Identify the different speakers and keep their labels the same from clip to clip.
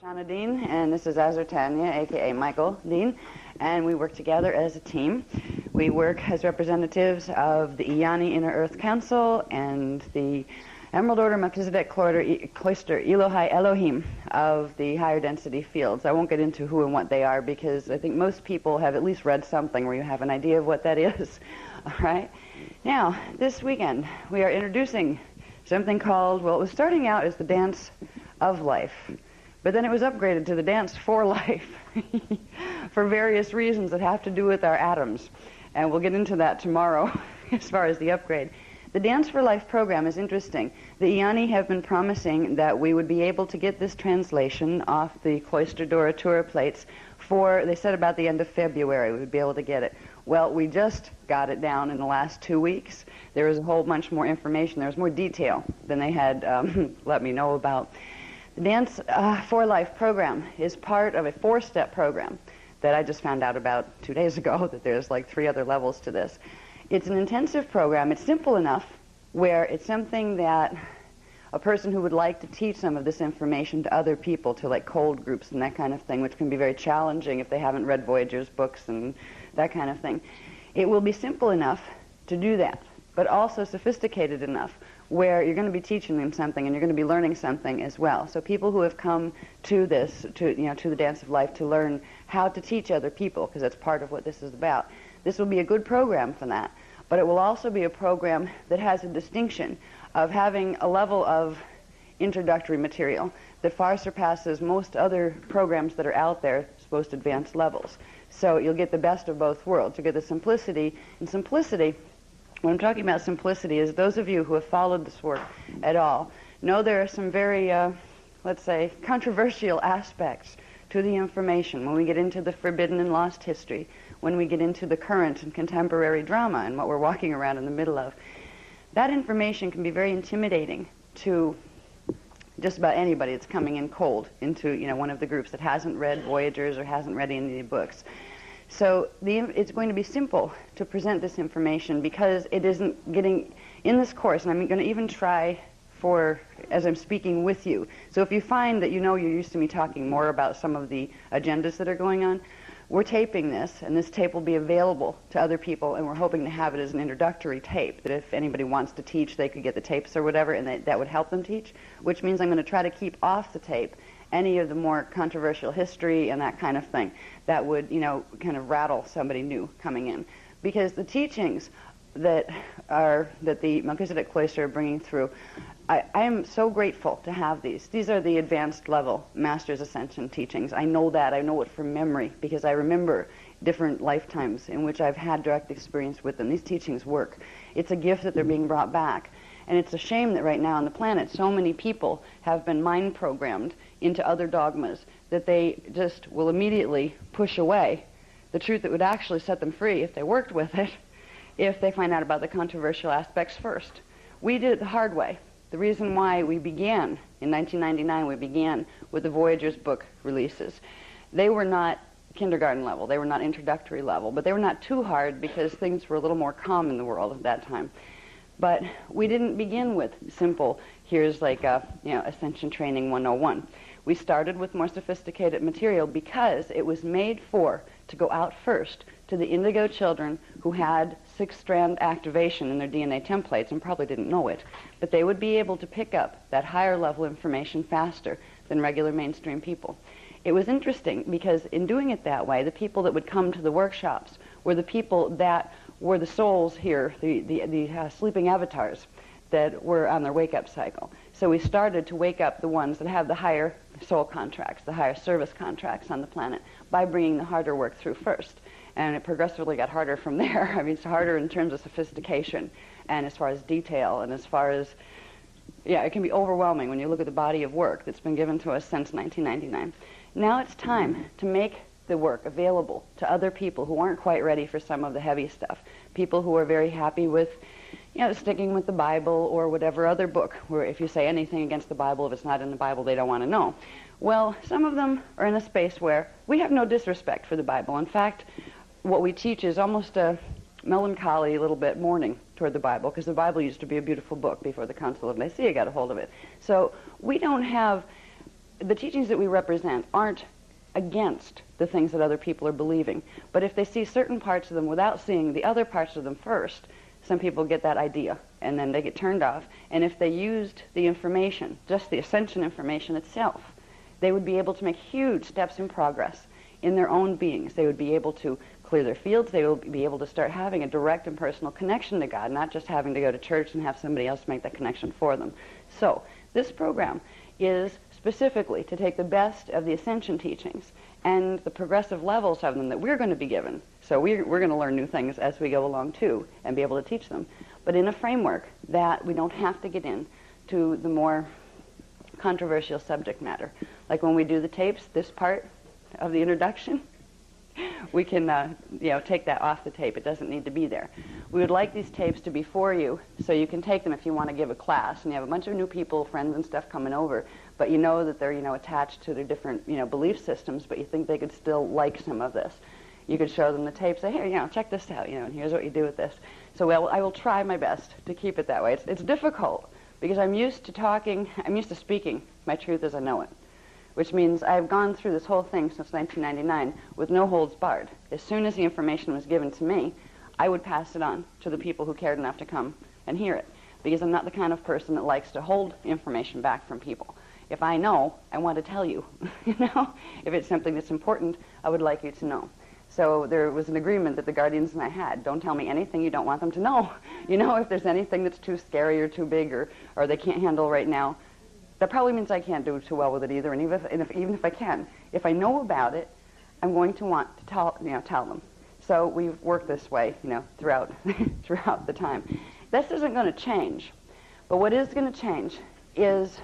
Speaker 1: Shauna Dean, and this is Azur Tanya, aka Michael Dean, and we work together as a team. We work as representatives of the Iyani Inner Earth Council and the Emerald Order Melchizedek Cloister Elohai Elohim of the higher density fields. I won't get into who and what they are because I think most people have at least read something where you have an idea of what that is. All right. Now, this weekend we are introducing something called, well, it was starting out as the Dance of Life, but then it was upgraded to the Dance for Life for various reasons that have to do with our atoms. And we'll get into that tomorrow as far as the upgrade. The Dance for Life program is interesting. The Iyani have been promising that we would be able to get this translation off the Cloister Doratura plates for, they said about the end of February we would be able to get it. Well, we just got it down in the last 2 weeks. There was a whole bunch more information. There was more detail than they had let me know about. The Dance for Life program is part of a 4-step program that I just found out about 2 days ago, that there's like 3 other levels to this. It's an intensive program. It's simple enough where it's something that a person who would like to teach some of this information to other people, to like cold groups and that kind of thing, which can be very challenging if they haven't read Voyager's books and that kind of thing. It will be simple enough to do that, but also sophisticated enough where you're going to be teaching them something and you're going to be learning something as well. So people who have come to this, to the Dance of Life, to learn how to teach other people, because that's part of what this is about, this will be a good program for that. But it will also be a program that has a distinction of having a level of introductory material that far surpasses most other programs that are out there, supposed advanced levels. So you'll get the best of both worlds. You'll get the simplicity. And simplicity, when I'm talking about simplicity, is those of you who have followed this work at all know there are some very, let's say, controversial aspects to the information when we get into the forbidden and lost history, when we get into the current and contemporary drama and what we're walking around in the middle of. That information can be very intimidating to just about anybody that's coming in cold into one of the groups that hasn't read Voyagers or hasn't read any of the books. So it's going to be simple to present this information because it isn't getting in this course, and I'm going to even try for as I'm speaking with you. So if you find that you're used to me talking more about some of the agendas that are going on, we're taping this, and this tape will be available to other people, and we're hoping to have it as an introductory tape, that if anybody wants to teach, they could get the tapes or whatever, and that would help them teach, which means I'm going to try to keep off the tape any of the more controversial history and that kind of thing that would, kind of rattle somebody new coming in. Because the teachings that the Melchizedek Cloister are bringing through, I am so grateful to have these. These are the advanced level Master's Ascension teachings. I know that. I know it from memory because I remember different lifetimes in which I've had direct experience with them. These teachings work. It's a gift that they're being brought back. And it's a shame that right now on the planet so many people have been mind programmed into other dogmas that they just will immediately push away the truth that would actually set them free if they worked with it, if they find out about the controversial aspects first. We did it the hard way. The reason why we began, in 1999, we began with the Voyagers book releases. They were not kindergarten level, they were not introductory level, but they were not too hard because things were a little more calm in the world at that time. But we didn't begin with simple, here's like Ascension Training 101. We started with more sophisticated material because it was made to go out first to the indigo children who had 6-strand activation in their DNA templates and probably didn't know it. But they would be able to pick up that higher level information faster than regular mainstream people. It was interesting because in doing it that way, the people that would come to the workshops were the people that were the souls here, the sleeping avatars that were on their wake-up cycle. So we started to wake up the ones that have the higher soul contracts, the higher service contracts on the planet, by bringing the harder work through first. And it progressively got harder from there. I mean, it's harder in terms of sophistication and as far as detail and as far as, it can be overwhelming when you look at the body of work that's been given to us since 1999. Now it's time to make the work available to other people who aren't quite ready for some of the heavy stuff. People who are very happy with, sticking with the Bible or whatever other book, where if you say anything against the Bible, if it's not in the Bible, they don't want to know. Well, some of them are in a space where we have no disrespect for the Bible. In fact, what we teach is almost a melancholy, a little bit mourning toward the Bible, because the Bible used to be a beautiful book before the Council of Nicaea got a hold of it. So we don't have the teachings that we represent aren't against the things that other people are believing. But if they see certain parts of them without seeing the other parts of them first, some people get that idea, and then they get turned off. And if they used the information, just the ascension information itself, they would be able to make huge steps in progress in their own beings. They would be able to clear their fields. They would be able to start having a direct and personal connection to God, not just having to go to church and have somebody else make that connection for them. So this program is specifically to take the best of the ascension teachings and the progressive levels of them that we're going to be given. So we're going to learn new things as we go along too and be able to teach them, but in a framework that we don't have to get into the more controversial subject matter. Like when we do the tapes, this part of the introduction, we can take that off the tape. It doesn't need to be there. We would like these tapes to be for you, so you can take them if you want to give a class, and you have a bunch of new people, friends and stuff coming over, but you know that they're attached to their different belief systems, but you think they could still like some of this. You could show them the tape, say, here, check this out, and here's what you do with this. So I will try my best to keep it that way. It's difficult because I'm used to speaking my truth as I know it, which means I've gone through this whole thing since 1999 with no holds barred. As soon as the information was given to me, I would pass it on to the people who cared enough to come and hear it, because I'm not the kind of person that likes to hold information back from people. If I know, I want to tell you. If it's something that's important, I would like you to know. So there was an agreement that the guardians and I had. Don't tell me anything you don't want them to know. If there's anything that's too scary or too big or they can't handle right now, that probably means I can't do too well with it either. And even if I can, if I know about it, I'm going to want to tell them. So we've worked this way, throughout throughout the time. This isn't going to change, but what is going to change is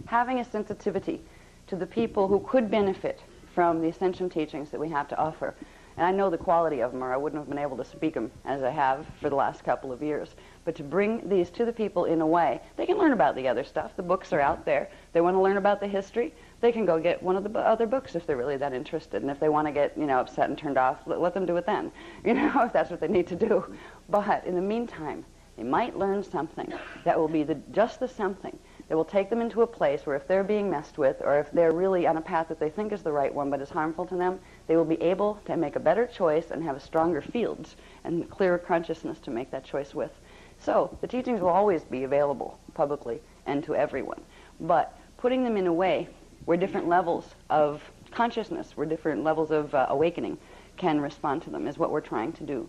Speaker 1: having a sensitivity to the people who could benefit from the ascension teachings that we have to offer. And I know the quality of them, or I wouldn't have been able to speak them as I have for the last couple of years. But to bring these to the people in a way, they can learn about the other stuff. The books are out there. They want to learn about the history, they can go get one of the other books if they're really that interested. And if they want to get, upset and turned off, let them do it then, if that's what they need to do. But in the meantime, they might learn something that will be just the something that will take them into a place where if they're being messed with, or if they're really on a path that they think is the right one but is harmful to them, they will be able to make a better choice and have stronger fields and clearer consciousness to make that choice with. So the teachings will always be available publicly and to everyone, but putting them in a way where different levels of consciousness, where different levels of awakening can respond to them is what we're trying to do.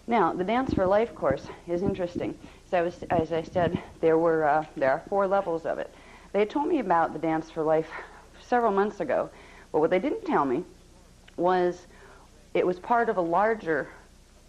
Speaker 1: Now, the Dance for Life course is interesting. So as I said, there are 4 levels of it. They had told me about the Dance for Life several months ago, but what they didn't tell me was it was part of a larger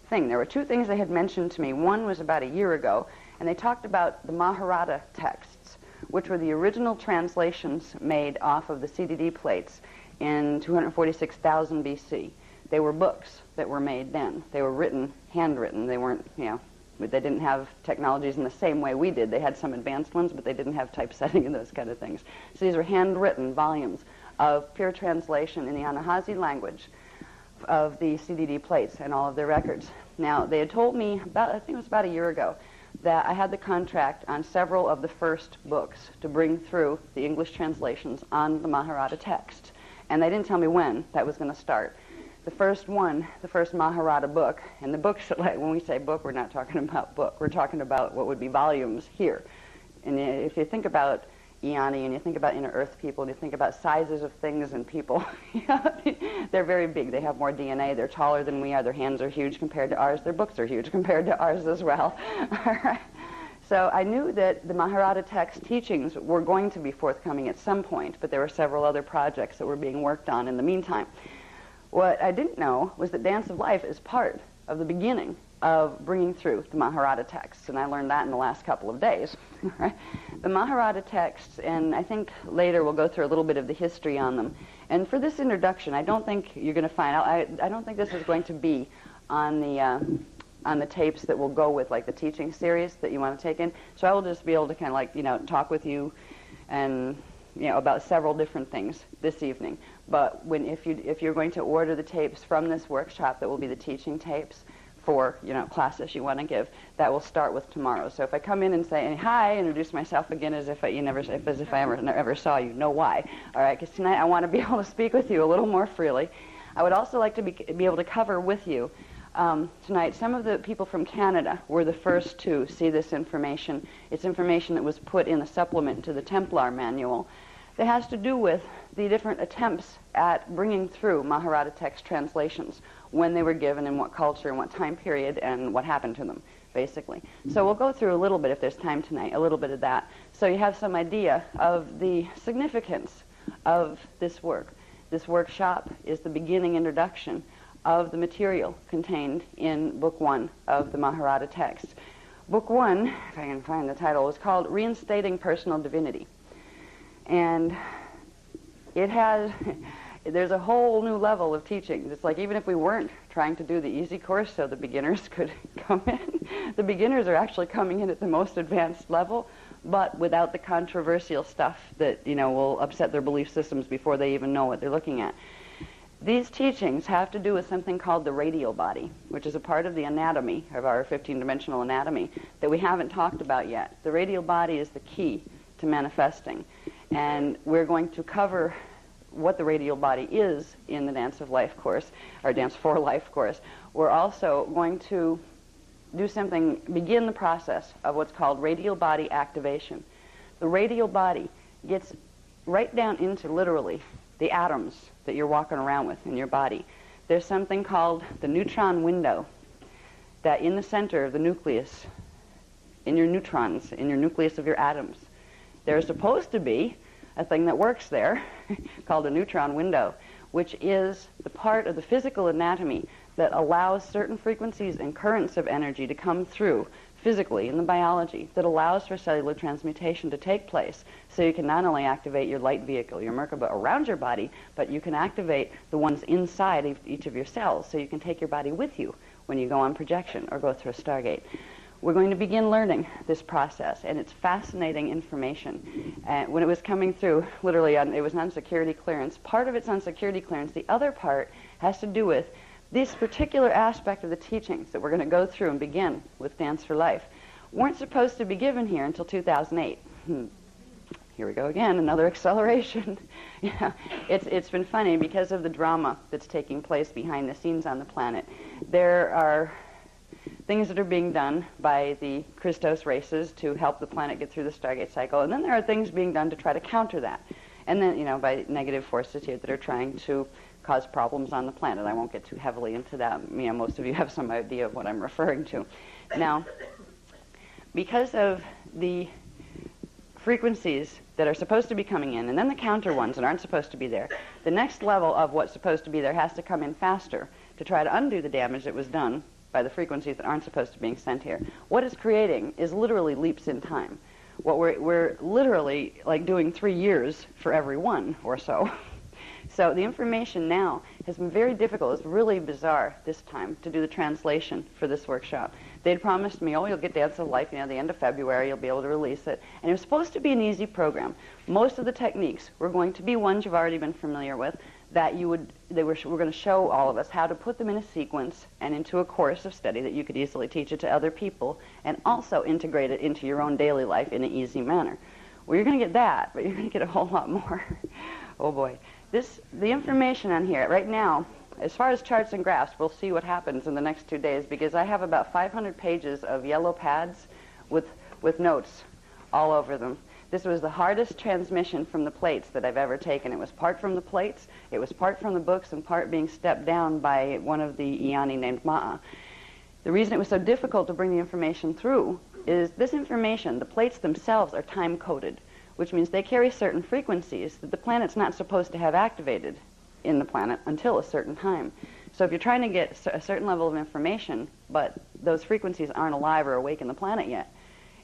Speaker 1: thing. There were 2 things they had mentioned to me. One was about a year ago, and they talked about the Mahabharata texts, which were the original translations made off of the CDD plates in 246,000 BC. They were books that were made then. They were written, handwritten. They weren't, they didn't have technologies in the same way we did. They had some advanced ones, but they didn't have typesetting and those kind of things. So these were handwritten volumes of pure translation in the Anahazi language of the CDD plates and all of their records. Now, they had told me, I think it was about a year ago, that I had the contract on several of the first books to bring through the English translations on the Mahabharata text. And they didn't tell me when that was going to start. The first one, the first Mahabharata book, and the books, when we say book, we're not talking about book. We're talking about what would be volumes here. And if you think about Iani, and you think about inner earth people, and you think about sizes of things and people, they're very big. They have more DNA. They're taller than we are. Their hands are huge compared to ours. Their books are huge compared to ours as well. All right. So I knew that the Mahabharata text teachings were going to be forthcoming at some point, but there were several other projects that were being worked on in the meantime. What I didn't know was that Dance of Life is part of the beginning of bringing through the Mahabharata texts, and I learned that in the last couple of days. Right? The Mahabharata texts, and I think later we'll go through a little bit of the history on them. And for this introduction, I don't think you're going to find out. I don't think this is going to be on the tapes that will go with like the teaching series that you want to take in. So I will just be able to kind of talk with you and about several different things this evening. But if you're going to order the tapes from this workshop that will be the teaching tapes, 4, classes you want to give. That will start with tomorrow. So if I come in and say, hi, introduce myself again as if I never saw you, know why. All right, because tonight I want to be able to speak with you a little more freely. I would also like to be able to cover with you tonight. Some of the people from Canada were the first to see this information. It's information that was put in the supplement to the Templar manual that has to do with the different attempts at bringing through Mahabharata text translations, when they were given, in what culture, and what time period, and what happened to them, basically. So we'll go through a little bit, if there's time tonight, a little bit of that, so you have some idea of the significance of this work. This workshop is the beginning introduction of the material contained in Book 1 of the Mahabharata text. Book 1, if I can find the title, is called Reinstating Personal Divinity. And it has, there's a whole new level of teaching. It's like even if we weren't trying to do the easy course so the beginners could come in, the beginners are actually coming in at the most advanced level, but without the controversial stuff that, will upset their belief systems before they even know what they're looking at. These teachings have to do with something called the radial body, which is a part of the anatomy, of our 15-dimensional anatomy, that we haven't talked about yet. The radial body is the key to manifesting. And we're going to cover what the radial body is in the Dance of Life course, or Dance for Life course. We're also going to do something, begin the process of what's called radial body activation. The radial body gets right down into, literally, the atoms that you're walking around with in your body. There's something called the neutron window, that in the center of the nucleus, in your neutrons, in your nucleus of your atoms, there's supposed to be a thing that works there called a neutron window, which is the part of the physical anatomy that allows certain frequencies and currents of energy to come through physically in the biology, that allows for cellular transmutation to take place. So you can not only activate your light vehicle, your Merkaba, around your body, but you can activate the ones inside of each of your cells, so you can take your body with you when you go on projection or go through a Stargate. We're going to begin learning this process, and it's fascinating information. When it was coming through, literally, it was on security clearance. Part of it's on security clearance. The other part has to do with this particular aspect of the teachings that we're going to go through and begin with Dance for Life. Weren't supposed to be given here until 2008. Here we go again, another acceleration. It's been funny because of the drama that's taking place behind the scenes on the planet. There are things that are being done by the Christos races to help the planet get through the Stargate cycle, and then there are things being done to try to counter that. And then, by negative forces here that are trying to cause problems on the planet. I won't get too heavily into that. Most of you have some idea of what I'm referring to. Now, because of the frequencies that are supposed to be coming in, and then the counter ones that aren't supposed to be there, the next level of what's supposed to be there has to come in faster to try to undo the damage that was done by the frequencies that aren't supposed to be being sent here. What it's creating is literally leaps in time. What we're literally like doing 3 years for every one or so. So the information now has been very difficult. It's really bizarre this time to do the translation for this workshop. They'd promised me, you'll get Dance of Life, the end of February, you'll be able to release it. And it was supposed to be an easy program. Most of the techniques were going to be ones you've already been familiar with, that we're going to show all of us how to put them in a sequence and into a course of study that you could easily teach it to other people and also integrate it into your own daily life in an easy manner. Well, you're going to get that, but you're going to get a whole lot more. Oh boy. The information on here right now, as far as charts and graphs, we'll see what happens in the next 2 days, because I have about 500 pages of yellow pads with notes all over them. This was the hardest transmission from the plates that I've ever taken. It was part from the plates, it was part from the books, and part being stepped down by one of the Iyani named Ma'a. The reason it was so difficult to bring the information through is this information, the plates themselves are time-coded, which means they carry certain frequencies that the planet's not supposed to have activated in the planet until a certain time. So if you're trying to get a certain level of information, but those frequencies aren't alive or awake in the planet yet,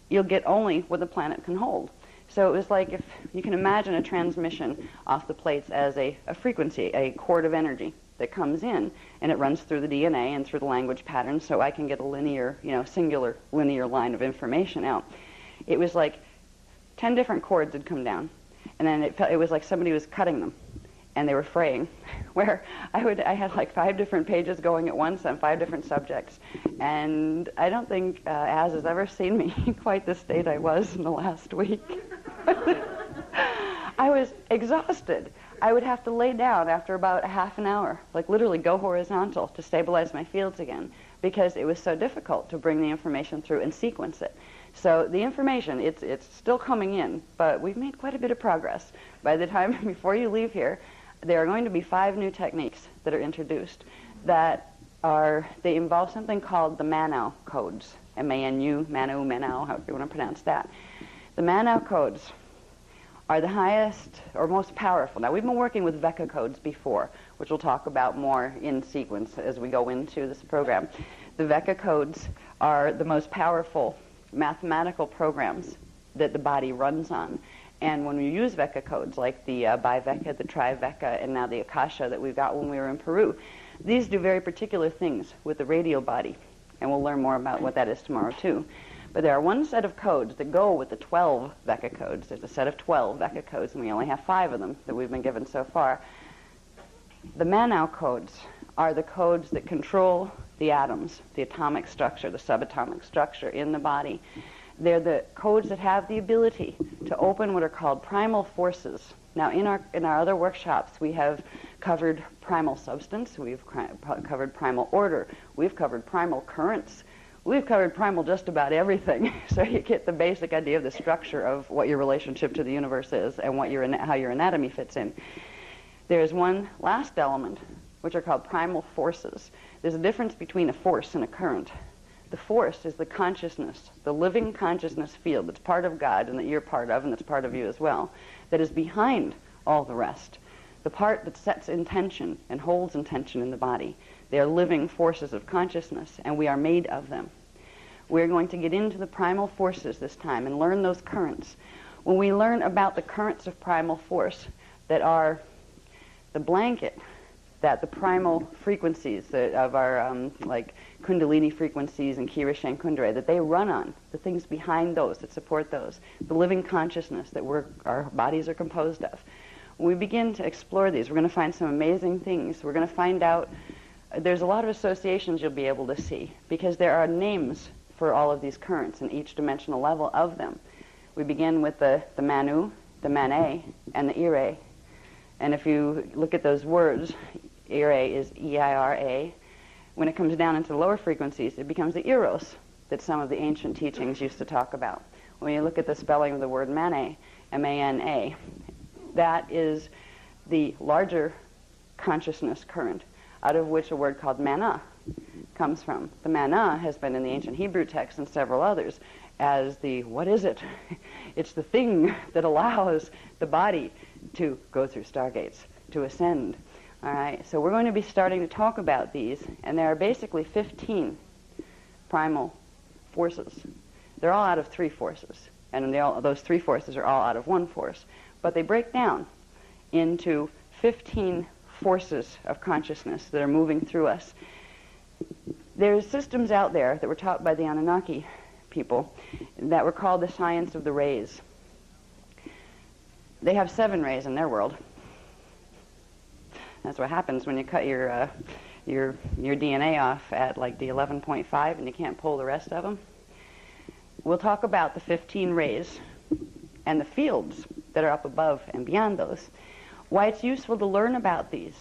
Speaker 1: you'll get only what the planet can hold. So it was like, if you can imagine a transmission off the plates as a frequency, a cord of energy that comes in, and it runs through the DNA and through the language patterns, so I can get a linear, singular linear line of information out. It was like 10 different cords had come down, and then it was like somebody was cutting them. and they were fraying, where I had like 5 different pages going at once on 5 different subjects. And I don't think Az has ever seen me quite the state I was in the last week. I was exhausted. I would have to lay down after about a half an hour, like literally go horizontal to stabilize my fields again, because it was so difficult to bring the information through and sequence it. So the information, it's still coming in, but we've made quite a bit of progress. By the time before you leave here, there are going to be 5 new techniques that are introduced they involve something called the Manau codes, M-A-N-U, Manu, Manau, however you want to pronounce that. The Manau codes are the highest or most powerful. Now, we've been working with Vecca codes before, which we'll talk about more in sequence as we go into this program. The Vecca codes are the most powerful mathematical programs that the body runs on. And when we use Vecca codes, like the Bivecca, the Trivecca, and now the Akasha that we got when we were in Peru, these do very particular things with the radial body. And we'll learn more about what that is tomorrow, too. But there are one set of codes that go with the 12 Vecca codes. There's a set of 12 Vecca codes, and we only have 5 of them that we've been given so far. The Manau codes are the codes that control the atoms, the atomic structure, the subatomic structure in the body. They're the codes that have the ability to open what are called primal forces. Now, in our other workshops, we have covered primal substance, we've covered primal order, we've covered primal currents, we've covered primal just about everything. So you get the basic idea of the structure of what your relationship to the universe is and what how your anatomy fits in. There's one last element, which are called primal forces. There's a difference between a force and a current. The force is the consciousness, the living consciousness field that's part of God and that you're part of and that's part of you as well, that is behind all the rest. The part that sets intention and holds intention in the body. They are living forces of consciousness, and we are made of them. We're going to get into the primal forces this time and learn those currents. When we learn about the currents of primal force that are the blanket that the primal frequencies of our, like Kundalini frequencies and Kirisha and Kundera, that they run on, the things behind those that support those, the living consciousness that our bodies are composed of. When we begin to explore these, we're going to find some amazing things. We're going to find out there's a lot of associations you'll be able to see, because there are names for all of these currents in each dimensional level of them. We begin with the Manu, the Mane, and the Ire. And if you look at those words, Ire is E-I-R-A. When it comes down into the lower frequencies, it becomes the Eros that some of the ancient teachings used to talk about. When you look at the spelling of the word Mane, M-A-N-A, that is the larger consciousness current, out of which a word called Mana comes from. The Mana has been in the ancient Hebrew text and several others as the, what is it? It's the thing that allows the body to go through stargates, to ascend. All right, so we're going to be starting to talk about these, and there are basically 15 primal forces. They're all out of 3 forces, and those 3 forces are all out of 1 force. But they break down into 15 forces of consciousness that are moving through us. There's systems out there that were taught by the Anunnaki people that were called the science of the rays. They have 7 rays in their world. That's what happens when you cut your DNA off at like the 11.5 and you can't pull the rest of them. We'll talk about the 15 rays and the fields that are up above and beyond those. Why it's useful to learn about these.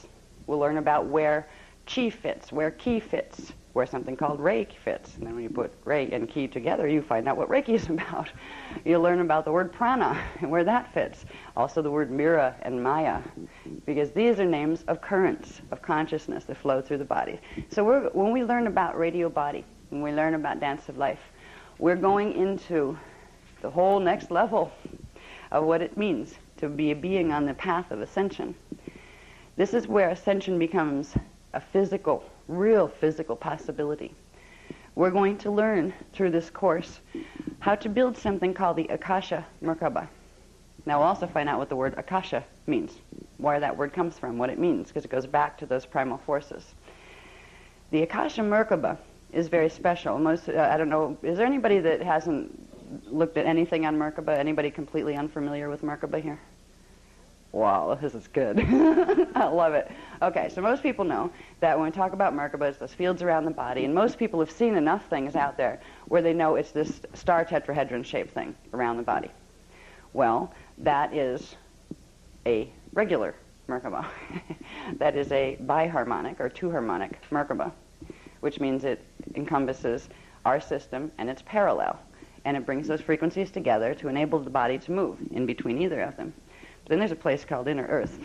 Speaker 1: We'll learn about where chi fits, where ki fits, where something called Reiki fits. And then when you put Reiki and ki together, you find out what Reiki is about. You'll learn about the word prana and where that fits. Also the word mira and maya, because these are names of currents of consciousness that flow through the body. So when we learn about radio body, when we learn about dance of life, we're going into the whole next level of what it means to be a being on the path of ascension. This is where ascension becomes a physical, real physical possibility. We're going to learn through this course how to build something called the Akasha Merkaba. Now we'll also find out what the word Akasha means, where that word comes from, what it means, because it goes back to those primal forces. The Akasha Merkaba is very special. I don't know, is there anybody that hasn't looked at anything on Merkaba? Anybody completely unfamiliar with Merkaba here? wow, this is good. I love it. Okay, so most people know that when we talk about Merkaba, it's those fields around the body, and most people have seen enough things out there where they know it's this star tetrahedron shaped thing around the body. Well, that is a regular Merkaba. That is a biharmonic or two-harmonic Merkaba, which means it encompasses our system and it's parallel, and it brings those frequencies together to enable the body to move in between either of them. But then there's a place called inner Earth,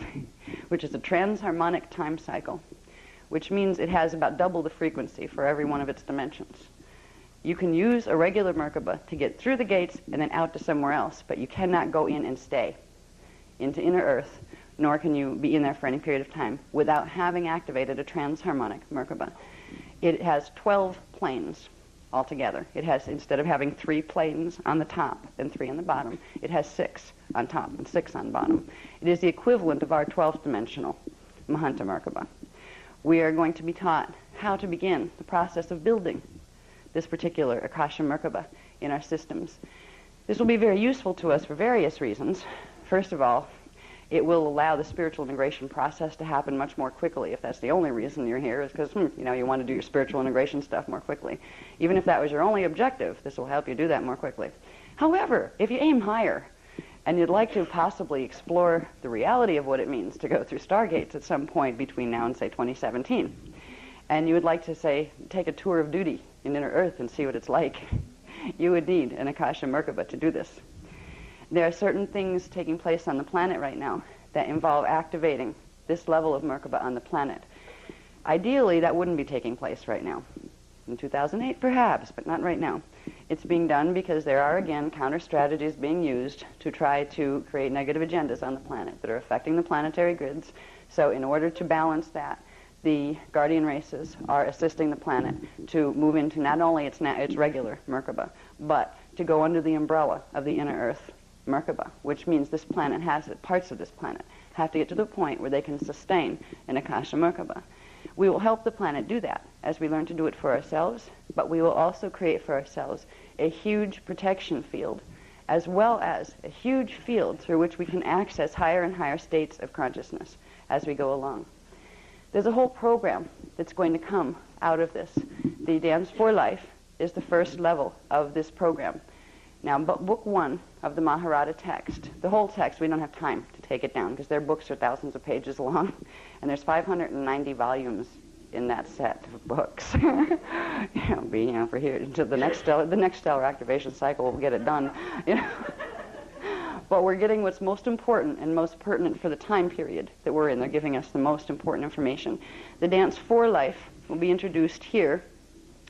Speaker 1: which is a transharmonic time cycle, which means it has about double the frequency for every one of its dimensions. You can use a regular Merkaba to get through the gates and then out to somewhere else, but you cannot go in and stay into inner Earth, nor can you be in there for any period of time without having activated a transharmonic Merkaba. It has 12 planes altogether. It has, instead of having 3 planes on the top and 3 on the bottom, it has 6 on top and 6 on bottom. It is the equivalent of our 12th dimensional Mahanta Merkaba. We are going to be taught how to begin the process of building this particular Akasha Merkaba in our systems. This will be very useful to us for various reasons. First of all, it will allow the spiritual integration process to happen much more quickly. If that's the only reason you're here, is because you want to do your spiritual integration stuff more quickly. Even if that was your only objective, this will help you do that more quickly. However, if you aim higher and you'd like to possibly explore the reality of what it means to go through stargates at some point between now and, say, 2017, and you would like to, say, take a tour of duty in inner Earth and see what it's like, you would need an Akasha Merkaba to do this. There are certain things taking place on the planet right now that involve activating this level of Merkaba on the planet. Ideally, that wouldn't be taking place right now. In 2008, perhaps, but not right now. It's being done because there are, again, counter strategies being used to try to create negative agendas on the planet that are affecting the planetary grids. So in order to balance that, the guardian races are assisting the planet to move into not only its regular Merkaba, but to go under the umbrella of the inner Earth Merkaba, which means this planet parts of this planet have to get to the point where they can sustain an Akasha Merkaba. We will help the planet do that as we learn to do it for ourselves, but we will also create for ourselves a huge protection field, as well as a huge field through which we can access higher and higher states of consciousness as we go along. There's a whole program that's going to come out of this. The Dance for Life is the first level of this program. Now, book 1 of the Maharata text, the whole text, we don't have time to take it down because their books are thousands of pages long, and there's 590 volumes in that set of books. For here until the next stellar activation cycle, we'll get it done. But we're getting what's most important and most pertinent for the time period that we're in. They're giving us the most important information. The Dance for Life will be introduced here.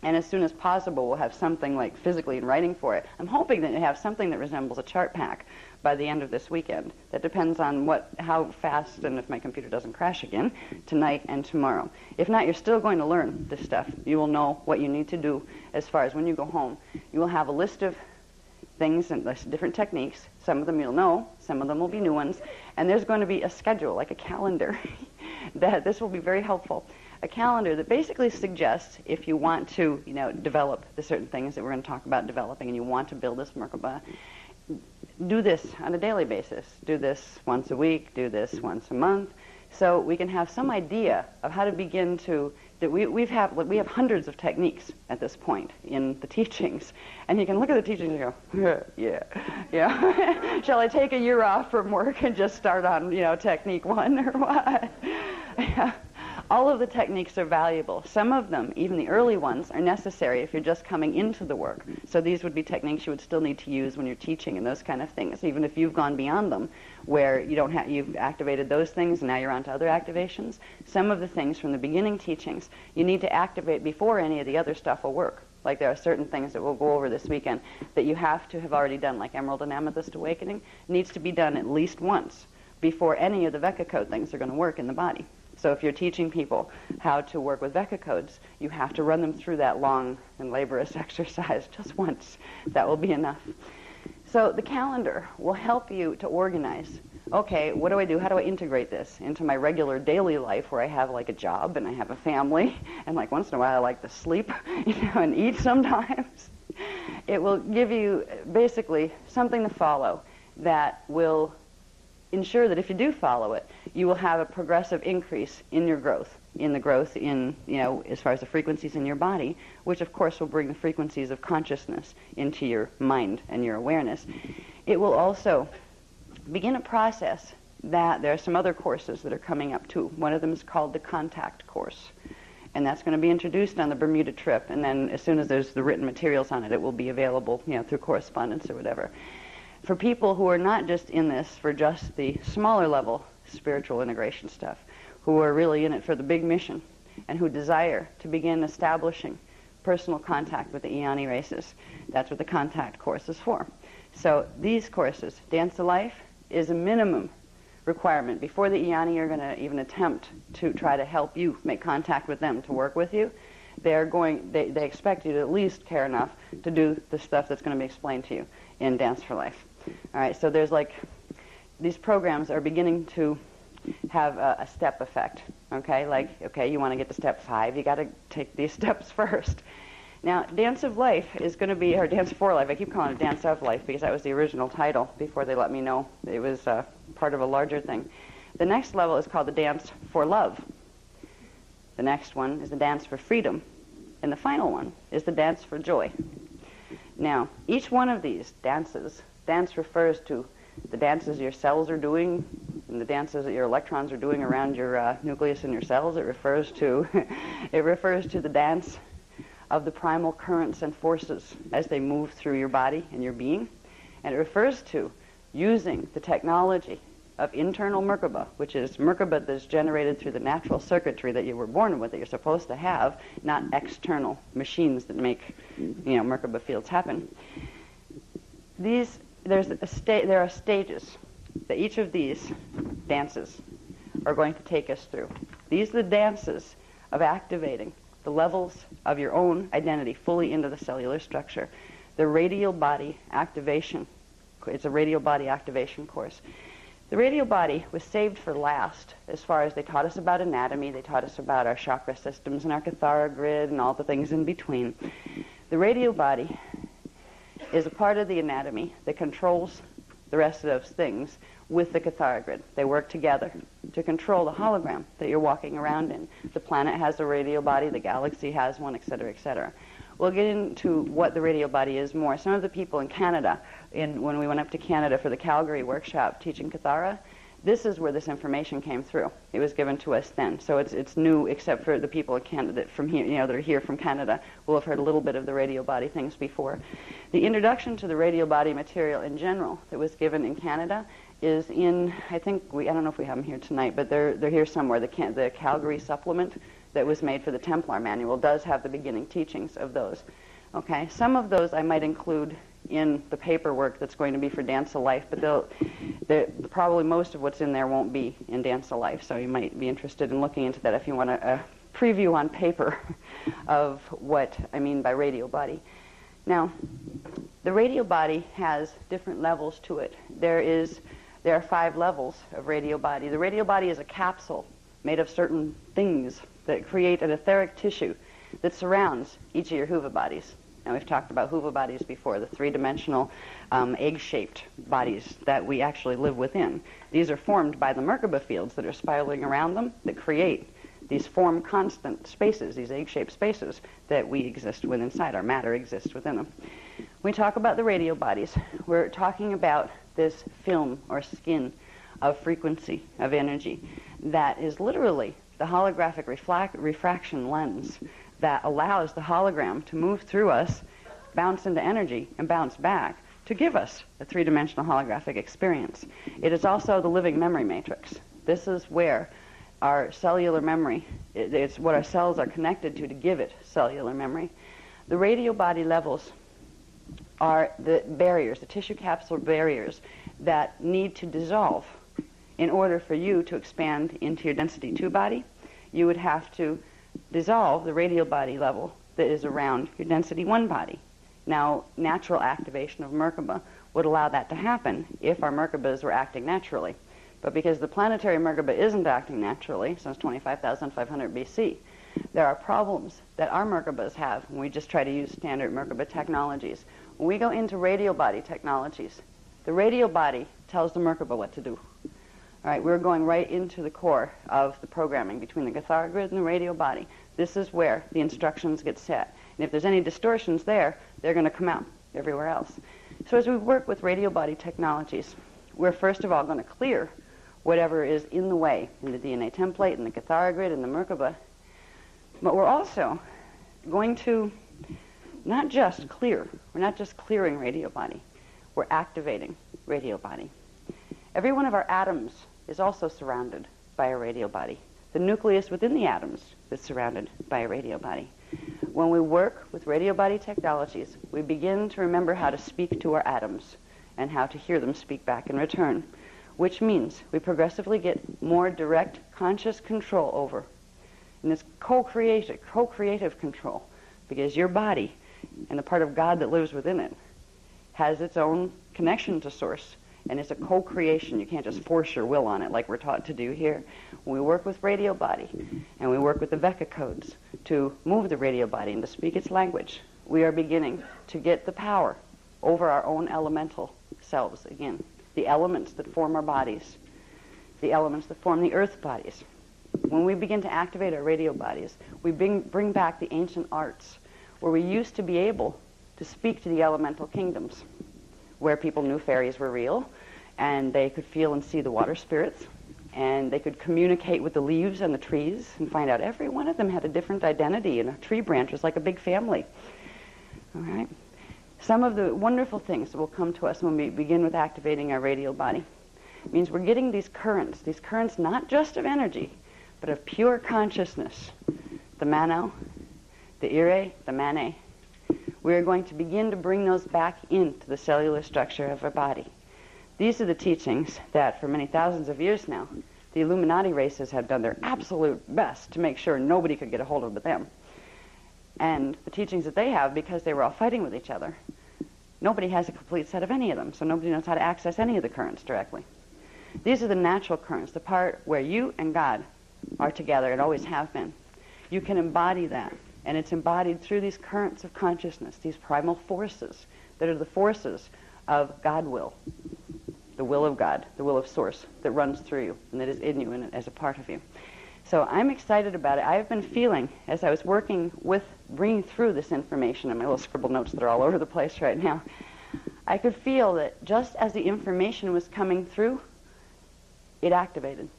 Speaker 1: And as soon as possible, we'll have something like physically in writing for it. I'm hoping that you have something that resembles a chart pack by the end of this weekend. That depends on how fast, and if my computer doesn't crash again, tonight and tomorrow. If not, you're still going to learn this stuff. You will know what you need to do as far as when you go home. You will have a list of things and different techniques. Some of them you'll know, some of them will be new ones. And there's going to be a schedule, like a calendar. This will be very helpful. A calendar that basically suggests if you want to, develop the certain things that we're going to talk about developing, and you want to build this Merkaba, do this on a daily basis. Do this once a week, do this once a month, so we can have some idea of how to begin to, we have hundreds of techniques at this point in the teachings, and you can look at the teachings and go, yeah. Shall I take a year off from work and just start on, technique 1 or what? Yeah. All of the techniques are valuable. Some of them, even the early ones, are necessary if you're just coming into the work. So these would be techniques you would still need to use when you're teaching and those kind of things, even if you've gone beyond them, where you've activated those things and now you're on to other activations. Some of the things from the beginning teachings you need to activate before any of the other stuff will work. Like there are certain things that we'll go over this weekend that you have to have already done, like Emerald and Amethyst Awakening needs to be done at least once before any of the Vecca code things are going to work in the body. So if you're teaching people how to work with Vecca codes, you have to run them through that long and laborious exercise just once. That will be enough. So the calendar will help you to organize. Okay, what do I do? How do I integrate this into my regular daily life where I have like a job and I have a family and like once in a while I like to sleep, and eat sometimes? It will give you basically something to follow that will ensure that if you do follow it, you will have a progressive increase in your growth, as far as the frequencies in your body, which of course will bring the frequencies of consciousness into your mind and your awareness. It will also begin a process that there are some other courses that are coming up too. One of them is called the Contact course, and that's going to be introduced on the Bermuda trip, and then as soon as there's the written materials on it, it will be available, through correspondence or whatever. For people who are not just in this for just the smaller level spiritual integration stuff, who are really in it for the big mission, and who desire to begin establishing personal contact with the Iani races, that's what the Contact course is for. So these courses, Dance of Life, is a minimum requirement. Before the Iani are going to even attempt to try to help you make contact with them, to work with you, they expect you to at least care enough to do the stuff that's going to be explained to you in Dance for Life. All right, so there's these programs are beginning to have a step effect, okay? You want to get to step 5, you got to take these steps first. Now, Dance of Life is going to be, or Dance for Life, I keep calling it Dance of Life because that was the original title before they let me know it was part of a larger thing. The next level is called the Dance for Love. The next one is the Dance for Freedom. And the final one is the Dance for Joy. Now, each one of these dances, dance refers to the dances your cells are doing and the dances that your electrons are doing around your nucleus in your cells. It refers to the dance of the primal currents and forces as they move through your body and your being. And it refers to using the technology of internal Merkaba, which is Merkaba that's generated through the natural circuitry that you were born with, that you're supposed to have, not external machines that make, Merkaba fields happen. There are stages that each of these dances are going to take us through. These are the dances of activating the levels of your own identity fully into the cellular structure. The radial body activation, it's a radial body activation course. The radial body was saved for last as far as they taught us about anatomy, they taught us about our chakra systems and our Cathara grid and all the things in between. The radial body is a part of the anatomy that controls the rest of those things with the Cathara grid. They work together to control the hologram that you're walking around in. The planet has a radial body, the galaxy has one, etc., etc. We'll get into what the radial body is more. Some of the people in Canada, when we went up to Canada for the Calgary workshop teaching Cathara, this is where this information came through. It was given to us then. So it's new, except for the people in Canada from here, that are here from Canada will have heard a little bit of the radial body things before. The introduction to the radial body material in general that was given in Canada is in, I don't know if we have them here tonight, but they're here somewhere. The Calgary supplement that was made for the Templar manual does have the beginning teachings of those. Okay, some of those I might include in the paperwork that's going to be for Dance of Life, but probably most of what's in there won't be in Dance of Life, so you might be interested in looking into that if you want a preview on paper of what I mean by radial body. Now, the radial body has different levels to it. There are 5 levels of radial body. The radial body is a capsule made of certain things that create an etheric tissue that surrounds each of your Huva bodies. Now, we've talked about Huva bodies before, the 3-dimensional egg-shaped bodies that we actually live within. These are formed by the Merkaba fields that are spiraling around them that create these form constant spaces, these egg-shaped spaces that we exist within inside. Our matter exists within them. When we talk about the radial bodies, we're talking about this film or skin of frequency, of energy, that is literally the holographic refraction lens that allows the hologram to move through us, bounce into energy, and bounce back to give us a 3-dimensional holographic experience. It is also the living memory matrix. This is where our cellular memory, it's what our cells are connected to give it cellular memory. The radial body levels are the barriers, the tissue capsule barriers that need to dissolve in order for you to expand into your density 2 body. You would have to dissolve the radial body level that is around your density 1 body. Now, natural activation of Merkaba would allow that to happen if our Merkabas were acting naturally. But because the planetary Merkaba isn't acting naturally since 25,500 BC, there are problems that our Merkabas have when we just try to use standard Merkaba technologies. When we go into radial body technologies, the radial body tells the Merkaba what to do. All right, we're going right into the core of the programming between the Gathara grid and the radio body. This is where the instructions get set. And if there's any distortions there, they're going to come out everywhere else. So as we work with radio body technologies, we're first of all going to clear whatever is in the way in the DNA template, in the Gathara grid, in the Merkaba. But we're also going to not just clear, we're not just clearing radio body, we're activating radio body. Every one of our atoms is also surrounded by a radio body. The nucleus within the atoms is surrounded by a radio body. When we work with radio body technologies, we begin to remember how to speak to our atoms and how to hear them speak back in return, which means we progressively get more direct conscious control over. And it's co-creative control, because your body and the part of God that lives within it has its own connection to Source, and it's a co-creation. You can't just force your will on it like we're taught to do here. When we work with radio body, and we work with the Veka codes to move the radio body and to speak its language, we are beginning to get the power over our own elemental selves again. The elements that form our bodies, the elements that form the earth bodies. When we begin to activate our radio bodies, we bring back the ancient arts where we used to be able to speak to the elemental kingdoms, where people knew fairies were real, and they could feel and see the water spirits, and they could communicate with the leaves and the trees and find out every one of them had a different identity, and a tree branch was like a big family. All right? Some of the wonderful things that will come to us when we begin with activating our radio body means we're getting these currents not just of energy, but of pure consciousness, the Mano, the Ire, the Mane. We are going to begin to bring those back into the cellular structure of our body. These are the teachings that for many thousands of years now, the Illuminati races have done their absolute best to make sure nobody could get a hold of but them. And the teachings that they have, because they were all fighting with each other, nobody has a complete set of any of them, so nobody knows how to access any of the currents directly. These are the natural currents, the part where you and God are together and always have been. You can embody that, and it's embodied through these currents of consciousness, these primal forces that are the forces of God will, the will of God, the will of Source that runs through you and that is in you and as a part of you. So I'm excited about it. I've been feeling, as I was working with bringing through this information, and my little scribbled notes that are all over the place right now, I could feel that just as the information was coming through, it activated.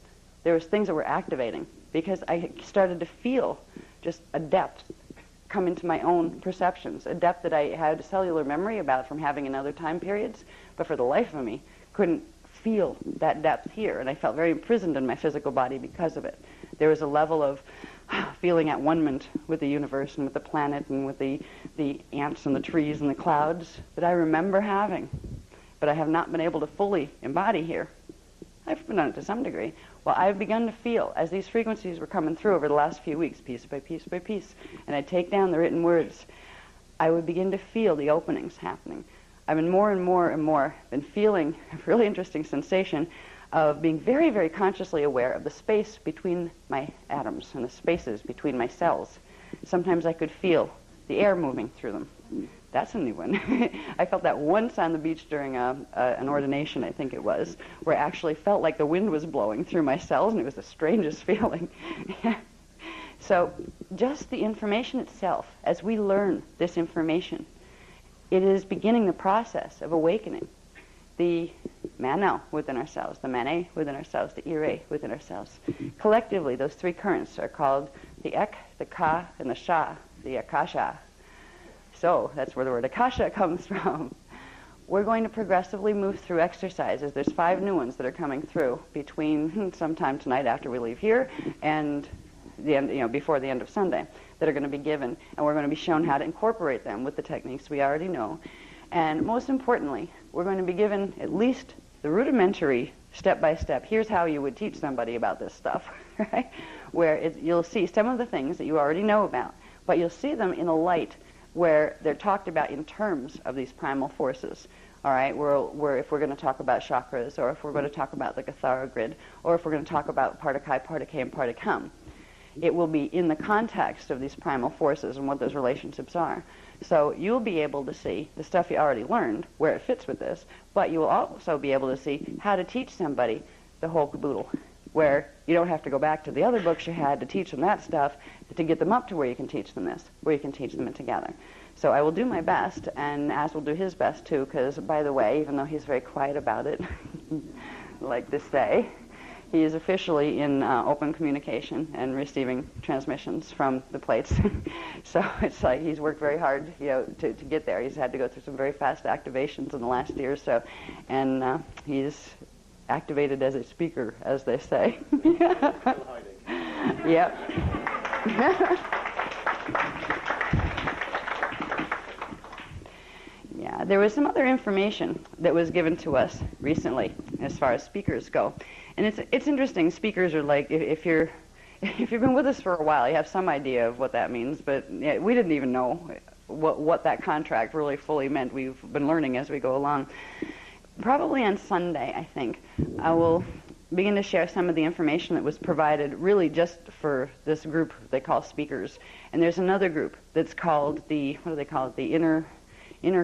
Speaker 1: There was things that were activating because I started to feel just a depth come into my own perceptions, a depth that I had a cellular memory about from having in other time periods, but for the life of me, couldn't feel that depth here, and I felt very imprisoned in my physical body because of it. There was a level of feeling at one-ment with the universe and with the planet and with the ants and the trees and the clouds that I remember having, but I have not been able to fully embody here. I've done it to some degree. Well, I've begun to feel, as these frequencies were coming through over the last few weeks, piece by piece by piece, and I'd take down the written words, I would begin to feel the openings happening. I've been more and more and more been feeling a really interesting sensation of being very, very consciously aware of the space between my atoms and the spaces between my cells. Sometimes I could feel the air moving through them. That's a new one. I felt that once on the beach during an ordination, I think it was, where I actually felt like the wind was blowing through my cells, and it was the strangest feeling. So just the information itself, as we learn this information, it is beginning the process of awakening the Mano within ourselves, the Mane within ourselves, the Ire within ourselves. Collectively, those three currents are called the Ek, the Ka, and the Sha, the Akasha. So that's where the word Akasha comes from. We're going to progressively move through exercises. There's 5 new ones that are coming through between sometime tonight after we leave here and the end, before the end of Sunday, that are going to be given, and we're going to be shown how to incorporate them with the techniques we already know. And most importantly, we're going to be given at least the rudimentary step-by-step. Here's how you would teach somebody about this stuff, right? Where you'll see some of the things that you already know about, but you'll see them in a light where they're talked about in terms of these primal forces. All right, where if we're going to talk about chakras, or if we're going to talk about the Gathara grid, or if we're going to talk about Partakai, Partake, and Partakam, it will be in the context of these primal forces and what those relationships are. So you'll be able to see the stuff you already learned, where it fits with this, but you will also be able to see how to teach somebody the whole caboodle, where you don't have to go back to the other books you had to teach them that stuff to get them up to where you can teach them this, where you can teach them it together. So I will do my best, and Az will do his best too, because, by the way, even though he's very quiet about it, like to say, he is officially in open communication and receiving transmissions from the plates. So it's like he's worked very hard, to get there. He's had to go through some very fast activations in the last year or so, and he's activated as a speaker, as they say. Yep. Yeah, there was some other information that was given to us recently as far as speakers go. And it's interesting. Speakers are like, if you've been with us for a while, you have some idea of what that means, but yeah, we didn't even know what that contract really fully meant. We've been learning as we go along. Probably on Sunday, I think, I will begin to share some of the information that was provided really just for this group they call speakers. And there's another group that's called the, what do they call it, the Inner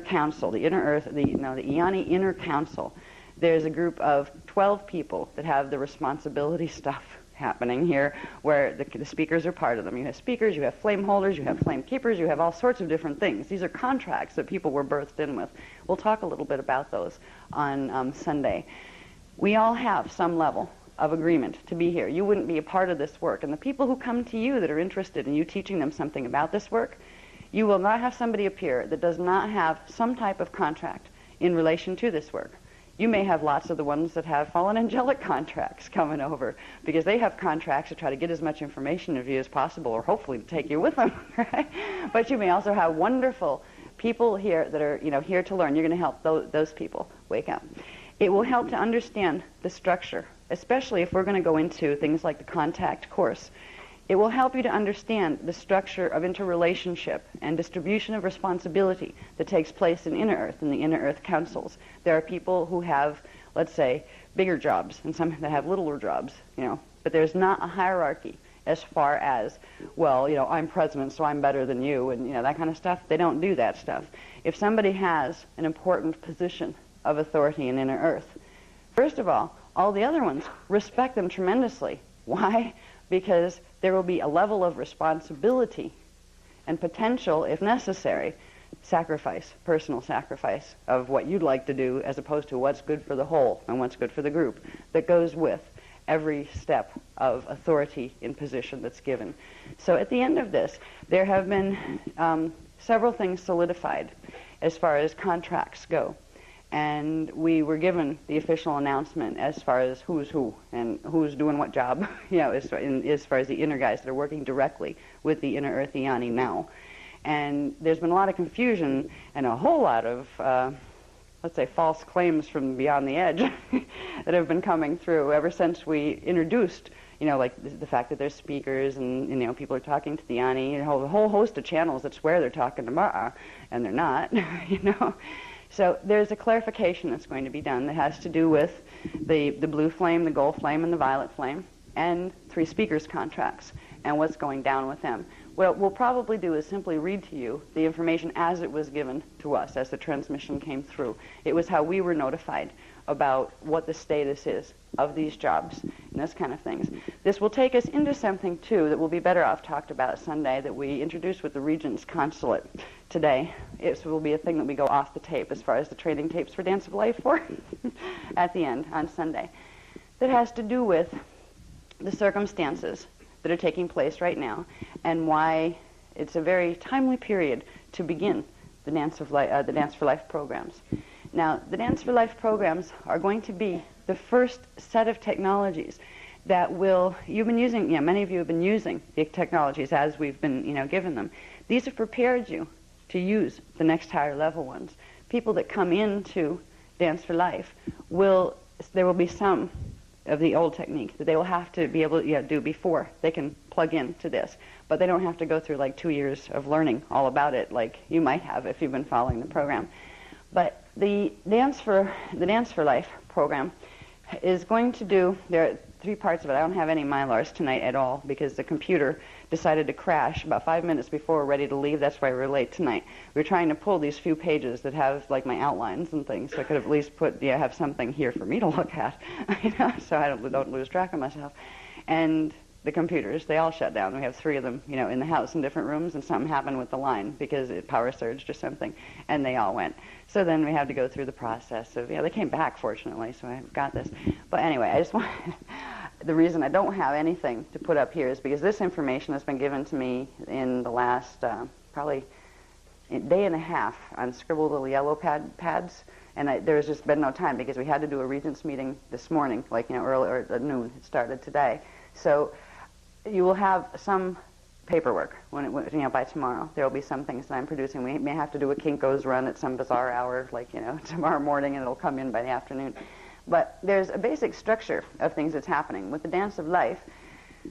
Speaker 1: Council, the Inner Earth, the Iani Inner Council. There's a group of 12 people that have the responsibility stuff happening here, where the speakers are part of them. You have speakers, you have flame holders, you have flame keepers, you have all sorts of different things. These are contracts that people were birthed in with. We'll talk a little bit about those on Sunday. We all have some level of agreement to be here. You wouldn't be a part of this work. And the people who come to you that are interested in you teaching them something about this work, you will not have somebody appear that does not have some type of contract in relation to this work. You may have lots of the ones that have fallen angelic contracts coming over, because they have contracts to try to get as much information of you as possible, or hopefully to take you with them, right? But you may also have wonderful people here that are, here to learn. You're going to help those people wake up. It will help to understand the structure, especially if we're going to go into things like the contact course. It will help you to understand the structure of interrelationship and distribution of responsibility that takes place in Inner Earth, in the Inner Earth councils. There are people who have, let's say, bigger jobs, and some that have littler jobs, but there's not a hierarchy as far as, well, I'm president, so I'm better than you, and that kind of stuff. They don't do that stuff. If somebody has an important position of authority in Inner Earth, first of all the other ones respect them tremendously. Why? Because there will be a level of responsibility and potential, if necessary, sacrifice, personal sacrifice of what you'd like to do as opposed to what's good for the whole and what's good for the group, that goes with every step of authority in position that's given. So at the end of this, there have been several things solidified as far as contracts go. And we were given the official announcement as far as who's who and who's doing what job, as far as the inner guys that are working directly with the Inner Earth Iani now. And there's been a lot of confusion and a whole lot of, let's say, false claims from beyond the edge that have been coming through ever since we introduced, like the fact that there's speakers and, people are talking to the Iani, a whole host of channels that swear they're talking to Ma'a, and they're not, So there's a clarification that's going to be done that has to do with the blue flame, the gold flame, and the violet flame, and 3 speakers contracts, and what's going down with them. What we'll probably do is simply read to you the information as it was given to us, as the transmission came through. It was how we were notified about what the status is of these jobs and this kind of things. This will take us into something, too, that will be better off talked about Sunday, that we introduced with the Regent's Consulate today. It will be a thing that we go off the tape as far as the training tapes for Dance of Life for at the end on Sunday. That has to do with the circumstances that are taking place right now and why it's a very timely period to begin the Dance for Life programs. Now, the Dance for Life programs are going to be the first set of technologies that you've been using, many of you have been using the technologies as we've been, given them. These have prepared you to use the next higher level ones. People that come into Dance for Life there will be some of the old technique that they will have to be able to do before they can plug into this. But they don't have to go through like 2 years of learning all about it like you might have if you've been following the program. But the Dance for Life program is going to do, there are 3 parts of it. I don't have any Mylars tonight at all because the computer decided to crash about 5 minutes before we're ready to leave. That's why we're late tonight. We were trying to pull these few pages that have like my outlines and things, so I could at least have something here for me to look at, so I don't lose track of myself. And the computers, they all shut down. We have 3 of them, in the house in different rooms, and something happened with the line because it power surged or something, and they all went. So then we had to go through the process of, they came back fortunately, so I got this. But anyway, I just want, the reason I don't have anything to put up here is because this information has been given to me in the last probably a day and a half on scribbled little yellow pads, and there's just been no time because we had to do a regents meeting this morning, early or at noon. It started today. So you will have some paperwork by tomorrow. There will be some things that I'm producing. We may have to do a Kinko's run at some bizarre hour, tomorrow morning, and it'll come in by the afternoon. But there's a basic structure of things that's happening. With the Dance of Life,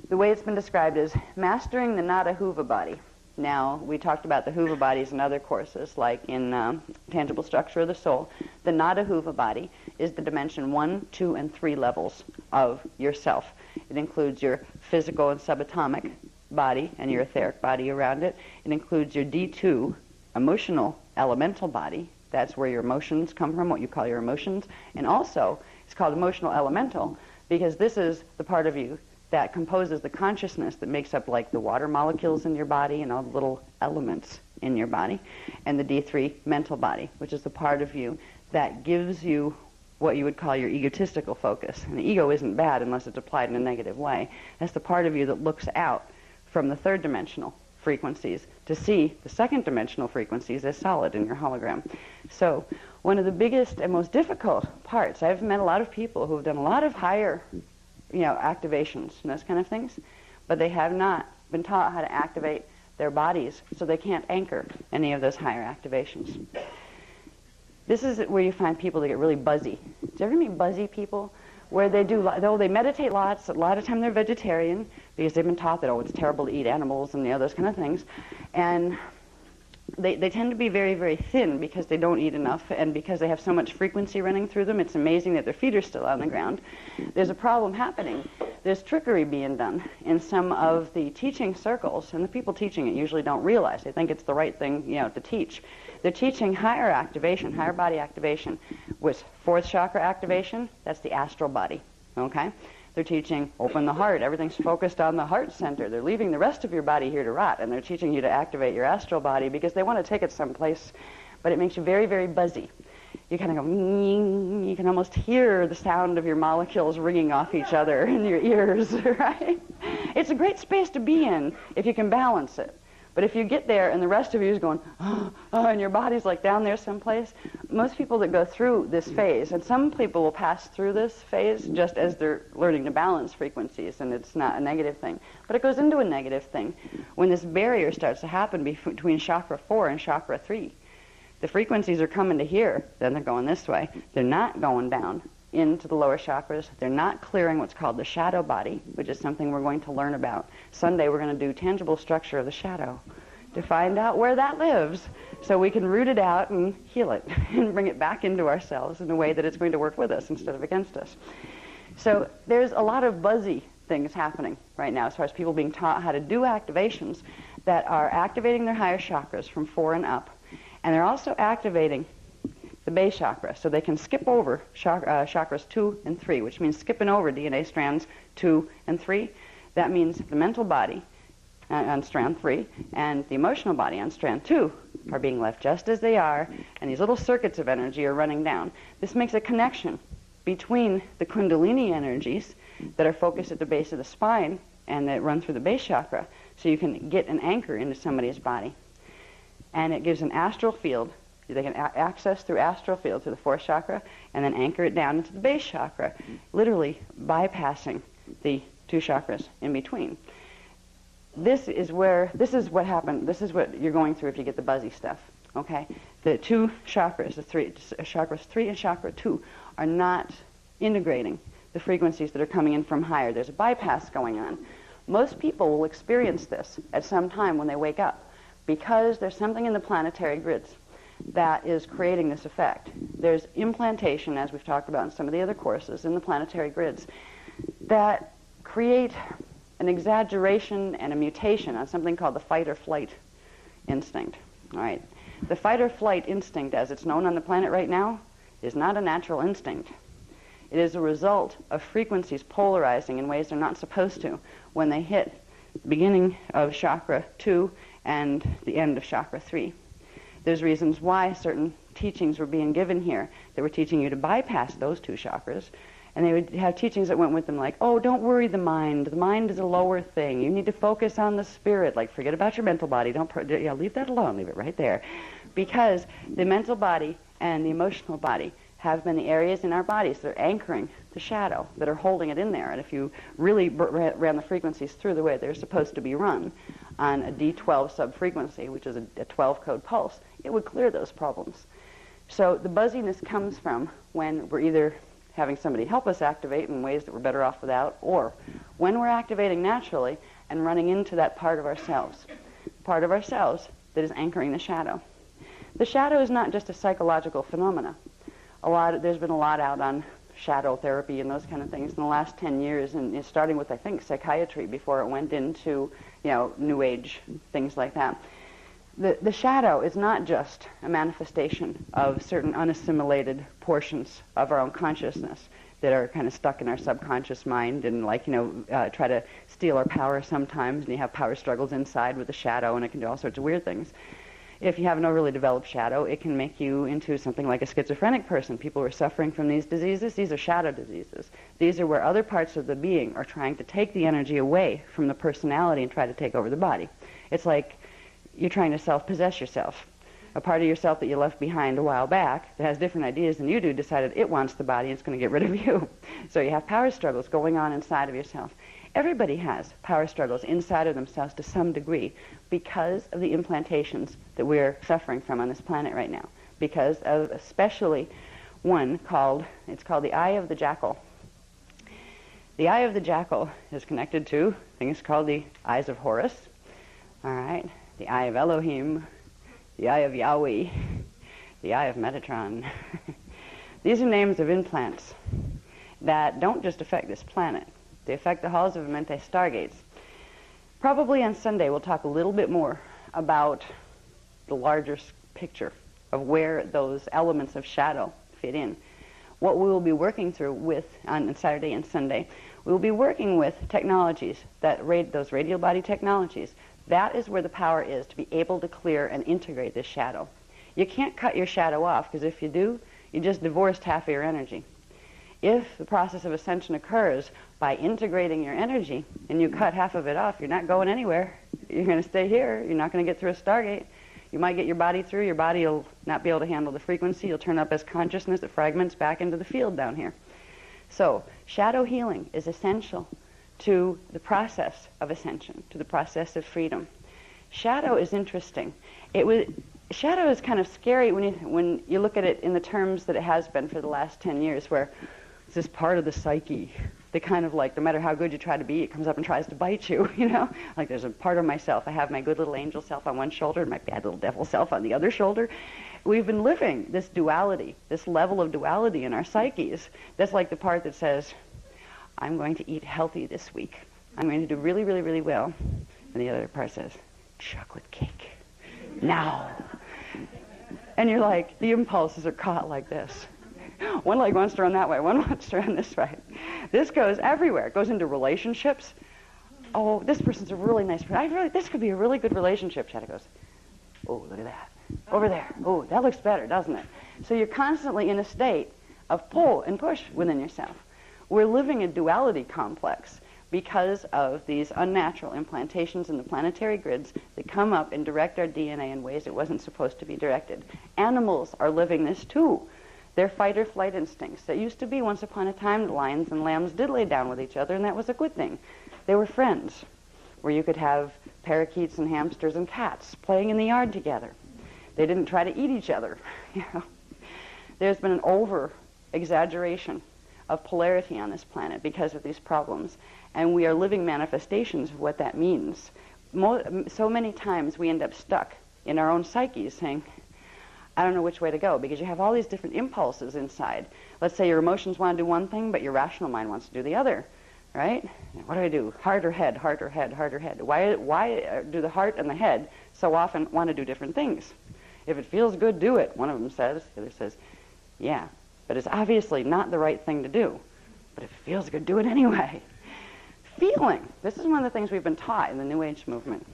Speaker 1: the way it's been described is mastering the Nada Huva body. Now, we talked about the Huva bodies in other courses, like in Tangible Structure of the Soul. The Nada Huva body is the dimension 1, 2, and 3 levels of yourself. It includes your physical and subatomic body and your etheric body around it. It includes your D2 emotional elemental body. That's where your emotions come from, what you call your emotions. And also, it's called emotional elemental because this is the part of you that composes the consciousness that makes up like the water molecules in your body and all the little elements in your body. And the D3 mental body, which is the part of you that gives you what you would call your egotistical focus. And the ego isn't bad unless it's applied in a negative way. That's the part of you that looks out from the third dimensional frequencies to see the second dimensional frequencies as solid in your hologram. So one of the biggest and most difficult parts, I've met a lot of people who have done a lot of higher activations and those kind of things, but they have not been taught how to activate their bodies, so they can't anchor any of those higher activations. This is where you find people that get really buzzy. Do you ever meet buzzy people? Where they meditate lots, a lot of time they're vegetarian because they've been taught that, it's terrible to eat animals and those kind of things. And they tend to be very, very thin because they don't eat enough and because they have so much frequency running through them. It's amazing that their feet are still on the ground. There's a problem happening. There's trickery being done in some of the teaching circles, and the people teaching it usually don't realize. They think it's the right thing, to teach. They're teaching higher activation, higher body activation, with 4th chakra activation. That's the astral body, okay? They're teaching open the heart. Everything's focused on the heart center. They're leaving the rest of your body here to rot, and they're teaching you to activate your astral body because they want to take it someplace, but it makes you very, very buzzy. You kind of go, you can almost hear the sound of your molecules ringing off each other in your ears, right? It's a great space to be in if you can balance it. But if you get there and the rest of you is going, and your body's like down there someplace, most people that go through this phase, and some people will pass through this phase just as they're learning to balance frequencies, and it's not a negative thing. But it goes into a negative thing when this barrier starts to happen between chakra 4 and chakra 3. The frequencies are coming to here, then they're going this way. They're not going down into the lower chakras. They're not clearing what's called the shadow body, which is something we're going to learn about. Sunday we're going to do tangible structure of the shadow to find out where that lives so we can root it out and heal it and bring it back into ourselves in a way that it's going to work with us instead of against us. So there's a lot of buzzy things happening right now as far as people being taught how to do activations that are activating their higher chakras from 4 and up. And they're also activating the base chakra, so they can skip over chakras 2 and 3, which means skipping over DNA strands 2 and 3. That means the mental body on strand 3 and the emotional body on strand 2 are being left just as they are, and these little circuits of energy are running down. This makes a connection between the Kundalini energies that are focused at the base of the spine and that run through the base chakra, so you can get an anchor into somebody's body. And it gives an astral field. They can access through astral field through the 4th chakra and then anchor it down into the base chakra, literally bypassing the 2 chakras in between. This is what happened. This is what you're going through if you get the buzzy stuff, okay? The 2 chakras, chakras 3 and chakra 2, are not integrating the frequencies that are coming in from higher. There's a bypass going on. Most people will experience this at some time when they wake up because there's something in the planetary grids that is creating this effect. There's implantation, as we've talked about in some of the other courses, in the planetary grids that create an exaggeration and a mutation on something called the fight or flight instinct. All right. The fight or flight instinct, as it's known on the planet right now, is not a natural instinct. It is a result of frequencies polarizing in ways they're not supposed to when they hit the beginning of chakra 2 and the end of chakra 3. There's reasons why certain teachings were being given here. They were teaching you to bypass those 2 chakras, and they would have teachings that went with them like, oh, don't worry the mind. The mind is a lower thing. You need to focus on the spirit. Like, forget about your mental body. Leave that alone. Leave it right there. Because the mental body and the emotional body have been the areas in our bodies that are anchoring the shadow, that are holding it in there. And if you really ran the frequencies through the way they're supposed to be run on a D12 sub-frequency, which is a 12-code pulse, it would clear those problems. So the buzziness comes from when we're either having somebody help us activate in ways that we're better off without, or when we're activating naturally and running into that part of ourselves that is anchoring the shadow. The shadow is not just a psychological phenomena. There's been a lot out on shadow therapy and those kind of things in the last 10 years, and starting with, I think, psychiatry before it went into, New Age, things like that. The shadow is not just a manifestation of certain unassimilated portions of our own consciousness that are kind of stuck in our subconscious mind and try to steal our power sometimes, and you have power struggles inside with the shadow, and it can do all sorts of weird things. If you have no really developed shadow, it can make you into something like a schizophrenic person. People who are suffering from these diseases, these are shadow diseases. These are where other parts of the being are trying to take the energy away from the personality and try to take over the body. It's like you're trying to self-possess yourself. A part of yourself that you left behind a while back that has different ideas than you do decided it wants the body and it's going to get rid of you. So you have power struggles going on inside of yourself. Everybody has power struggles inside of themselves to some degree because of the implantations that we're suffering from on this planet right now. Because of especially one called the Eye of the Jackal. The Eye of the Jackal is connected to things called the Eyes of Horus, all right, the Eye of Elohim, the Eye of Yahweh, the Eye of Metatron. These are names of implants that don't just affect this planet. They affect the halls of Amenti stargates. Probably on Sunday we'll talk a little bit more about the larger picture of where those elements of shadow fit in. What we will be working through on Saturday and Sunday, we will be working with technologies, those radial body technologies. That is where the power is to be able to clear and integrate this shadow. You can't cut your shadow off, because if you do, you just divorced half of your energy. If the process of ascension occurs by integrating your energy and you cut half of it off, you're not going anywhere. You're going to stay here. You're not going to get through a stargate. You might get your body through. Your body will not be able to handle the frequency. You'll turn up as consciousness that fragments back into the field down here. So shadow healing is essential to the process of ascension, to the process of freedom. Shadow is interesting. Shadow is kind of scary when you look at it in the terms that it has been for the last 10 years, where it's this part of the psyche that kind of no matter how good you try to be, it comes up and tries to bite you, Like there's a part of myself. I have my good little angel self on one shoulder and my bad little devil self on the other shoulder. We've been living this duality, this level of duality in our psyches. That's like the part that says, I'm going to eat healthy this week. I'm going to do really, really, really well. And the other part says, chocolate cake. Now. And you're like, the impulses are caught like this. One leg wants to run that way, one wants to run this way. This goes everywhere. It goes into relationships. Oh, this person's a really nice person. This could be a really good relationship. Shadow goes, oh, look at that. Over there. Oh, that looks better, doesn't it? So you're constantly in a state of pull and push within yourself. We're living a duality complex because of these unnatural implantations in the planetary grids that come up and direct our DNA in ways it wasn't supposed to be directed. Animals are living this too. They're fight or flight instincts. That used to be once upon a time the lions and lambs did lay down with each other, and that was a good thing. They were friends, where you could have parakeets and hamsters and cats playing in the yard together. They didn't try to eat each other. There's been an over-exaggeration of polarity on this planet because of these problems, and we are living manifestations of what that means. So many times we end up stuck in our own psyches saying, I don't know which way to go, because you have all these different impulses inside. Let's say your emotions want to do one thing, but your rational mind wants to do the other. right? What do? Heart or head, heart or head, heart or head. Why do the heart and the head so often want to do different things? If it feels good, do it, one of them says. The other says, yeah, but it's obviously not the right thing to do. But if it feels good, do it anyway. Feeling. This is one of the things we've been taught in the New Age movement.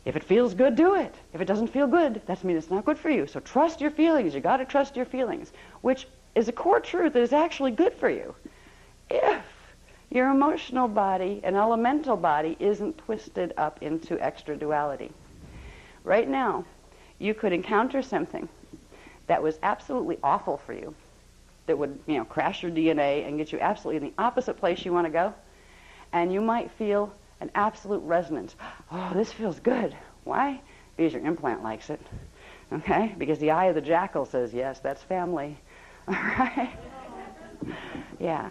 Speaker 1: If it feels good, do it. If it doesn't feel good, that means it's not good for you. So trust your feelings. You got to trust your feelings, which is a core truth that is actually good for you. If your emotional body and elemental body isn't twisted up into extra duality. Right now, you could encounter something that was absolutely awful for you, that would, crash your DNA and get you absolutely in the opposite place you want to go, and you might feel an absolute resonance. Oh, this feels good. Why? Because your implant likes it, okay? Because the eye of the jackal says, yes, that's family, all right? Yeah.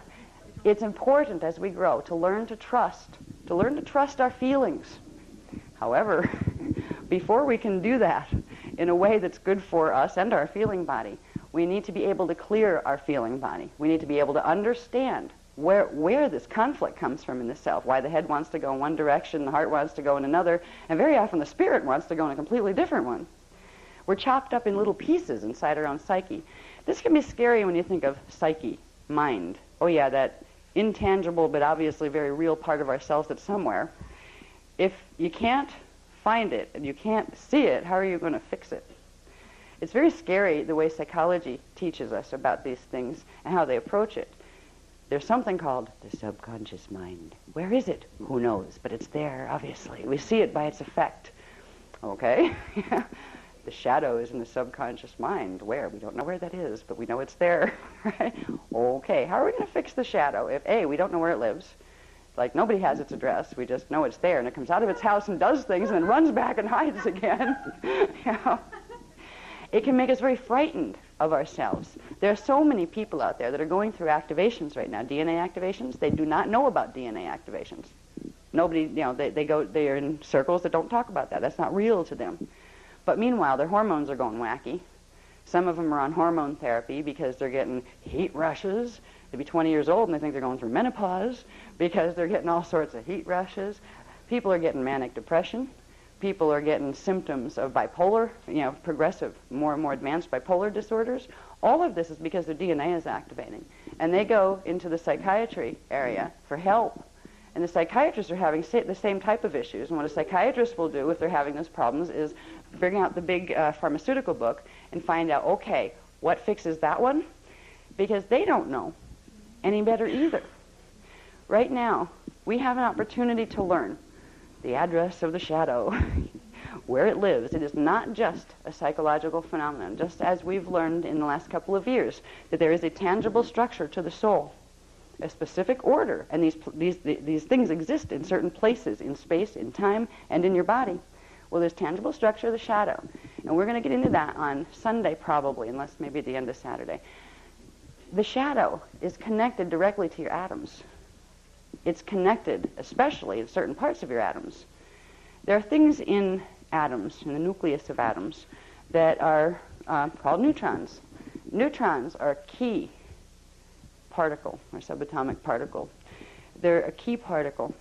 Speaker 1: It's important as we grow to learn to trust our feelings. However, before we can do that in a way that's good for us and our feeling body, we need to be able to clear our feeling body. We need to be able to understand where this conflict comes from in the self, why the head wants to go in one direction, the heart wants to go in another, and very often the spirit wants to go in a completely different one. We're chopped up in little pieces inside our own psyche. This can be scary when you think of psyche, mind. Oh yeah, that intangible but obviously very real part of ourselves that's somewhere. If you can't find it and you can't see it, how are you going to fix it? It's very scary the way psychology teaches us about these things and how they approach it. There's something called the subconscious mind. Where is it? Who knows? But it's there, obviously. We see it by its effect. Okay? The shadow is in the subconscious mind. Where? We don't know where that is, but we know it's there. Right? Okay, how are we going to fix the shadow if, A, we don't know where it lives? Like, nobody has its address. We just know it's there, and it comes out of its house and does things and then runs back and hides again. It can make us very frightened of ourselves. There are so many people out there that are going through activations right now, DNA activations. They do not know about DNA activations. Nobody, they're in circles that don't talk about that. That's not real to them. But meanwhile, their hormones are going wacky. Some of them are on hormone therapy because they're getting heat rushes. They'll be 20 years old and they think they're going through menopause because they're getting all sorts of heat rushes. People are getting manic depression. People are getting symptoms of bipolar, progressive, more and more advanced bipolar disorders. All of this is because their DNA is activating. And they go into the psychiatry area for help. And the psychiatrists are having the same type of issues. And what a psychiatrist will do if they're having those problems is bring out the big pharmaceutical book and find out, okay, what fixes that one? Because they don't know any better either. Right now, we have an opportunity to learn the address of the shadow, where it lives. It is not just a psychological phenomenon, just as we've learned in the last couple of years, that there is a tangible structure to the soul, a specific order, and these things exist in certain places, in space, in time, and in your body. Well, there's tangible structure of the shadow, and we're going to get into that on Sunday probably, unless maybe at the end of Saturday. The shadow is connected directly to your atoms. It's connected, especially in certain parts of your atoms. There are things in atoms, in the nucleus of atoms, that are called neutrons. Neutrons are a key particle, or subatomic particle. They're a key particle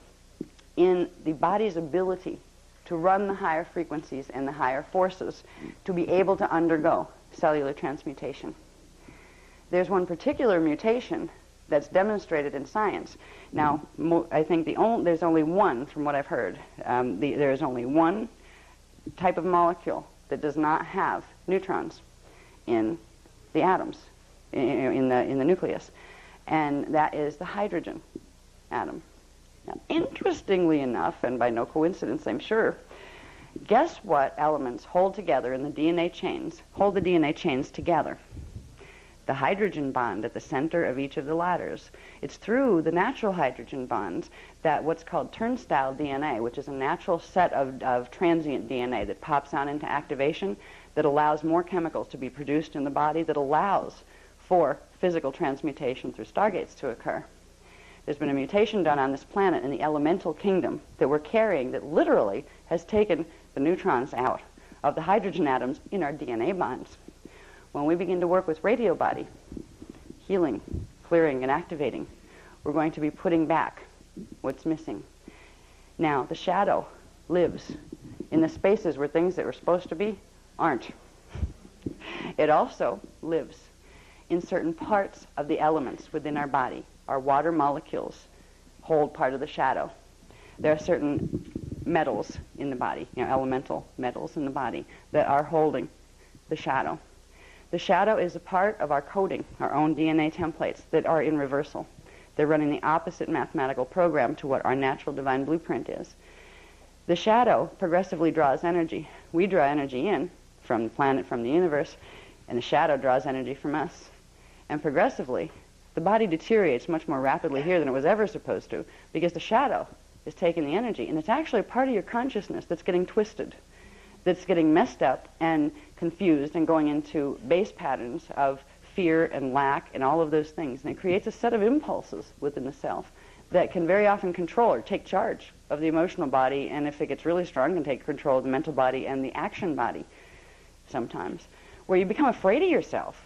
Speaker 1: in the body's ability to run the higher frequencies and the higher forces to be able to undergo cellular transmutation. There's one particular mutation that's demonstrated in science. Now, I think there's only one, from what I've heard, there is only one type of molecule that does not have neutrons in the atoms, in the nucleus, and that is the hydrogen atom. Now, interestingly enough, and by no coincidence, I'm sure, guess what elements hold together in the DNA chains, hold the DNA chains together? The hydrogen bond at the center of each of the ladders. It's through the natural hydrogen bonds that what's called turnstile DNA, which is a natural set of transient DNA that pops on into activation, that allows more chemicals to be produced in the body, that allows for physical transmutation through stargates to occur. There's been a mutation done on this planet in the elemental kingdom that we're carrying that literally has taken the neutrons out of the hydrogen atoms in our DNA bonds. When we begin to work with radio body, healing, clearing, and activating, we're going to be putting back what's missing. Now, the shadow lives in the spaces where things that were supposed to be aren't. It also lives in certain parts of the elements within our body. Our water molecules hold part of the shadow. There are certain metals in the body, elemental metals in the body, that are holding the shadow. The shadow is a part of our coding, our own DNA templates that are in reversal. They're running the opposite mathematical program to what our natural divine blueprint is. The shadow progressively draws energy. We draw energy in from the planet, from the universe, and the shadow draws energy from us. And progressively, the body deteriorates much more rapidly here than it was ever supposed to, because the shadow is taking the energy, and it's actually a part of your consciousness that's getting twisted, that's getting messed up and confused and going into base patterns of fear and lack and all of those things. And it creates a set of impulses within the self that can very often control or take charge of the emotional body, and if it gets really strong, can take control of the mental body and the action body sometimes, where you become afraid of yourself.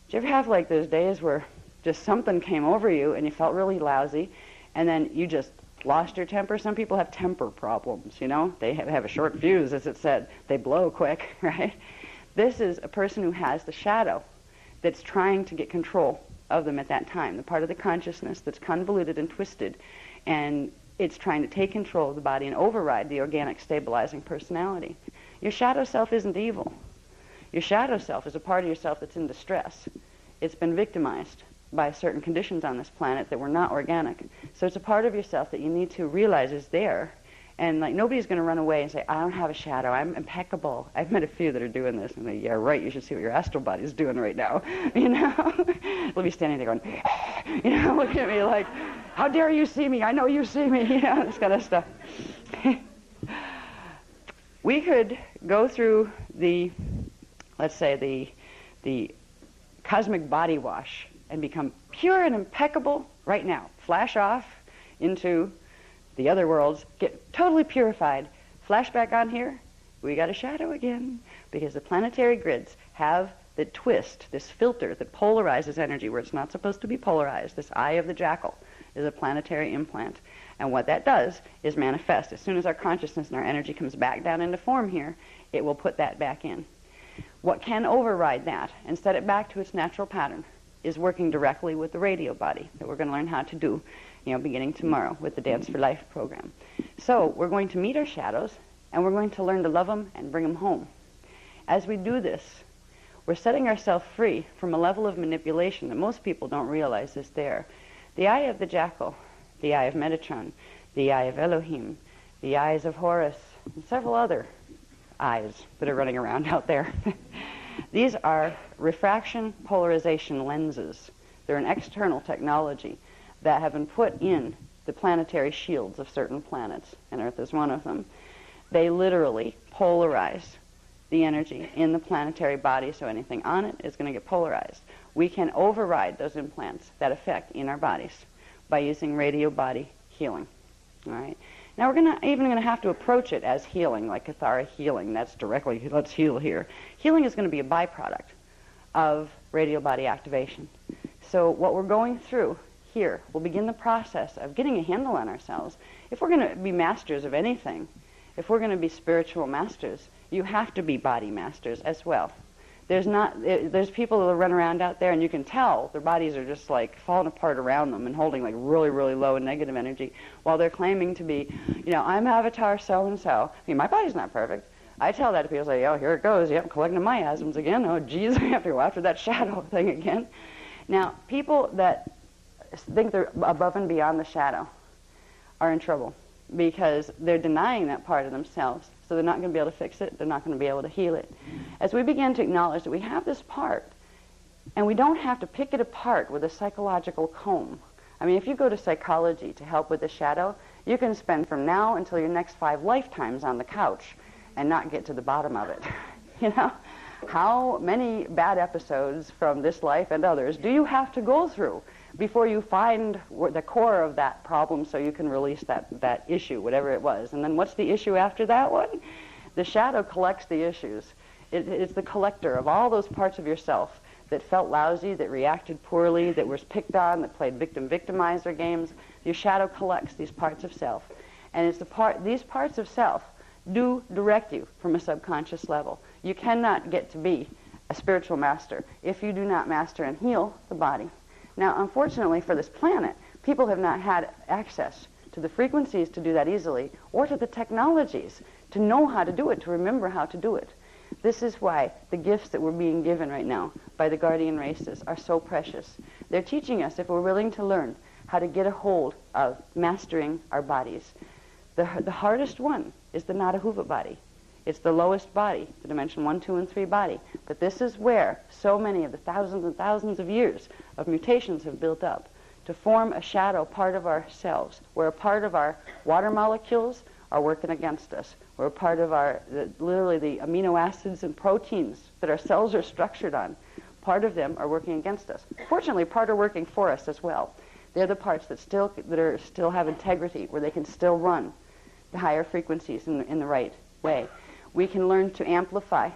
Speaker 1: Do you ever have like those days where just something came over you and you felt really lousy, and then you just lost your temper? Some people have temper problems, They have a short fuse, as it said. They blow quick, right? This is a person who has the shadow that's trying to get control of them at that time, the part of the consciousness that's convoluted and twisted, and it's trying to take control of the body and override the organic stabilizing personality. Your shadow self isn't evil. Your shadow self is a part of yourself that's in distress. It's been victimized by certain conditions on this planet that were not organic. So it's a part of yourself that you need to realize is there. And like, nobody's going to run away and say, I don't have a shadow, I'm impeccable. I've met a few that are doing this, and they, yeah, right, you should see what your astral body's doing right now. They'll be standing there going, looking at me like, how dare you see me? I know you see me, this kind of stuff. We could go through the, let's say, the cosmic body wash and become pure and impeccable right now. Flash off into the other worlds, get totally purified. Flash back on here, we got a shadow again, because the planetary grids have the twist, this filter that polarizes energy where it's not supposed to be polarized. This eye of the jackal is a planetary implant. And what that does is manifest. As soon as our consciousness and our energy comes back down into form here, it will put that back in. What can override that and set it back to its natural pattern is working directly with the radio body that we're going to learn how to do, beginning tomorrow with the Dance for Life program. So we're going to meet our shadows, and we're going to learn to love them and bring them home. As we do this, we're setting ourselves free from a level of manipulation that most people don't realize is there. The eye of the jackal, the eye of Metatron, the eye of Elohim, the eyes of Horus, and several other eyes that are running around out there. These are refraction polarization lenses. They're an external technology that have been put in the planetary shields of certain planets, and Earth is one of them. They literally polarize the energy in the planetary body, so anything on it is going to get polarized. We can override those implants, that effect in our bodies, by using radio body healing. All right. Now we're even going to have to approach it as healing, like Kathara healing. That's directly, let's heal here. Healing is going to be a byproduct of radio body activation. So what we're going through here will begin the process of getting a handle on ourselves. If we're going to be masters of anything, if we're going to be spiritual masters, you have to be body masters as well. There's people that run around out there, and you can tell their bodies are just like falling apart around them and holding like really, really low and negative energy while they're claiming to be, I'm Avatar so-and-so. My body's not perfect. I tell that to people, say, oh, here it goes. Yep, collecting miasms again. Oh, geez, I have to go after that shadow thing again. Now, people that think they're above and beyond the shadow are in trouble because they're denying that part of themselves. So they're not going to be able to fix it. They're not going to be able to heal it. As we begin to acknowledge that we have this part, and we don't have to pick it apart with a psychological comb. I mean, if you go to psychology to help with the shadow, you can spend from now until your next 5 lifetimes on the couch and not get to the bottom of it. How many bad episodes from this life and others do you have to go through before you find the core of that problem so you can release that issue, whatever it was? And then what's the issue after that one? The shadow collects the issues. It's the collector of all those parts of yourself that felt lousy, that reacted poorly, that was picked on, that played victim-victimizer games. Your shadow collects these parts of self. And it's these parts of self do direct you from a subconscious level. You cannot get to be a spiritual master if you do not master and heal the body. Now, unfortunately for this planet, people have not had access to the frequencies to do that easily, or to the technologies to know how to do it, to remember how to do it. This is why the gifts that we're being given right now by the guardian races are so precious. They're teaching us, if we're willing to learn, how to get a hold of mastering our bodies. The hardest one is the Nadahuva body. It's the lowest body, the dimension 1, 2, and 3 body. But this is where so many of the thousands and thousands of years of mutations have built up to form a shadow part of ourselves, where a part of our water molecules are working against us, where a part of our, literally the amino acids and proteins that our cells are structured on, part of them are working against us. Fortunately, part are working for us as well. They're the parts that still have integrity, where they can still run the higher frequencies in the right way. We can learn to amplify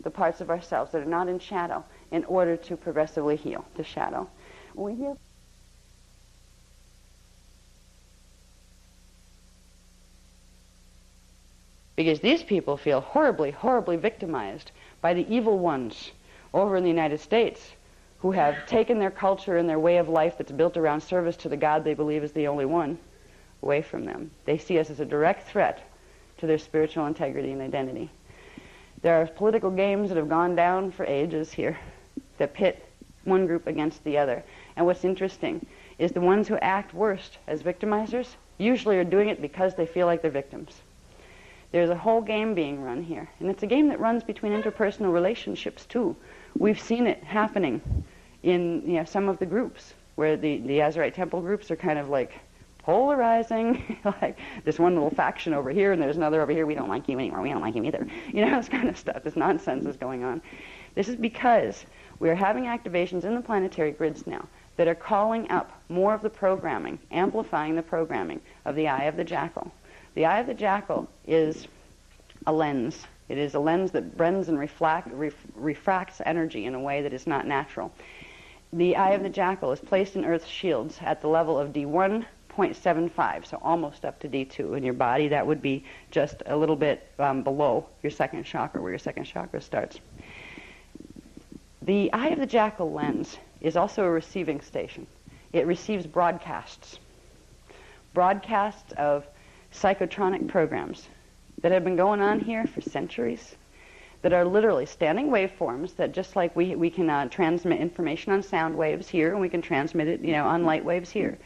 Speaker 1: the parts of ourselves that are not in shadow in order to progressively heal the shadow. We heal. Because these people feel horribly, horribly victimized by the evil ones over in the United States who have taken their culture and their way of life that's built around service to the God they believe is the only one away from them. They see us as a direct threat to their spiritual integrity and identity. There are political games that have gone down for ages here that pit one group against the other. And what's interesting is the ones who act worst as victimizers usually are doing it because they feel like they're victims. There's a whole game being run here, and it's a game that runs between interpersonal relationships too. We've seen it happening in some of the groups where the Azurite temple groups are kind of like polarizing, like this one little faction over here and there's another over here, we don't like you anymore, we don't like you either. This kind of stuff, this nonsense is going on. This is because we are having activations in the planetary grids now that are calling up more of the programming, amplifying the programming of the Eye of the Jackal. The Eye of the Jackal is a lens. It is a lens that bends and refracts energy in a way that is not natural. The Eye of the Jackal is placed in Earth's shields at the level of D1.75, so almost up to D2. In your body, that would be just a little bit below your second chakra, where your second chakra starts. The Eye of the Jackal lens is also a receiving station. It receives broadcasts of psychotronic programs that have been going on here for centuries, that are literally standing waveforms that just like we can transmit information on sound waves here, and we can transmit it on light waves here.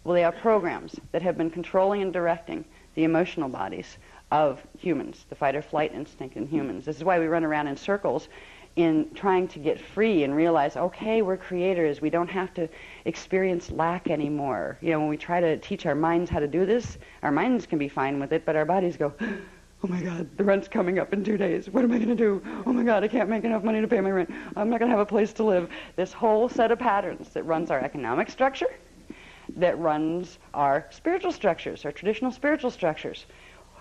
Speaker 1: Well, they are programs that have been controlling and directing the emotional bodies of humans, the fight or flight instinct in humans. This is why we run around in circles in trying to get free and realize, okay, we're creators. We don't have to experience lack anymore. When we try to teach our minds how to do this, our minds can be fine with it, but our bodies go, oh my God, the rent's coming up in 2 days. What am I going to do? Oh my God, I can't make enough money to pay my rent. I'm not going to have a place to live. This whole set of patterns that runs our economic structure, that runs our spiritual structures, our traditional spiritual structures.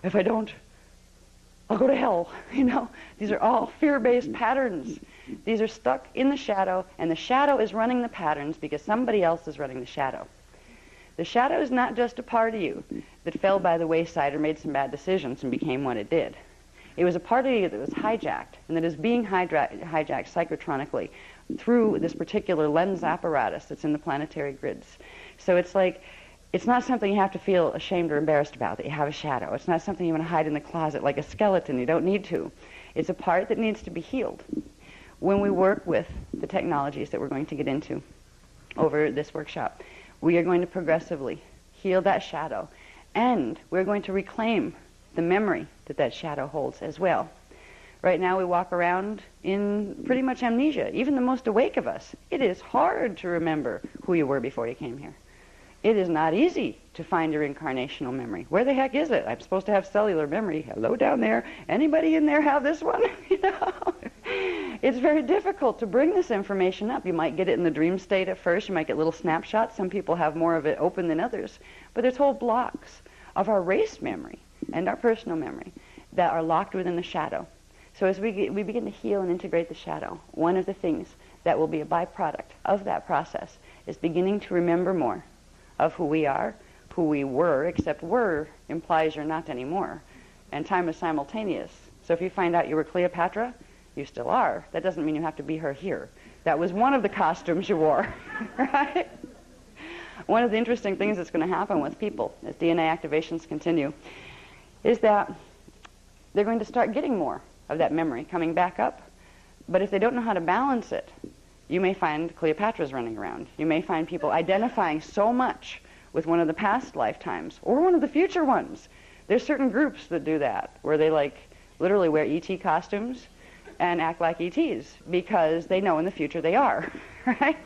Speaker 1: If I don't, I'll go to hell. These are all fear-based patterns. These are stuck in the shadow, and the shadow is running the patterns because somebody else is running the shadow. The shadow is not just a part of you that fell by the wayside or made some bad decisions and became what it did. It was a part of you that was hijacked, and that is being hijacked psychotronically through this particular lens apparatus that's in the planetary grids. So it's not something you have to feel ashamed or embarrassed about, that you have a shadow. It's not something you want to hide in the closet like a skeleton. You don't need to. It's a part that needs to be healed. When we work with the technologies that we're going to get into over this workshop, we are going to progressively heal that shadow, and we're going to reclaim the memory that shadow holds as well. Right now we walk around in pretty much amnesia. Even the most awake of us, it is hard to remember who you were before you came here. It is not easy to find your incarnational memory. Where the heck is it? I'm supposed to have cellular memory. Hello down there. Anybody in there have this one? It's very difficult to bring this information up. You might get it in the dream state at first. You might get little snapshots. Some people have more of it open than others. But there's whole blocks of our race memory and our personal memory that are locked within the shadow. So as we begin to heal and integrate the shadow, one of the things that will be a byproduct of that process is beginning to remember more of who we are, who we were, except were implies you're not anymore. And time is simultaneous. So if you find out you were Cleopatra, you still are. That doesn't mean you have to be her here. That was one of the costumes you wore, right? One of the interesting things that's going to happen with people as DNA activations continue is that they're going to start getting more of that memory coming back up. But if they don't know how to balance it, you may find Cleopatras running around. You may find people identifying so much with one of the past lifetimes or one of the future ones. There's certain groups that do that, where they like literally wear ET costumes and act like ETs because they know in the future they are, right?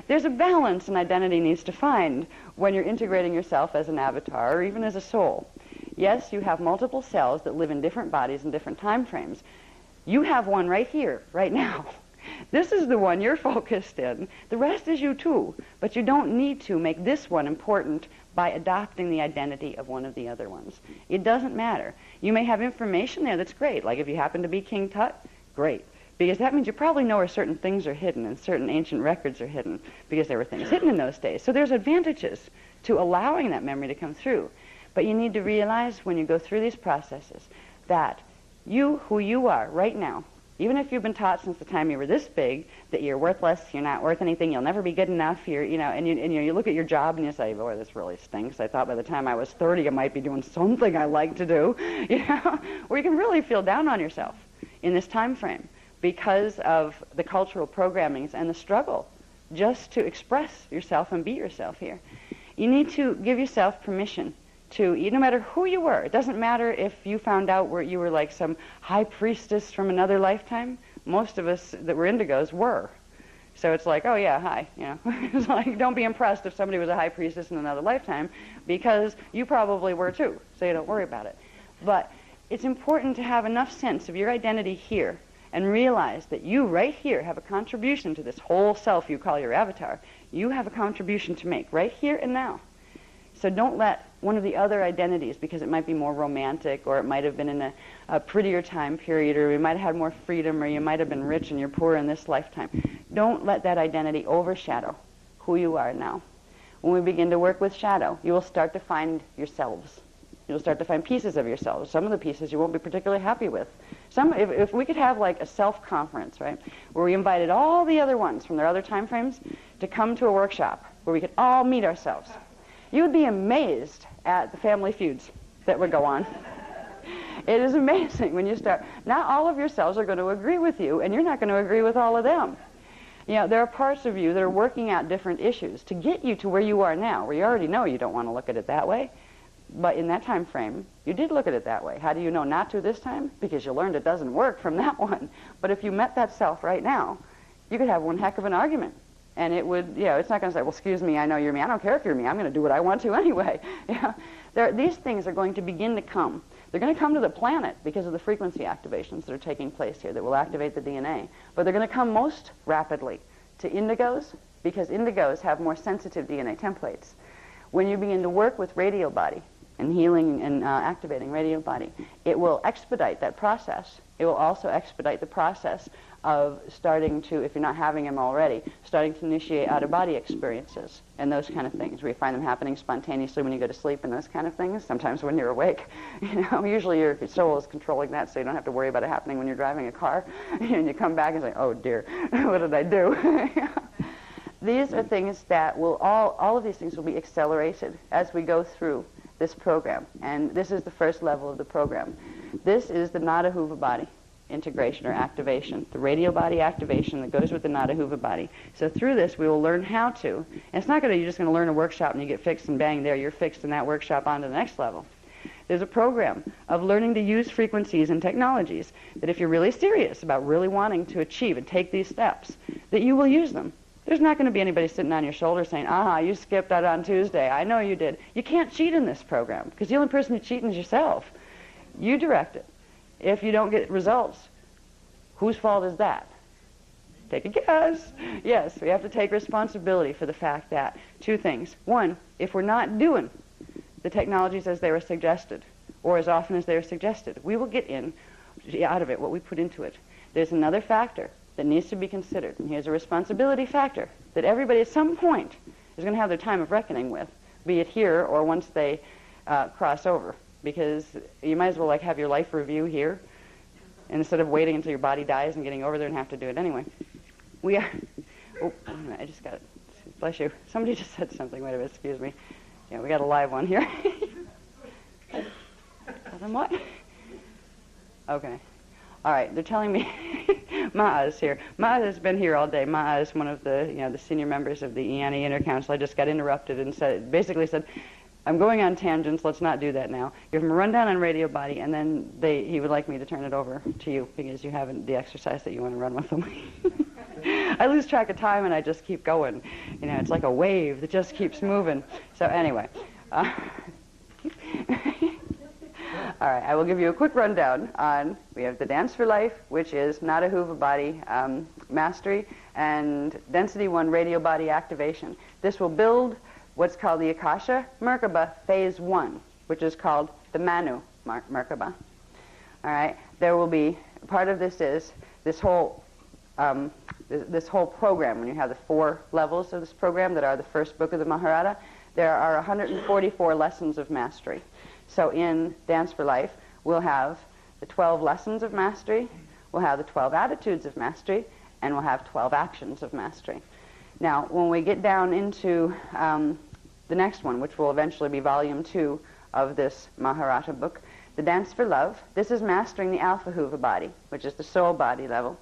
Speaker 1: There's a balance an identity needs to find when you're integrating yourself as an avatar or even as a soul. Yes, you have multiple cells that live in different bodies in different time frames. You have one right here, right now. This is the one you're focused in. The rest is you too, but you don't need to make this one important by adopting the identity of one of the other ones. It doesn't matter. You may have information there that's great, like if you happen to be King Tut, great, because that means you probably know where certain things are hidden and certain ancient records are hidden, because there were things hidden in those days. So there's advantages to allowing that memory to come through. But you need to realize when you go through these processes that you, who you are right now, even if you've been taught since the time you were this big that you're worthless, you're not worth anything, you'll never be good enough, you look at your job and you say, boy, this really stinks. I thought by the time I was 30 I might be doing something I like to do, or you can really feel down on yourself in this time frame because of the cultural programmings and the struggle just to express yourself and be yourself here. You need to give yourself permission to, no matter who you were, it doesn't matter if you found out where you were like some high priestess from another lifetime. Most of us that were indigos were. So it's like, oh yeah, hi, It's like, don't be impressed if somebody was a high priestess in another lifetime, because you probably were too, so you don't worry about it. But it's important to have enough sense of your identity here and realize that you right here have a contribution to this whole self you call your avatar. You have a contribution to make right here and now. So don't let one of the other identities, because it might be more romantic, or it might have been in a prettier time period, or you might have had more freedom, or you might have been rich and you're poor in this lifetime. Don't let that identity overshadow who you are now. When we begin to work with shadow, you will start to find yourselves. You'll start to find pieces of yourselves. Some of the pieces you won't be particularly happy with. If we could have like a self-conference, right, where we invited all the other ones from their other time frames to come to a workshop where we could all meet ourselves, you would be amazed at the family feuds that would go on. It is amazing when you start. Not all of yourselves are going to agree with you, and you're not going to agree with all of them. There are parts of you that are working out different issues to get you to where you are now, where you already know you don't want to look at it that way. But in that time frame, you did look at it that way. How do you know not to this time? Because you learned it doesn't work from that one. But if you met that self right now, you could have one heck of an argument. And it would, it's not going to say, well, excuse me, I know you're me. I don't care if you're me. I'm going to do what I want to anyway. These things are going to begin to come. They're going to come to the planet because of the frequency activations that are taking place here that will activate the DNA. But they're going to come most rapidly to indigos, because indigos have more sensitive DNA templates. When you begin to work with radio body and healing and activating radio body, it will expedite that process. It will also expedite the process of starting to, if you're not having them already, starting to initiate out-of-body experiences and those kind of things, where you find them happening spontaneously when you go to sleep and those kind of things, sometimes when you're awake. Usually your soul is controlling that, so you don't have to worry about it happening when you're driving a car. And you come back and say, oh dear, what did I do? These are things that will, all of these things will be accelerated as we go through this program. And this is the first level of the program. This is the Nada-Huva body integration or activation, the radio body activation that goes with the Nada-Huva body. So through this, we will learn how to, and it's not you're just going to learn a workshop and you get fixed and bang, there, you're fixed in that workshop on to the next level. There's a program of learning to use frequencies and technologies that if you're really serious about really wanting to achieve and take these steps, that you will use them. There's not going to be anybody sitting on your shoulder saying, you skipped out on Tuesday. I know you did. You can't cheat in this program, because the only person who's cheating is yourself. You direct it. If you don't get results, whose fault is that? Take a guess. Yes, we have to take responsibility for the fact that two things. One, if we're not doing the technologies as they were suggested, or as often as they were suggested, we will get out of it what we put into it. There's another factor. that needs to be considered. And here's a responsibility factor that everybody at some point is going to have their time of reckoning with, be it here or once they cross over. Because you might as well like have your life review here instead of waiting until your body dies and getting over there and have to do it anyway. We are... Oh, wait a minute, I just got it. Bless you. Somebody just said something. Wait a minute, excuse me. Yeah, we got a live one here. Tell them what? Okay. All right, they're telling me Ma'a is here. Ma'a has been here all day. Ma'a is one of the, the senior members of the IANI Inner Council. I just got interrupted and basically said, I'm going on tangents, let's not do that now. Give him a rundown on Radio Body, and then he would like me to turn it over to you because you haven't the exercise that you want to run with them. I lose track of time and I just keep going. It's like a wave that just keeps moving. So anyway. All right, I will give you a quick rundown on, we have the Dance for Life, which is Nada Huva Body Mastery, and Density 1 Radio Body Activation. This will build what's called the Akasha Merkaba Phase 1, which is called the Manu Merkaba. All right, there will be, part of this is this whole program. When you have the 4 levels of this program that are the first book of the Mahabharata, there are 144 lessons of mastery. So in Dance for Life, we'll have the 12 lessons of mastery, we'll have the 12 attitudes of mastery, and we'll have 12 actions of mastery. Now, when we get down into the next one, which will eventually be volume 2 of this Mahabharata book, the Dance for Love, this is mastering the Alpha Huva body, which is the soul body level.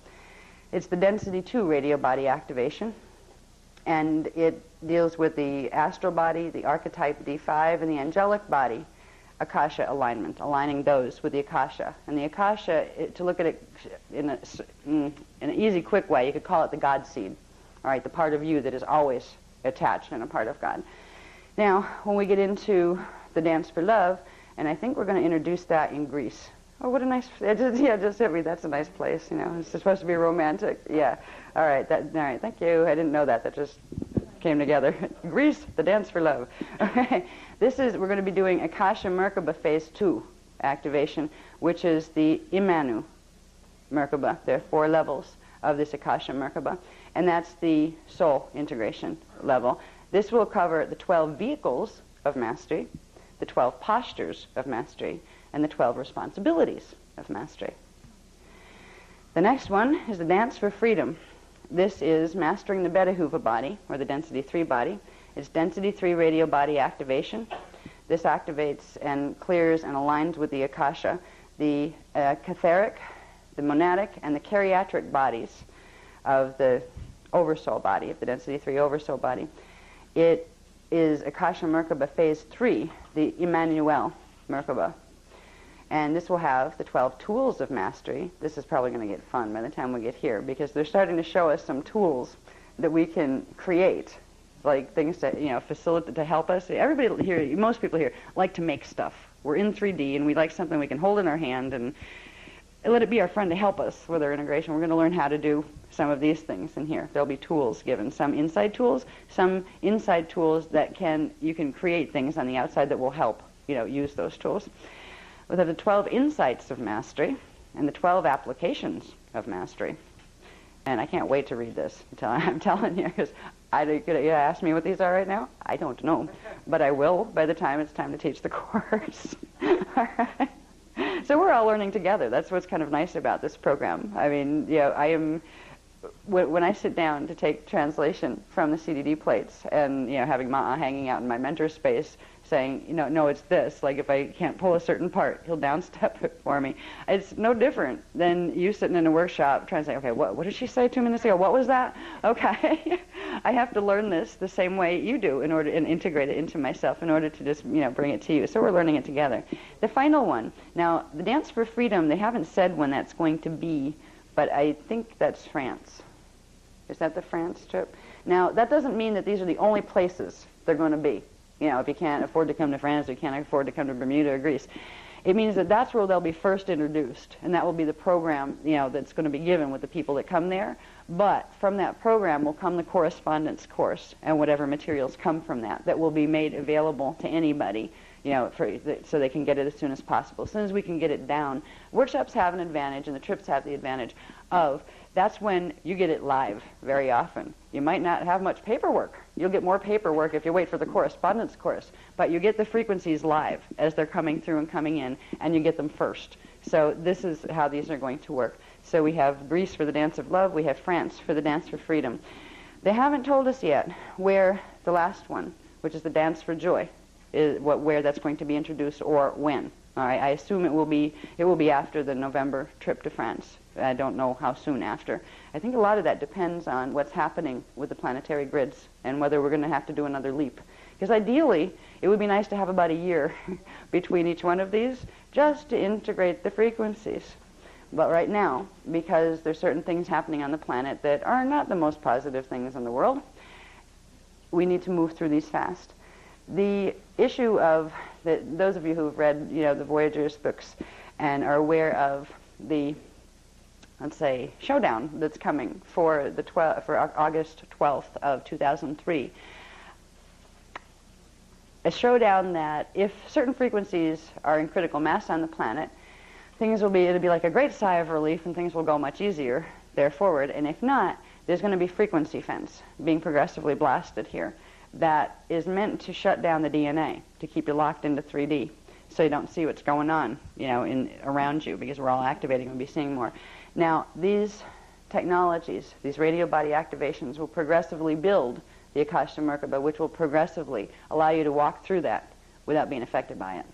Speaker 1: It's the Density 2 Radio Body Activation, and it deals with the astral body, the archetype D5, and the angelic body, Akasha alignment, aligning those with the Akasha. And the Akasha, to look at it in an easy, quick way, you could call it the God seed, all right, the part of you that is always attached and a part of God. Now, when we get into the Dance for Love, and I think we're going to introduce that in Greece. Oh, what a nice, just hit me, that's a nice place, it's supposed to be romantic. Yeah, all right, thank you, I didn't know that, that just came together. Greece, the Dance for Love. Okay, we're going to be doing Akasha Merkaba Phase 2 activation, which is the Imanu Merkaba. There are 4 levels of this Akasha Merkaba, and that's the soul integration level. This will cover the 12 vehicles of mastery, the 12 postures of mastery, and the 12 responsibilities of mastery. The next one is the Dance for Freedom. This is mastering the Beta Huva body, or the Density 3 body. It's Density 3 Radio Body Activation. This activates and clears and aligns with the Akasha, the catheric, the monadic, and the chariatric bodies of the Oversoul body, of the Density 3 Oversoul body. It is Akasha Merkaba Phase 3, the Emmanuel Merkaba. And this will have the 12 tools of mastery. This is probably going to get fun by the time we get here, because they're starting to show us some tools that we can create, like things to facilitate, to help us. Everybody here, most people here, like to make stuff. We're in 3D, and we like something we can hold in our hand and let it be our friend to help us with our integration. We're going to learn how to do some of these things in here. There'll be tools given, some inside tools that you can create things on the outside that will help use those tools. We have the 12 insights of mastery and the 12 applications of mastery. And I can't wait to read this. I'm telling you, because you ask me what these are right now? I don't know. But I will by the time it's time to teach the course. All right. So we're all learning together. That's what's kind of nice about this program. I mean, when I sit down to take translation from the CDD plates and, having Ma'a hanging out in my mentor space saying, no, it's this. Like if I can't pull a certain part, he'll downstep it for me. It's no different than you sitting in a workshop trying to say, okay, what did she say 2 minutes ago? What was that? Okay. I have to learn this the same way you do and integrate it into myself in order to just, bring it to you. So we're learning it together. The final one. Now, the Dance for Freedom, they haven't said when that's going to be, but I think that's France. Is that the France trip? Now, that doesn't mean that these are the only places they're going to be. If you can't afford to come to France, or you can't afford to come to Bermuda or Greece. It means that that's where they'll be first introduced, and that will be the program, that's going to be given with the people that come there. But from that program will come the correspondence course and whatever materials come from that will be made available to anybody, so they can get it as soon as possible. As soon as we can get it down, workshops have an advantage and the trips have the advantage of that's when you get it live very often. You might not have much paperwork. You'll get more paperwork if you wait for the correspondence course, but you get the frequencies live as they're coming through and coming in, and you get them first. So this is how these are going to work. So we have Greece for the Dance of Love, we have France for the Dance for Freedom. They haven't told us yet where the last one, which is the Dance for Joy, where that's going to be introduced or when. All right, I assume it will be after the November trip to France. I don't know how soon after. I think a lot of that depends on what's happening with the planetary grids and whether we're going to have to do another leap. Because ideally, it would be nice to have about a year between each one of these just to integrate the frequencies. But right now, because there's certain things happening on the planet that are not the most positive things in the world, we need to move through these fast. The issue of those of you who have read, the Voyagers books and are aware of the, let's say, showdown that's coming for August 12th of 2003. A showdown that if certain frequencies are in critical mass on the planet, it'll be like a great sigh of relief and things will go much easier there forward. And if not, there's going to be frequency fence being progressively blasted here that is meant to shut down the DNA, to keep you locked into 3D so you don't see what's going on, around you, because we're all activating and we'll be seeing more. Now, these technologies, these radio body activations will progressively build the Akasha Merkaba, which will progressively allow you to walk through that without being affected by it.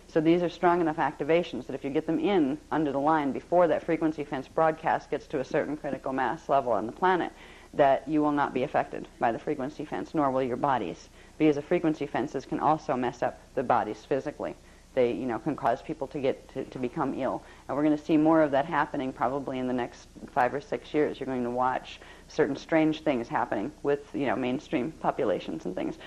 Speaker 1: So these are strong enough activations that if you get them in under the line before that frequency fence broadcast gets to a certain critical mass level on the planet, that you will not be affected by the frequency fence, nor will your bodies, because the frequency fences can also mess up the bodies physically. They, can cause people to become ill. And we're going to see more of that happening probably in the next 5 or 6 years. You're going to watch certain strange things happening with, mainstream populations and things.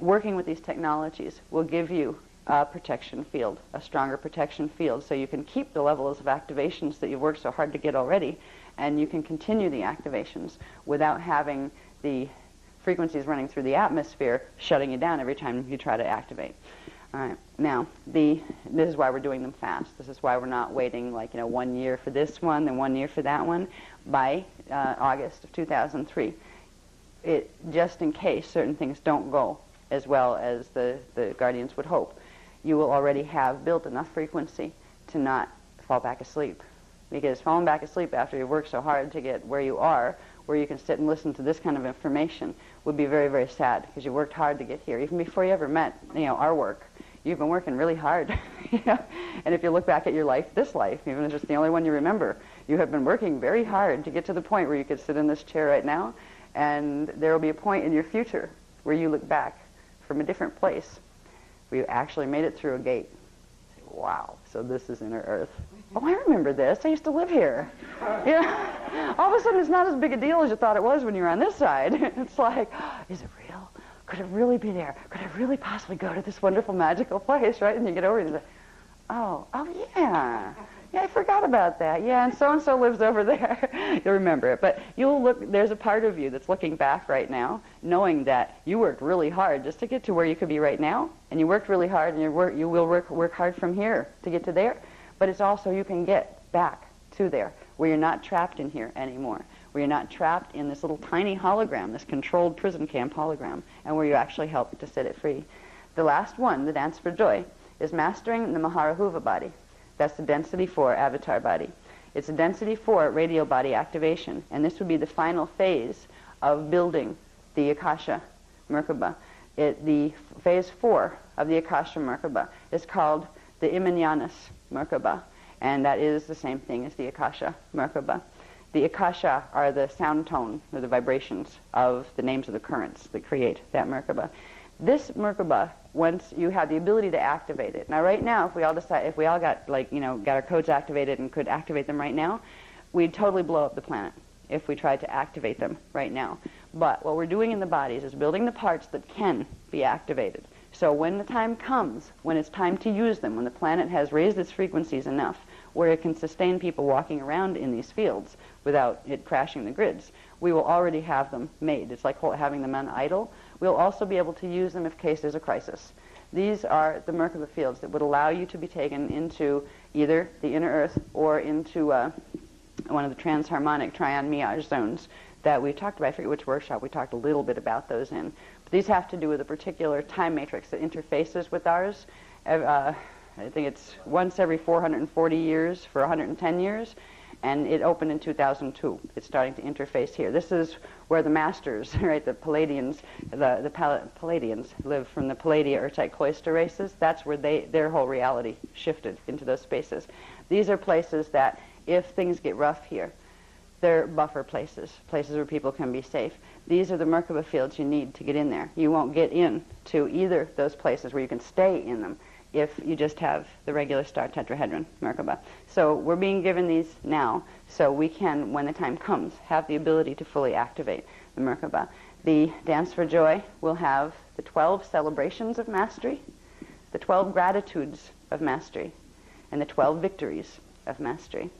Speaker 1: Working with these technologies will give you a protection field, a stronger protection field, so you can keep the levels of activations that you've worked so hard to get already, and you can continue the activations without having the frequencies running through the atmosphere shutting you down every time you try to activate. All right. Now, this is why we're doing them fast. This is why we're not waiting 1 year for this one, then 1 year for that one. By August of 2003, just in case certain things don't go as well as the Guardians would hope, you will already have built enough frequency to not fall back asleep. Because falling back asleep after you work so hard to get where you are, where you can sit and listen to this kind of information, would be very, very sad, because you worked hard to get here. Even before you ever met, our work, you've been working really hard. And if you look back at your life, this life, even if it's the only one you remember, you have been working very hard to get to the point where you could sit in this chair right now, and there will be a point in your future where you look back from a different place, where you actually made it through a gate. Wow, so this is inner Earth. Oh, I remember this. I used to live here. All of a sudden it's not as big a deal as you thought it was when you were on this side. It's like, is it real? Could it really be there? Could I really possibly go to this wonderful, magical place, right? And you get over it and say, oh yeah. Yeah, I forgot about that. Yeah, and so lives over there. You'll remember it. But there's a part of you that's looking back right now, knowing that you worked really hard just to get to where you could be right now, and you worked really hard, and you will work hard from here to get to there. But it's also you can get back to there, where you're not trapped in here anymore, where you're not trapped in this little tiny hologram, this controlled prison camp hologram, and where you actually help to set it free. The last one, the Dance for Joy, is mastering the Maharahuva body. That's the density 4 avatar body. It's a density 4 radio body activation, and this would be the final phase of building the Akasha Merkaba. The phase 4 of the Akasha Merkaba is called the Imanyanas Merkaba, and that is the same thing as the Akasha Merkaba. The Akasha are the sound tone, or the vibrations of the names of the currents that create that Merkaba. This Merkaba, once you have the ability to activate it. Now, right now, if we all got our codes activated and could activate them right now, we'd totally blow up the planet if we tried to activate them right now. But what we're doing in the bodies is building the parts that can be activated. So when the time comes, when it's time to use them, when the planet has raised its frequencies enough, where it can sustain people walking around in these fields without it crashing the grids. We will already have them made. It's like having them on idle. We'll also be able to use them if case there's a crisis. These are the Merkaba fields that would allow you to be taken into either the inner earth or into one of the transharmonic trion meage zones that we talked about. I forget which workshop we talked a little bit about those in. But these have to do with a particular time matrix that interfaces with ours. I think it's once every 440 years for 110 years, and it opened in 2002. It's starting to interface here. This is where the masters, right, the Palladians, the Palladians live from the Palladia Urtite Cloister races. That's where their whole reality shifted into those spaces. These are places that, if things get rough here, they're buffer places, places where people can be safe. These are the Merkaba fields you need to get in there. You won't get in to either those places where you can stay in them if you just have the regular star tetrahedron Merkaba. So we're being given these now so we can, when the time comes, have the ability to fully activate the Merkaba. The Dance for Joy will have the 12 celebrations of mastery, the 12 gratitudes of mastery, and the 12 victories of mastery.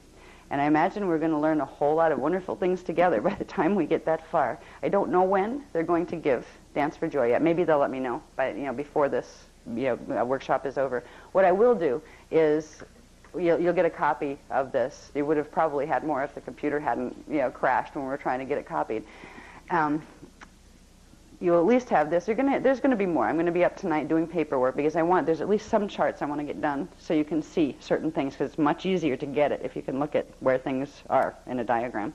Speaker 1: And I imagine we're going to learn a whole lot of wonderful things together by the time we get that far. I don't know when they're going to give Dance for Joy yet. Maybe they'll let me know before this workshop is over. What I will do is you'll get a copy of this. You would have probably had more if the computer hadn't crashed when we were trying to get it copied. You'll at least have this. There's going to be more. I'm going to be up tonight doing paperwork because there's at least some charts I want to get done so you can see certain things, because it's much easier to get it if you can look at where things are in a diagram.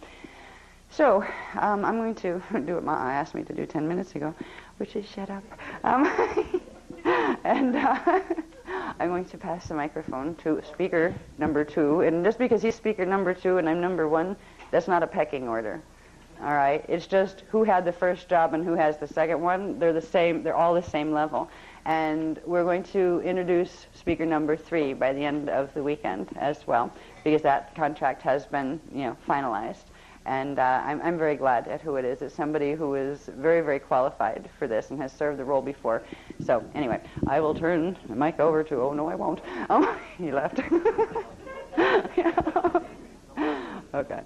Speaker 1: So I'm going to do what Ma asked me to do 10 minutes ago, which is shut up. And I'm going to pass the microphone to speaker number 2. And just because he's speaker number 2 and I'm number 1, that's not a pecking order. All right, it's just who had the first job and who has the second one. They're the same. They're all the same level. And we're going to introduce speaker number 3 by the end of the weekend as well, because that contract has been, finalized. And I'm very glad at who it is. It's somebody who is very, very qualified for this and has served the role before. So anyway, I will turn the mic over to. Oh no, I won't. He left. Okay.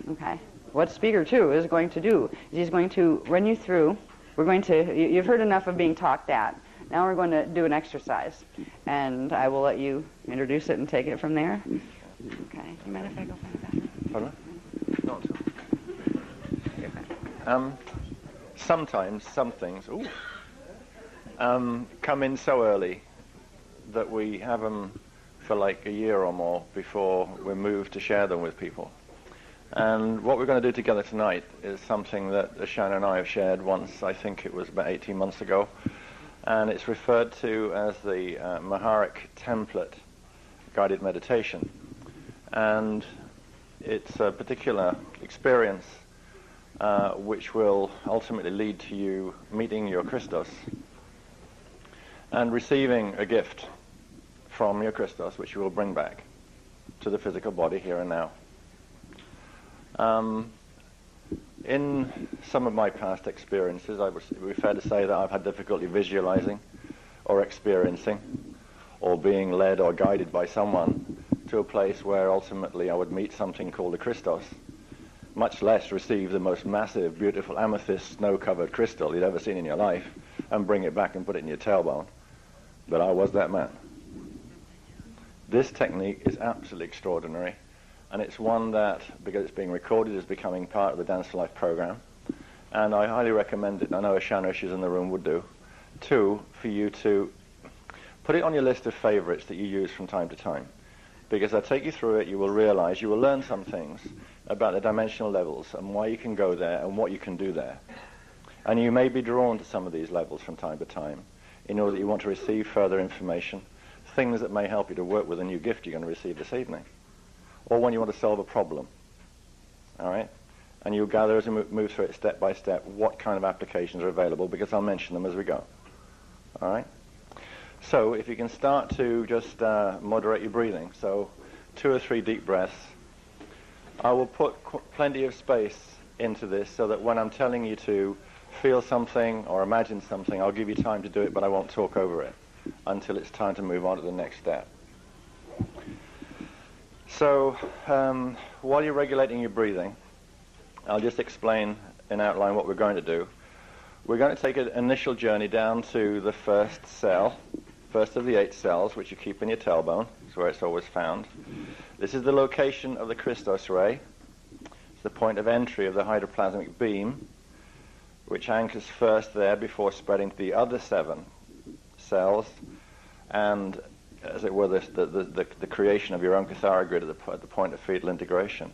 Speaker 1: Okay. What speaker 2 is going to do is he's going to run you through. You've heard enough of being talked at. Now we're going to do an exercise, and I will let you introduce it and take it from there. Okay. You mind if I go find the bathroom?
Speaker 2: Pardon? Not. Sometimes some things come in so early that we have them for like a year or more before we're moved to share them with people. And what we're going to do together tonight is something that Shannon and I have shared once. I think it was about 18 months ago, and it's referred to as the Maharic Template Guided Meditation. And it's a particular experience which will ultimately lead to you meeting your Christos and receiving a gift from your Christos, which you will bring back to the physical body here and now. In some of my past experiences, it would be fair to say that I've had difficulty visualizing or experiencing or being led or guided by someone to a place where ultimately I would meet something called a Christos, much less receive the most massive, beautiful amethyst snow-covered crystal you'd ever seen in your life and bring it back and put it in your tailbone. But I was that man. This technique is absolutely extraordinary. And it's one that, because it's being recorded, is becoming part of the Dance for Life program. And I highly recommend it. I know Ashana, she's in the room, would do. 2, for you to put it on your list of favorites that you use from time to time. Because I take you through it, you will realize, you will learn some things about the dimensional levels and why you can go there and what you can do there. And you may be drawn to some of these levels from time to time in order that you want to receive further information, things that may help you to work with a new gift you're going to receive this evening. Or when you want to solve a problem, all right? And you'll gather as you move through it step by step what kind of applications are available, because I'll mention them as we go, all right? So if you can start to just moderate your breathing, so 2 or 3 deep breaths. I will put plenty of space into this so that when I'm telling you to feel something or imagine something, I'll give you time to do it, but I won't talk over it until it's time to move on to the next step. So while you're regulating your breathing, I'll just explain in outline what we're going to do. We're going to take an initial journey down to the first cell, first of the 8 cells, which you keep in your tailbone. It's where it's always found. This is the location of the Christos ray. It's the point of entry of the hydroplasmic beam, which anchors first there before spreading to the other 7 cells, and, as it were, the creation of your own Cathara grid at the point of fetal integration.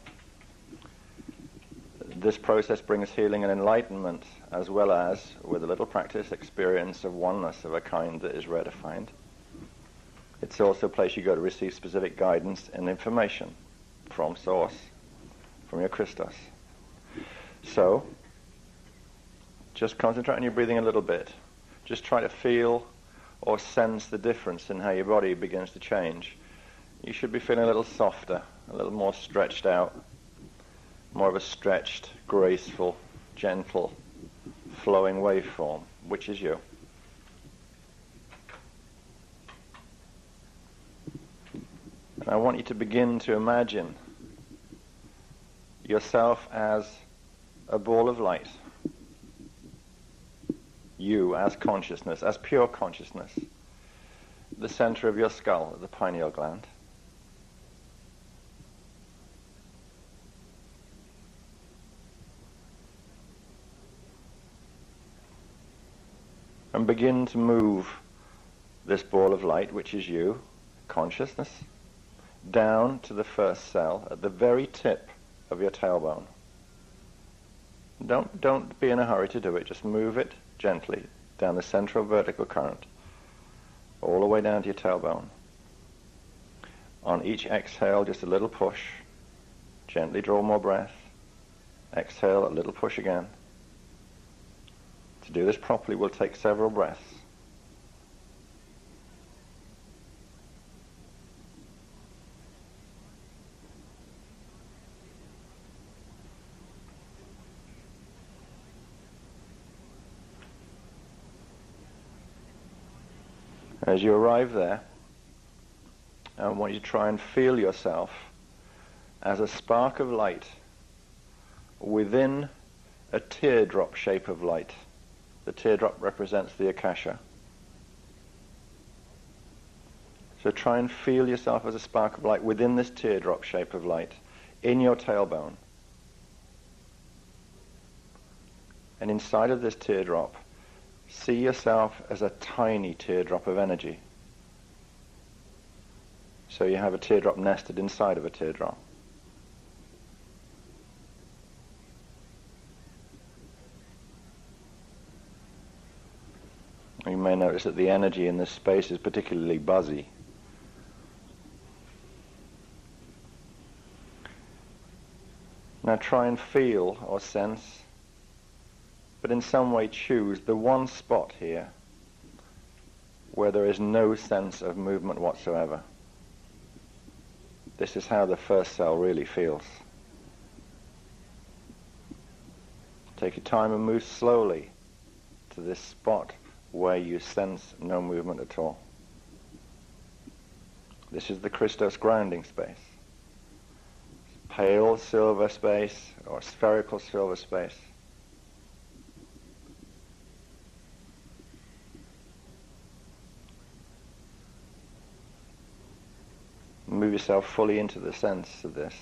Speaker 2: This process brings healing and enlightenment, as well as, with a little practice, experience of oneness of a kind that is rare to find. It's also a place you go to receive specific guidance and information from Source, from your Christos. So, just concentrate on your breathing a little bit. Just try to feel or sense the difference in how your body begins to change. You should be feeling a little softer, a little more stretched out, more of a stretched, graceful, gentle, flowing waveform, which is you. And I want you to begin to imagine yourself as a ball of light. You as consciousness, as pure consciousness. The center of your skull, the pineal gland. And begin to move this ball of light, which is you, consciousness, down to the first cell at the very tip of your tailbone. Don't be in a hurry to do it. Just move it gently down the central vertical current, all the way down to your tailbone. On each exhale, just a little push. Gently draw more breath. Exhale, a little push again. To do this properly will take several breaths. As you arrive there, I want you to try and feel yourself as a spark of light within a teardrop shape of light. The teardrop represents the Akasha. So try and feel yourself as a spark of light within this teardrop shape of light, in your tailbone. And inside of this teardrop, see yourself as a tiny teardrop of energy. So you have a teardrop nested inside of a teardrop. You may notice that the energy in this space is particularly buzzy. Now try and feel or sense, but in some way choose the one spot here where there is no sense of movement whatsoever. This is how the first cell really feels. Take your time and move slowly to this spot where you sense no movement at all. This is the Christos grounding space. Pale silver space or spherical silver space. Move yourself fully into the sense of this.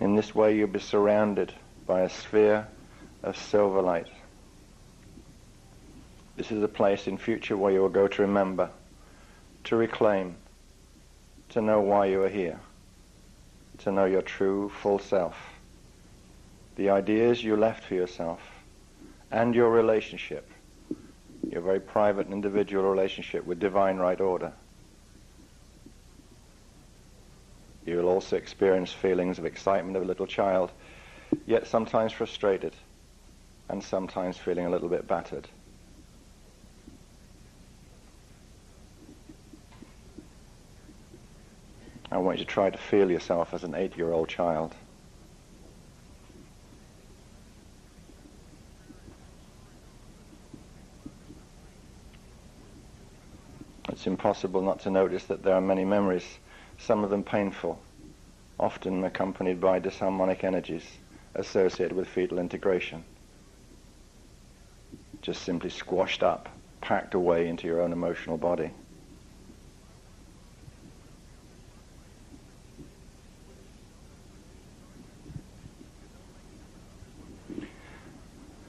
Speaker 2: In this way you'll be surrounded by a sphere of silver light. This is a place in future where you will go to remember, to reclaim, to know why you are here, to know your true full self, the ideas you left for yourself, and your relationship, your very private and individual relationship with divine right order. You will also experience feelings of excitement of a little child, yet sometimes frustrated, and sometimes feeling a little bit battered. I want you to try to feel yourself as an 8-year-old child. It's impossible not to notice that there are many memories, some of them painful, often accompanied by disharmonic energies associated with fetal integration. Just simply squashed up, packed away into your own emotional body.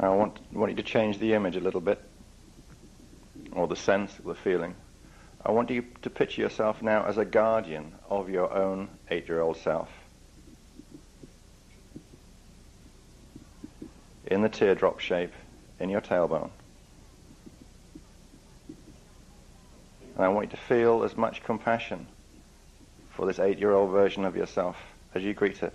Speaker 2: I want you to change the image a little bit, or the sense, the feeling. I want you to picture yourself now as a guardian of your own 8-year-old self. In the teardrop shape, in your tailbone. And I want you to feel as much compassion for this 8-year-old version of yourself as you greet it.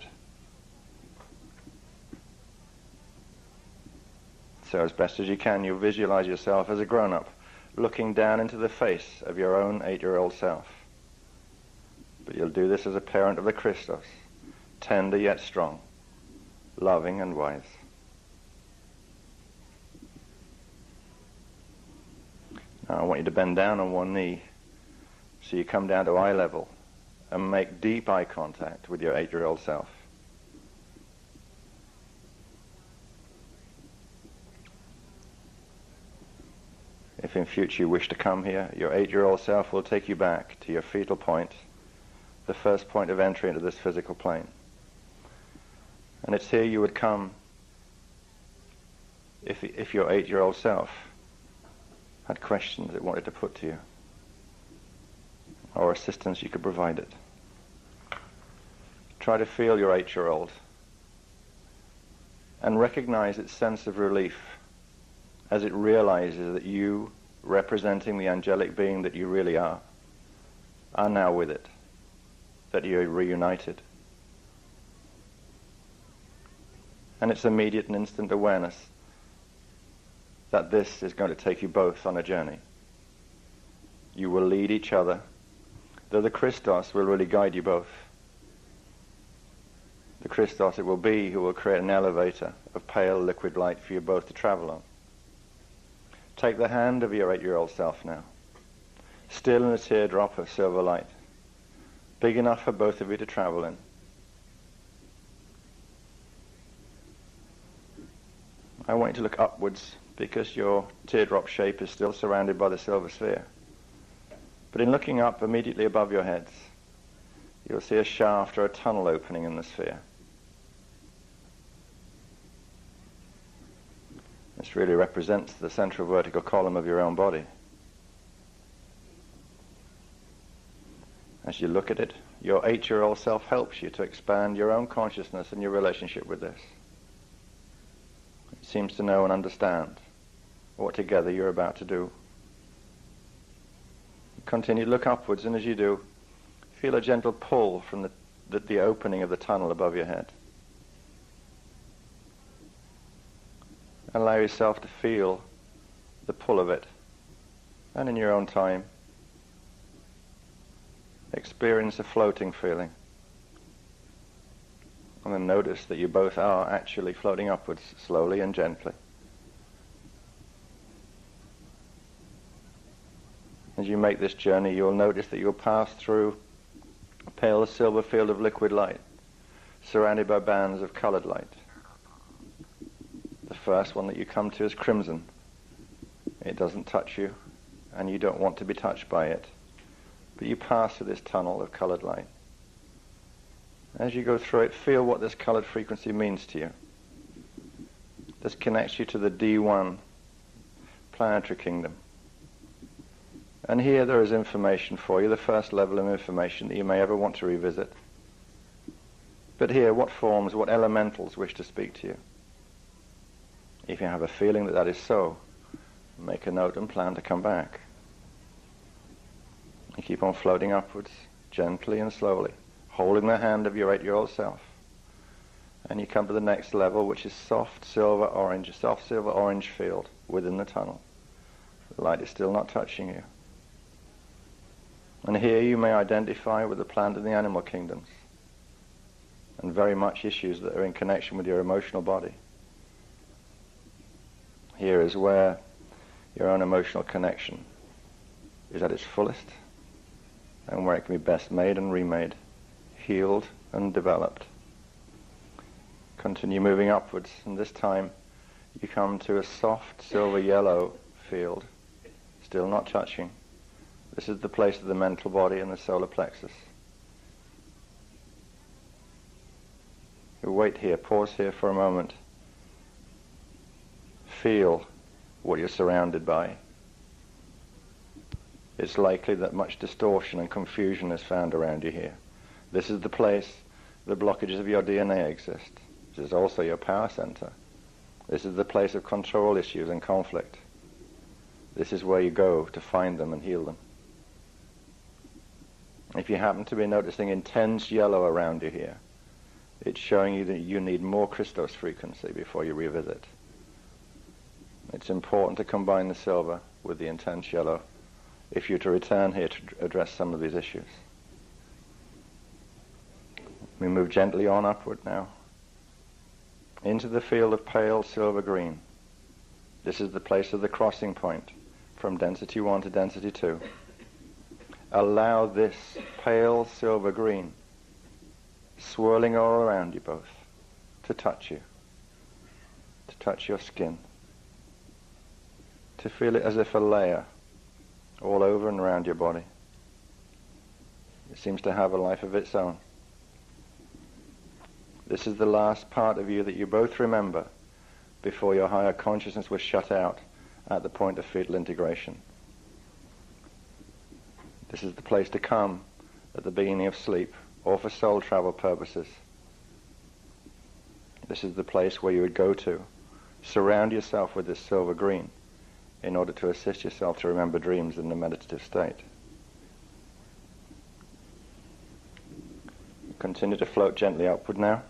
Speaker 2: So as best as you can, you visualize yourself as a grown-up, looking down into the face of your own 8-year-old self. But you'll do this as a parent of the Christos, tender yet strong, loving and wise. Now I want you to bend down on one knee so you come down to eye level and make deep eye contact with your 8-year-old self. If in future you wish to come here, your 8-year-old self will take you back to your fetal point, the first point of entry into this physical plane. And it's here you would come if your 8-year-old self had questions it wanted to put to you, or assistance you could provide it. Try to feel your 8-year-old and recognize its sense of relief as it realizes that you, representing the angelic being that you really are now with it, that you're reunited. And its immediate and instant awareness that this is going to take you both on a journey. You will lead each other, though the Christos will really guide you both. The Christos it will be who will create an elevator of pale liquid light for you both to travel on. Take the hand of your 8-year-old self now, still in a teardrop of silver light, big enough for both of you to travel in. I want you to look upwards because your teardrop shape is still surrounded by the silver sphere. But in looking up immediately above your heads, you'll see a shaft or a tunnel opening in the sphere. This really represents the central vertical column of your own body. As you look at it, your 8-year-old self helps you to expand your own consciousness and your relationship with this. It seems to know and understand what together you're about to do. Continue to look upwards, and as you do, feel a gentle pull from the opening of the tunnel above your head. Allow yourself to feel the pull of it, and in your own time, experience a floating feeling. And then notice that you both are actually floating upwards, slowly and gently. As you make this journey, you'll notice that you'll pass through a pale silver field of liquid light, surrounded by bands of colored light. The first one that you come to is crimson. It doesn't touch you, and you don't want to be touched by it. But you pass through this tunnel of colored light. As you go through it, feel what this colored frequency means to you. This connects you to the D1 planetary kingdom. And here there is information for you, the first level of information that you may ever want to revisit. But here, what forms, what elementals wish to speak to you? If you have a feeling that that is so, make a note and plan to come back. You keep on floating upwards, gently and slowly, holding the hand of your 8-year-old self. And you come to the next level, which is soft silver orange field within the tunnel. The light is still not touching you. And here you may identify with the plant and the animal kingdoms, and very much issues that are in connection with your emotional body. Here is where your own emotional connection is at its fullest, and where it can be best made and remade, healed and developed. Continue moving upwards, and this time you come to a soft silver yellow field, still not touching. This is the place of the mental body and the solar plexus. You wait here, pause here for a moment. Feel what you're surrounded by. It's likely that much distortion and confusion is found around you here. This is the place the blockages of your DNA exist. This is also your power center. This is the place of control issues and conflict. This is where you go to find them and heal them. If you happen to be noticing intense yellow around you here, it's showing you that you need more Christos frequency before you revisit. It's important to combine the silver with the intense yellow if you're to return here to address some of these issues. We move gently on upward now into the field of pale silver green. This is the place of the crossing point from density 1 to density 2. Allow this pale silver green swirling all around you both to touch you, to touch your skin, to feel it as if a layer all over and around your body. It seems to have a life of its own. This is the last part of you that you both remember before your higher consciousness was shut out at the point of fetal integration. This is the place to come at the beginning of sleep or for soul travel purposes. This is the place where you would go to. Surround yourself with this silver green in order to assist yourself to remember dreams in the meditative state. Continue to float gently upward now.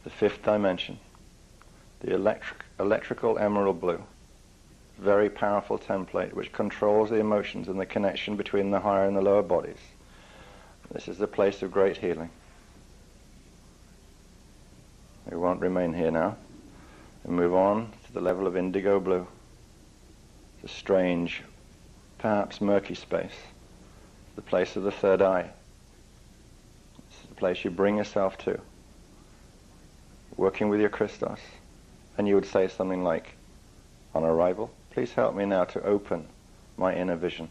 Speaker 2: The fifth dimension, the electrical emerald blue, very powerful template which controls the emotions and the connection between the higher and the lower bodies. This is the place of great healing. We won't remain here now and move on to the level of indigo blue. It's a strange, perhaps murky space, the place of the third eye. It's the place you bring yourself to, working with your Christos, and you would say something like, on arrival, please help me now to open my inner vision,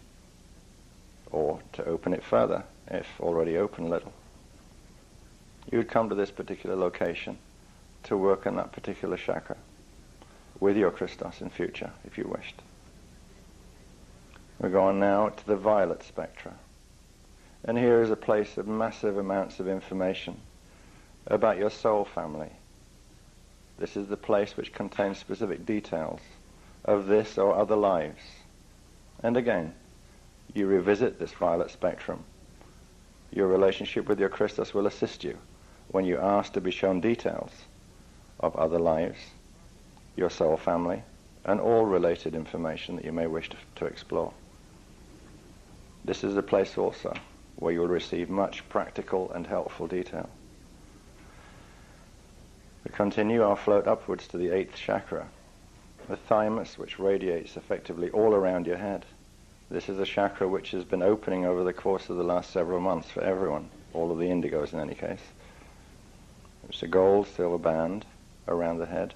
Speaker 2: or to open it further, if already open a little. You would come to this particular location to work on that particular chakra with your Christos in future, if you wished. We go on now to the violet spectra. And here is a place of massive amounts of information about your soul family. This is the place which contains specific details of this or other lives. And again, you revisit this violet spectrum. Your relationship with your Christos will assist you when you ask to be shown details of other lives, your soul family, and all related information that you may wish to explore. This is a place also where you will receive much practical and helpful detail. We continue our float upwards to the 8th chakra, the thymus, which radiates effectively all around your head. This is a chakra which has been opening over the course of the last several months for everyone, all of the indigos in any case. It's a gold silver band around the head,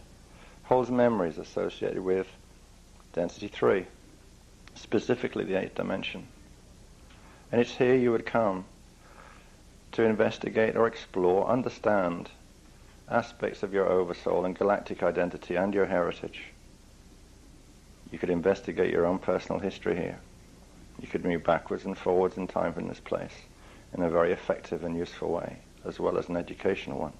Speaker 2: holds memories associated with density 3, specifically the 8th dimension. And it's here you would come to investigate or explore, understand aspects of your oversoul and galactic identity and your heritage. You could investigate your own personal history here. You could move backwards and forwards in time from this place in a very effective and useful way, as well as an educational one.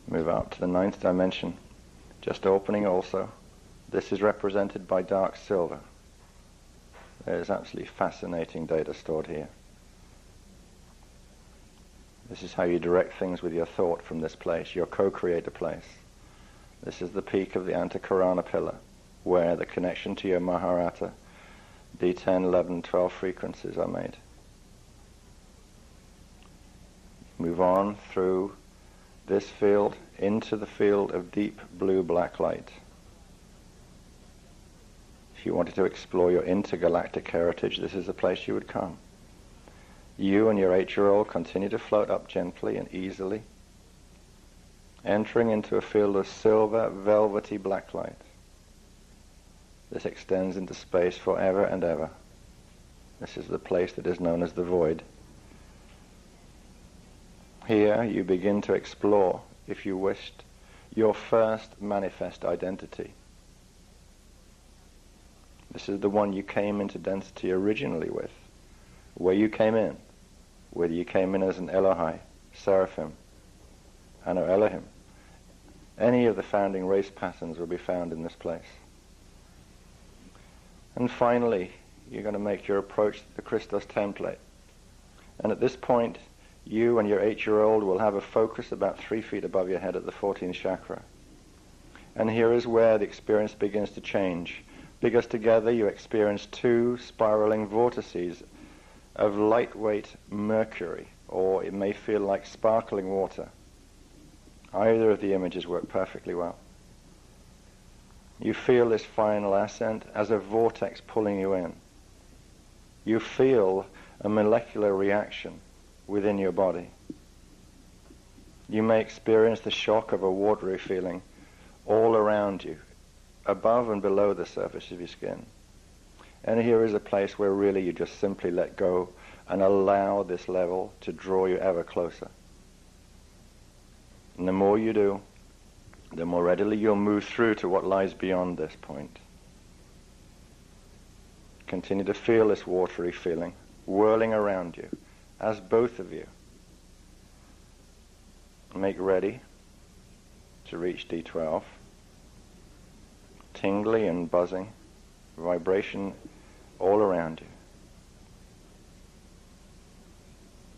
Speaker 2: Move out to the 9th dimension, just opening also. This is represented by dark silver. There's absolutely fascinating data stored here. This is how you direct things with your thought from this place, your co-creator place. This is the peak of the Antakarana pillar, where the connection to your Maharata D10, 11, 12 frequencies are made. Move on through this field into the field of deep blue-black light. If you wanted to explore your intergalactic heritage, this is the place you would come. You and your 8-year-old continue to float up gently and easily, entering into a field of silver, velvety black light. This extends into space forever and ever. This is the place that is known as the void. Here you begin to explore, if you wished, your first manifest identity. This is the one you came into density originally with, where you came in, whether you came in as an Elohai, Seraphim, Anu Elohim. Any of the founding race patterns will be found in this place. And finally, you're going to make your approach to the Christos template. And at this point, you and your 8-year-old will have a focus about 3 feet above your head at the 14th chakra. And here is where the experience begins to change, because together you experience 2 spiraling vortices of lightweight mercury, or it may feel like sparkling water. Either of the images work perfectly well. You feel this final ascent as a vortex pulling you in. You feel a molecular reaction within your body. You may experience the shock of a watery feeling all around you, above and below the surface of your skin. And here is a place where really you just simply let go and allow this level to draw you ever closer. And the more you do, the more readily you'll move through to what lies beyond this point. Continue to feel this watery feeling whirling around you as both of you make ready to reach D12. Tingly and buzzing, vibration all around you.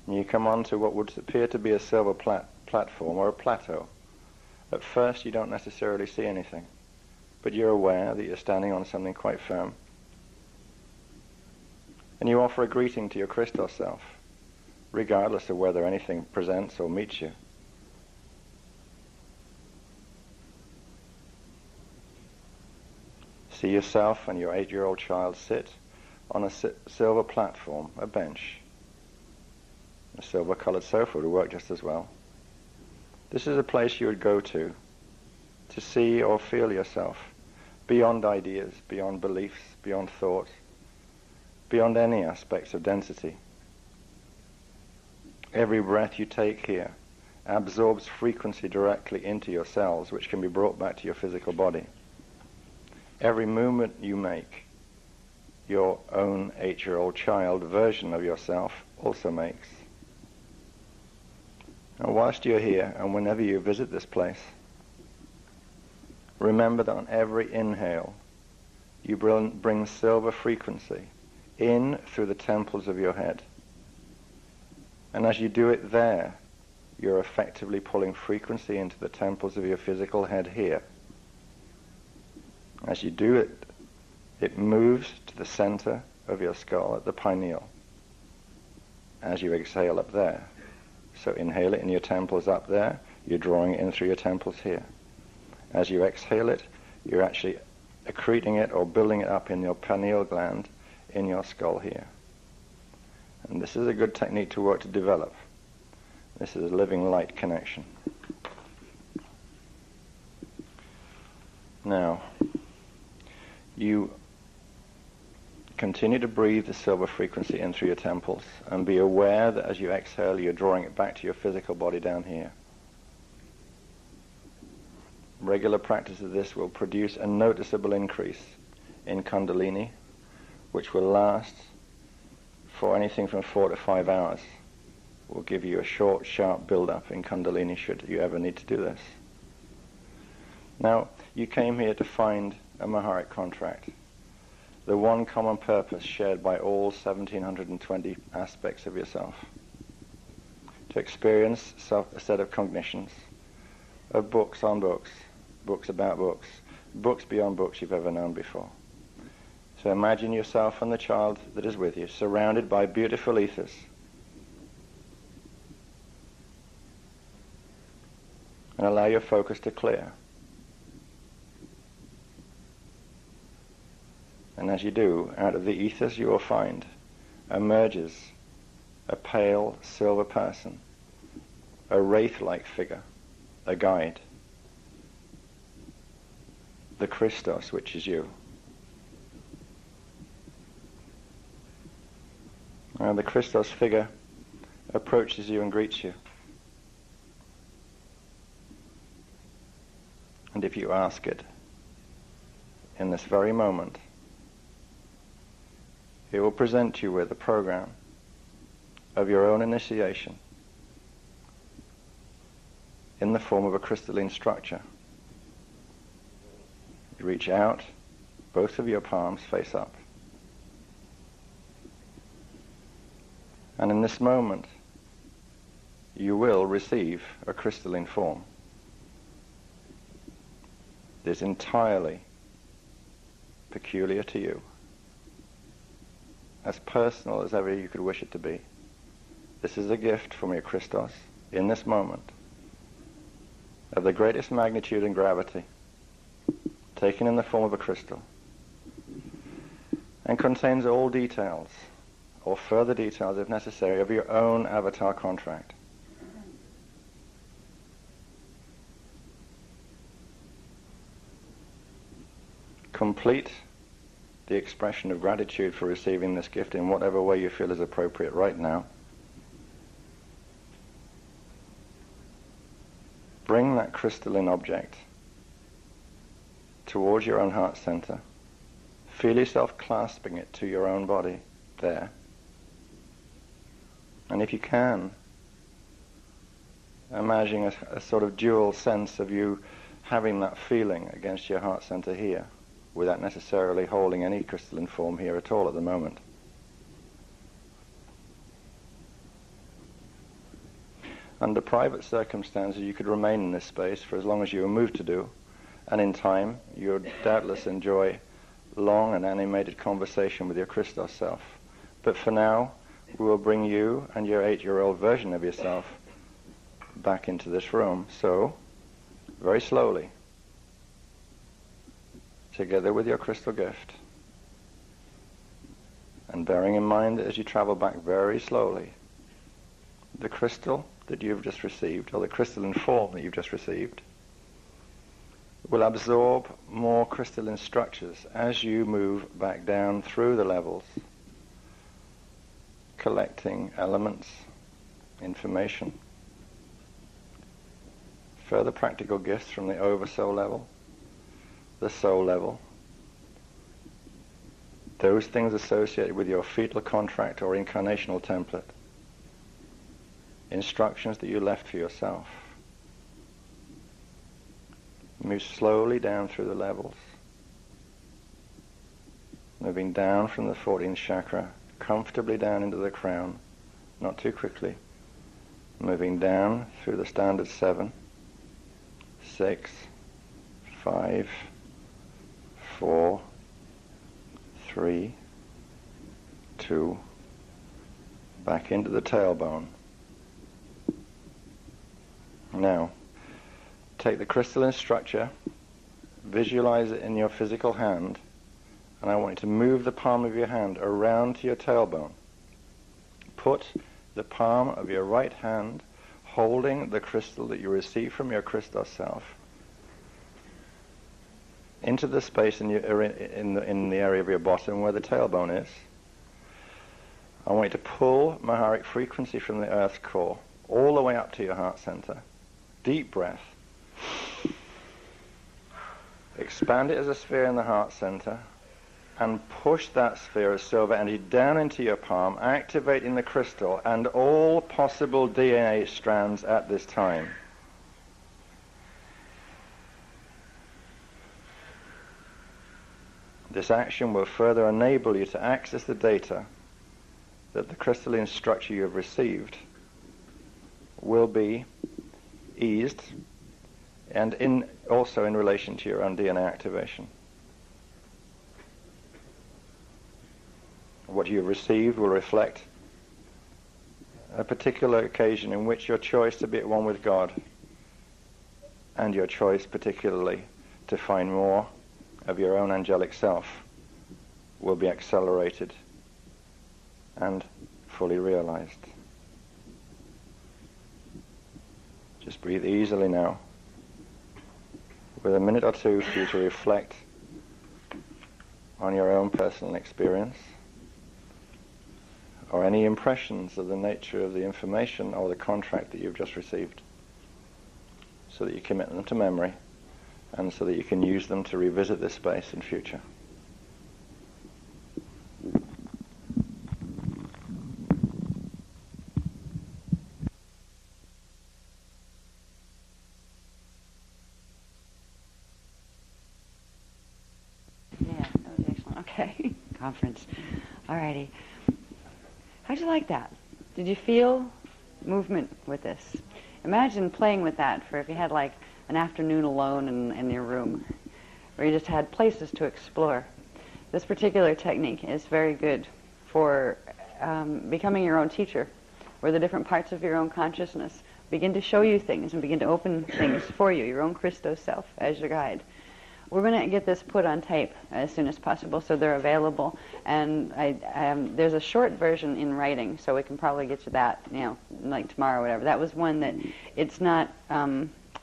Speaker 2: And you come onto what would appear to be a silver platform or a plateau. At first you don't necessarily see anything, but you're aware that you're standing on something quite firm. And you offer a greeting to your Christos self, regardless of whether anything presents or meets you. See yourself and your 8-year-old child sit on a silver platform, a bench. A silver-colored sofa would work just as well. This is a place you would go to see or feel yourself beyond ideas, beyond beliefs, beyond thought, beyond any aspects of density. Every breath you take here absorbs frequency directly into your cells, which can be brought back to your physical body. Every movement you make, your own 8-year-old child version of yourself also makes. Now, whilst you're here, and whenever you visit this place, remember that on every inhale, you bring silver frequency in through the temples of your head. And as you do it there, you're effectively pulling frequency into the temples of your physical head here. As you do it, it moves to the center of your skull at the pineal. As you exhale up there. So inhale it in your temples up there, you're drawing it in through your temples here. As you exhale it, you're actually accreting it or building it up in your pineal gland in your skull here. And this is a good technique to work to develop. This is a living light connection. Now, you continue to breathe the silver frequency in through your temples and be aware that as you exhale, you're drawing it back to your physical body down here. Regular practice of this will produce a noticeable increase in Kundalini, which will last for anything from 4 to 5 hours. Will give you a short, sharp build-up in Kundalini should you ever need to do this. Now, you came here to find a Maharic contract, the one common purpose shared by all 1,720 aspects of yourself, to experience a set of cognitions of books on books, books about books, books beyond books you've ever known before. So imagine yourself and the child that is with you surrounded by beautiful ethers. And allow your focus to clear. And as you do, out of the ethers you will find emerges a pale silver person, a wraith-like figure, a guide, the Christos, which is you. And the Christos figure approaches you and greets you. And if you ask it, in this very moment, it will present you with a program of your own initiation in the form of a crystalline structure. You reach out, both of your palms face up. And in this moment, you will receive a crystalline form. It is entirely peculiar to you, as personal as ever you could wish it to be. This is a gift from your Christos in this moment of the greatest magnitude and gravity, taken in the form of a crystal, and contains all details, or further details if necessary, of your own avatar contract. Complete the expression of gratitude for receiving this gift in whatever way you feel is appropriate right now. Bring that crystalline object towards your own heart center. Feel yourself clasping it to your own body there. And if you can, imagine a sort of dual sense of you having that feeling against your heart center here, without necessarily holding any crystalline form here at all at the moment. Under private circumstances, you could remain in this space for as long as you were moved to do, and in time, you would doubtless enjoy long and animated conversation with your Christos self. But for now, we will bring you and your 8-year-old version of yourself back into this room. So, very slowly, together with your crystal gift, and bearing in mind that as you travel back very slowly, the crystal that you've just received, or the crystalline form that you've just received, will absorb more crystalline structures as you move back down through the levels, collecting elements, information, further practical gifts from the oversoul level, the soul level, those things associated with your fetal contract or incarnational template, instructions that you left for yourself. Move slowly down through the levels, moving down from the 14th chakra, comfortably down into the crown, not too quickly, moving down through the standard 7, 6, 5, 4, 3, 2, back into the tailbone. Now, take the crystalline structure, visualize it in your physical hand, and I want you to move the palm of your hand around to your tailbone. Put the palm of your right hand holding the crystal that you receive from your Christos self into the space in the area of your bottom where the tailbone is. I want you to pull Maharic frequency from the earth core all the way up to your heart center. Deep breath. Expand it as a sphere in the heart center and push that sphere of silver energy down into your palm, activating the crystal and all possible DNA strands at this time. This action will further enable you to access the data that the crystalline structure you have received will be eased, and also in relation to your own DNA activation. What you have received will reflect a particular occasion in which your choice to be at one with God and your choice particularly to find more of your own angelic self will be accelerated and fully realized. Just breathe easily now, with a minute or two for you to reflect on your own personal experience or any impressions of the nature of the information or the contract that you've just received, so that you commit them to memory and so that you can use them to revisit this space in future.
Speaker 1: Yeah, that was excellent. Okay, conference. All righty. How'd you like that? Did you feel movement with this? Imagine playing with that for if you had like an afternoon alone in your room, where you just had places to explore. This particular technique is very good for becoming your own teacher, where the different parts of your own consciousness begin to show you things and begin to open things for you, your own Christos self as your guide. We're going to get this put on tape as soon as possible, so they're available. And there's a short version in writing, so we can probably get you that, like tomorrow or whatever. That was one that it's not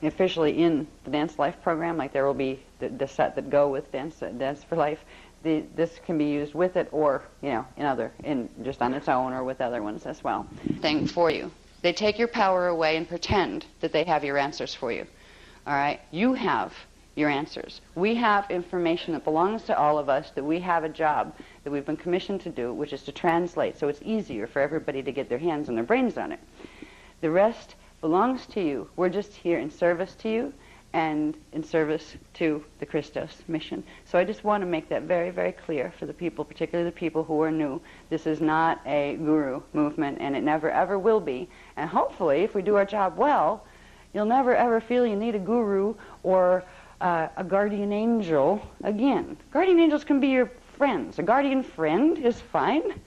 Speaker 1: officially in the Dance Life program, like there will be the set that go with Dance for Life. This can be used with it, or in just on its own, or with other ones as well. Thing for you. They take your power away and pretend that they have your answers for you. All right, you have your answers. We have information that belongs to all of us, that we have a job that we've been commissioned to do, which is to translate, so it's easier for everybody to get their hands and their brains on it. The rest belongs to you. We're just here in service to you and in service to the Christos mission. So I just want to make that very, very clear for the people, particularly the people who are new. This is not a guru movement, and it never, ever will be. And hopefully, if we do our job well, you'll never, ever feel you need a guru or a guardian angel again. Guardian angels can be your friends. A guardian friend is fine,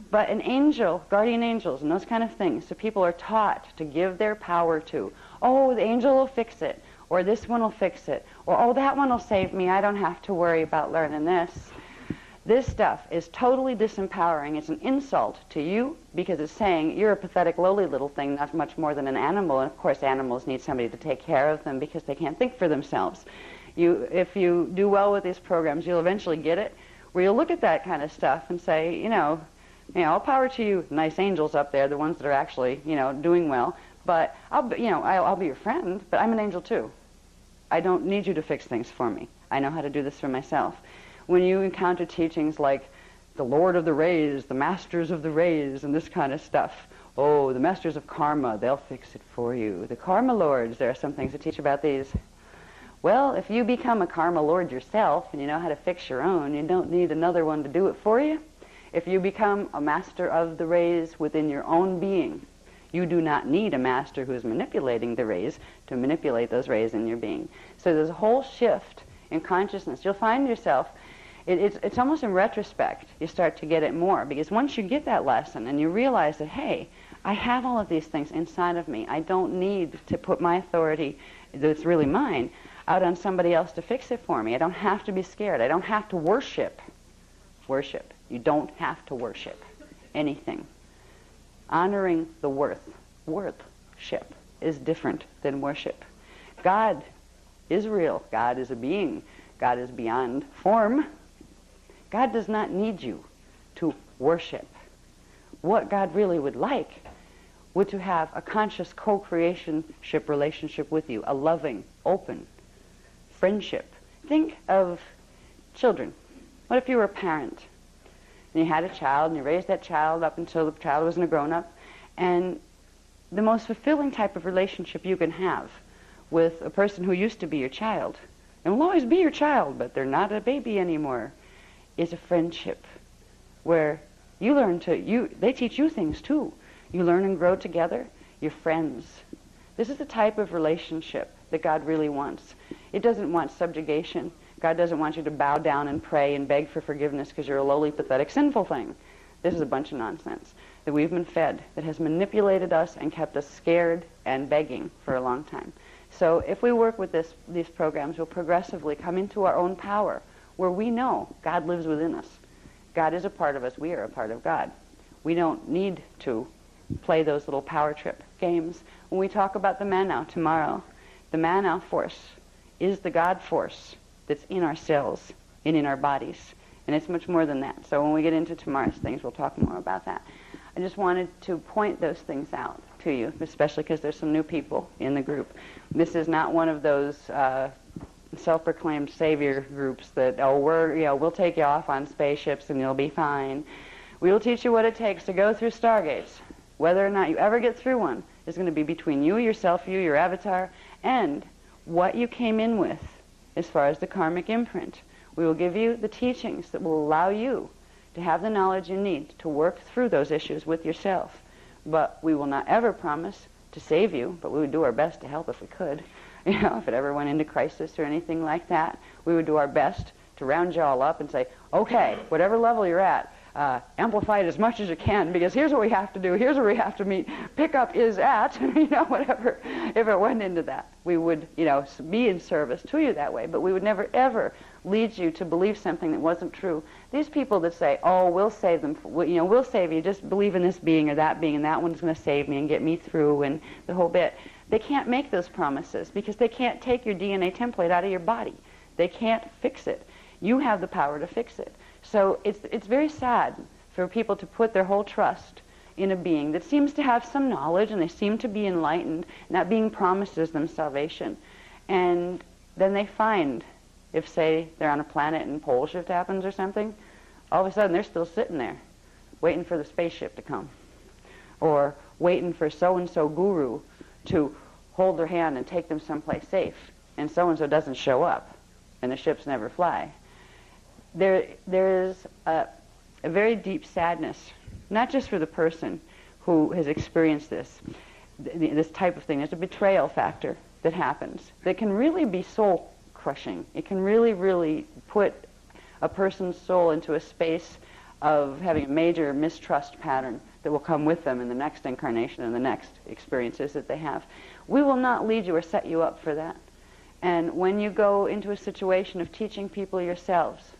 Speaker 1: but an angel, guardian angels, and those kind of things, so people are taught to give their power to. Oh, the angel will fix it, or this one will fix it, or oh, that one will save me. I don't have to worry about learning this. This stuff is totally disempowering. It's an insult to you, because it's saying you're a pathetic, lowly little thing, not much more than an animal. And of course, animals need somebody to take care of them because they can't think for themselves. If you do well with these programs, you'll eventually get it, where you'll look at that kind of stuff and say, all power to you, nice angels up there, the ones that are actually, doing well. But I'll be your friend, but I'm an angel too. I don't need you to fix things for me. I know how to do this for myself. When you encounter teachings like the Lord of the Rays, the Masters of the Rays, and this kind of stuff, oh, the Masters of Karma, they'll fix it for you. The Karma Lords, there are some things to teach about these. Well, if you become a Karma Lord yourself and you know how to fix your own, you don't need another one to do it for you. If you become a Master of the Rays within your own being, you do not need a master who is manipulating the rays to manipulate those rays in your being. So there's a whole shift in consciousness. You'll find yourself, it's almost in retrospect, you start to get it more, because once you get that lesson and you realize that, hey, I have all of these things inside of me. I don't need to put my authority, that's really mine, out on somebody else to fix it for me. I don't have to be scared. I don't have to worship. Worship. You don't have to worship anything. Honoring the worship is different than worship. God is real. God is a being. God is beyond form. God does not need you to worship. What God really would like would to have a conscious co-creationship relationship with you, a loving, open friendship. Think of children. What if you were a parent and you had a child and you raised that child up until the child wasn't a grown-up, and the most fulfilling type of relationship you can have with a person who used to be your child, and will always be your child, but they're not a baby anymore, is a friendship where you learn they teach you things too. You learn and grow together. You're friends. This is the type of relationship that God really wants. It doesn't want subjugation. God doesn't want you to bow down and pray and beg for forgiveness because you're a lowly, pathetic, sinful thing. This is a bunch of nonsense that we've been fed, that has manipulated us and kept us scared and begging for a long time. So if we work with these programs, we'll progressively come into our own power, where we know God lives within us. God is a part of us. We are a part of God. We don't need to play those little power trip games. When we talk about the Manau tomorrow, the Manau force is the God force that's in our cells and in our bodies. And it's much more than that. So when we get into tomorrow's things, we'll talk more about that. I just wanted to point those things out to you, especially because there's some new people in the group. This is not one of those self-proclaimed savior groups that, oh, we'll take you off on spaceships and you'll be fine. We will teach you what it takes to go through stargates. Whether or not you ever get through one is going to be between you, yourself, your avatar, and what you came in with as far as the karmic imprint. We will give you the teachings that will allow you to have the knowledge you need to work through those issues with yourself. But we will not ever promise to save you, but we would do our best to help if we could. You know, if it ever went into crisis or anything like that, we would do our best to round you all up and say, okay, whatever level you're at, amplify it as much as you can, because here's what we have to do, here's where we have to meet, pickup is at, you know, whatever. If it went into that, we would, you know, be in service to you that way, but we would never, ever lead you to believe something that wasn't true. These people that say, oh, we'll save them, you know, we'll save you, just believe in this being or that being, and that one's going to save me and get me through, and the whole bit. They can't make those promises because they can't take your DNA template out of your body. They can't fix it. You have the power to fix it. So it's very sad for people to put their whole trust in a being that seems to have some knowledge and they seem to be enlightened, and that being promises them salvation. And then they find, if, say, they're on a planet and pole shift happens or something, all of a sudden they're still sitting there waiting for the spaceship to come, or waiting for so-and-so guru to hold their hand and take them someplace safe, and so-and-so doesn't show up, and the ships never fly. There is a very deep sadness, not just for the person who has experienced this type of thing. There's a betrayal factor that happens that can really be soul-crushing. It can really, really put a person's soul into a space of having a major mistrust pattern that will come with them in the next incarnation and the next experiences that they have. We will not lead you or set you up for that. And when you go into a situation of teaching people yourselves,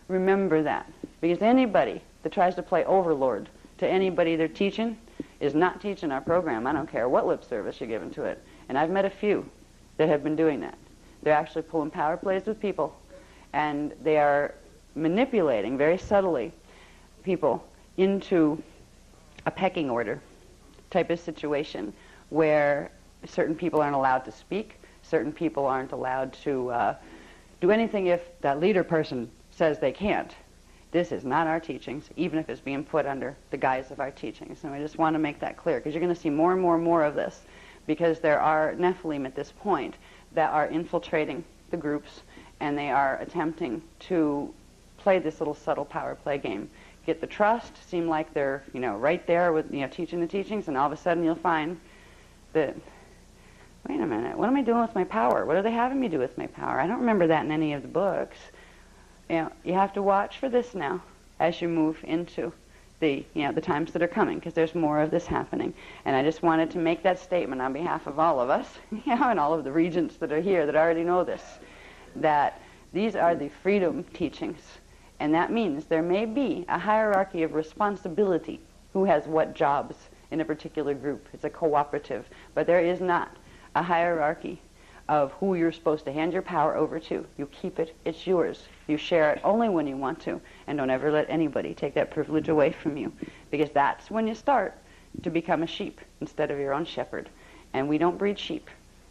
Speaker 1: remember that. Because anybody that tries to play overlord to anybody they're teaching is not teaching our program. I don't care what lip service you're giving to it. And I've met a few that have been doing that. They're actually pulling power plays with people, and they are manipulating very subtly people into a pecking order type of situation where certain people aren't allowed to speak, certain people aren't allowed to do anything if that leader person says they can't. This is not our teachings, even if it's being put under the guise of our teachings. And I just want to make that clear, because you're going to see more and more and more of this, because there are Nephilim at this point that are infiltrating the groups, and they are attempting to play this little subtle power play game. Get the trust, seem like they're, you know, right there with, you know, teaching the teachings, and all of a sudden you'll find that, wait a minute, what am I doing with my power? What are they having me do with my power? I don't remember that in any of the books. You know, you have to watch for this now as you move into the, you know, the times that are coming, because there's more of this happening. And I just wanted to make that statement on behalf of all of us, you know, and all of the regents that are here that already know this, that these are the freedom teachings. And that means there may be a hierarchy of responsibility, who has what jobs in a particular group. It's a cooperative. But there is not a hierarchy of who you're supposed to hand your power over to. You keep it, it's yours. You share it only when you want to, and don't ever let anybody take that privilege away from you, because that's when you start to become a sheep instead of your own shepherd. And we don't breed sheep.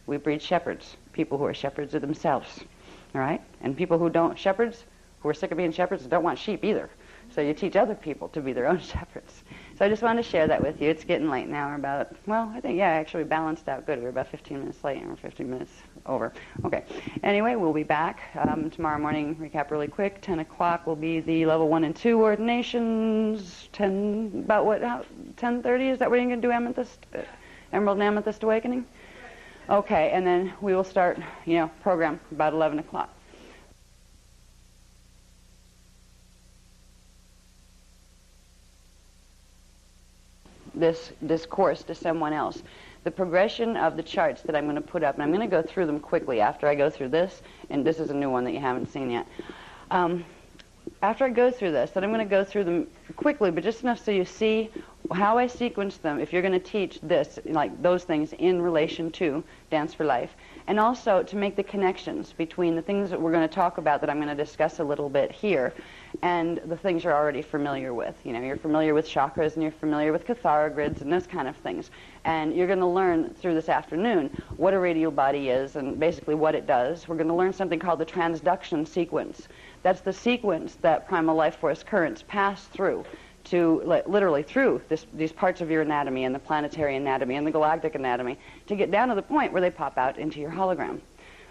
Speaker 1: We breed shepherds, people who are shepherds of themselves. All right? And people who don't, shepherds, who are sick of being shepherds, don't want sheep either. So you teach other people to be their own shepherds. So I just wanted to share that with you. It's getting late now. We're about, well, I think, yeah, actually we balanced out good. We're about 15 minutes late, and we're 15 minutes over. Okay. Anyway, we'll be back tomorrow morning. Recap really quick. 10 o'clock will be the level 1 and 2 ordinations. 10:30? Is that where you're going to do Amethyst, Emerald and Amethyst Awakening? Okay, and then we will start, you know, program about 11 o'clock. this course to someone else, the progression of the charts that I'm going to put up, and I'm going to go through them quickly after I go through this, and this is a new one that you haven't seen yet. After I go through this, then I'm going to go through them quickly, but just enough so you see how I sequence them if you're going to teach this, like those things in relation to Dance for Life, and also to make the connections between the things that we're going to talk about that I'm going to discuss a little bit here and the things you're already familiar with. You know, you're familiar with chakras and you're familiar with Kathara grids and those kind of things. And you're going to learn through this afternoon what a radial body is and basically what it does. We're going to learn something called the transduction sequence. That's the sequence that primal life force currents pass through to literally through these parts of your anatomy and the planetary anatomy and the galactic anatomy to get down to the point where they pop out into your hologram.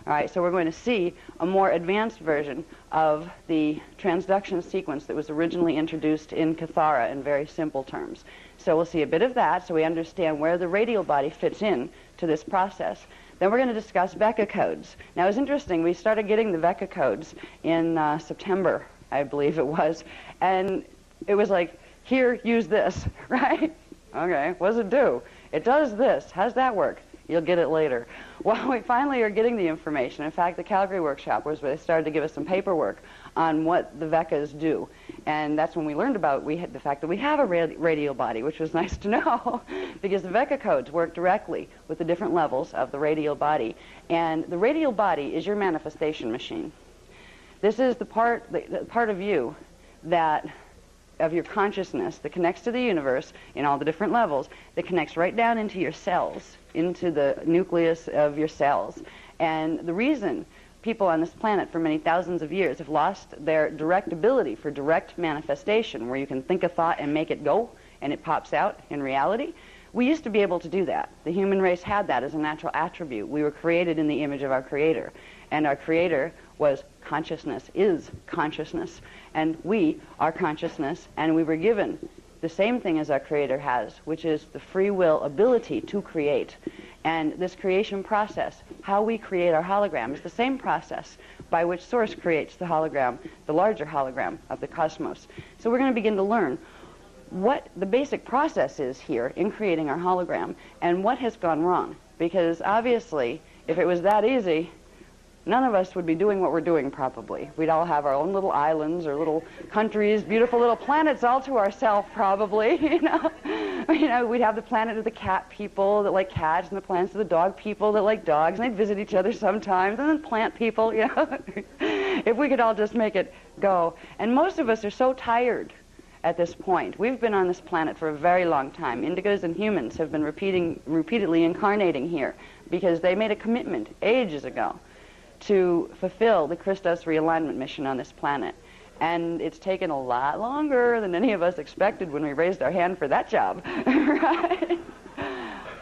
Speaker 1: All right, so we're going to see a more advanced version of the transduction sequence that was originally introduced in Kathara in very simple terms. So we'll see a bit of that so we understand where the radial body fits in to this process. Then we're going to discuss Vecca codes. Now, it's interesting, we started getting the Vecca codes in September, I believe it was, and it was like, here, use this, right? Okay, what does it do? It does this. How does that work? You'll get it later. Well, we finally are getting the information. In fact, the Calgary workshop was where they started to give us some paperwork on what the Veccas do. And that's when we learned about the fact that we have a radial body, which was nice to know, because the Vecca codes work directly with the different levels of the radial body. And the radial body is your manifestation machine. This is the part of you that of your consciousness that connects to the universe in all the different levels, that connects right down into your cells, into the nucleus of your cells. And the reason people on this planet for many thousands of years have lost their direct ability for direct manifestation, where you can think a thought and make it go and it pops out in reality, we used to be able to do that. The human race had that as a natural attribute. We were created in the image of our Creator, and our Creator was consciousness, is consciousness, and we are consciousness, and we were given the same thing as our Creator has, which is the free will ability to create. And this creation process, how we create our hologram, is the same process by which Source creates the hologram, the larger hologram of the cosmos. So we're going to begin to learn what the basic process is here in creating our hologram and what has gone wrong. Because obviously, if it was that easy, none of us would be doing what we're doing probably. We'd all have our own little islands or little countries, beautiful little planets all to ourselves probably, you know. We'd have the planet of the cat people that like cats and the planets of the dog people that like dogs, and they'd visit each other sometimes, and then plant people, you know. If we could all just make it go. And most of us are so tired at this point. We've been on this planet for a very long time. Indigos and humans have been repeatedly incarnating here because they made a commitment ages ago to fulfill the Christos realignment mission on this planet. And it's taken a lot longer than any of us expected when we raised our hand for that job, right?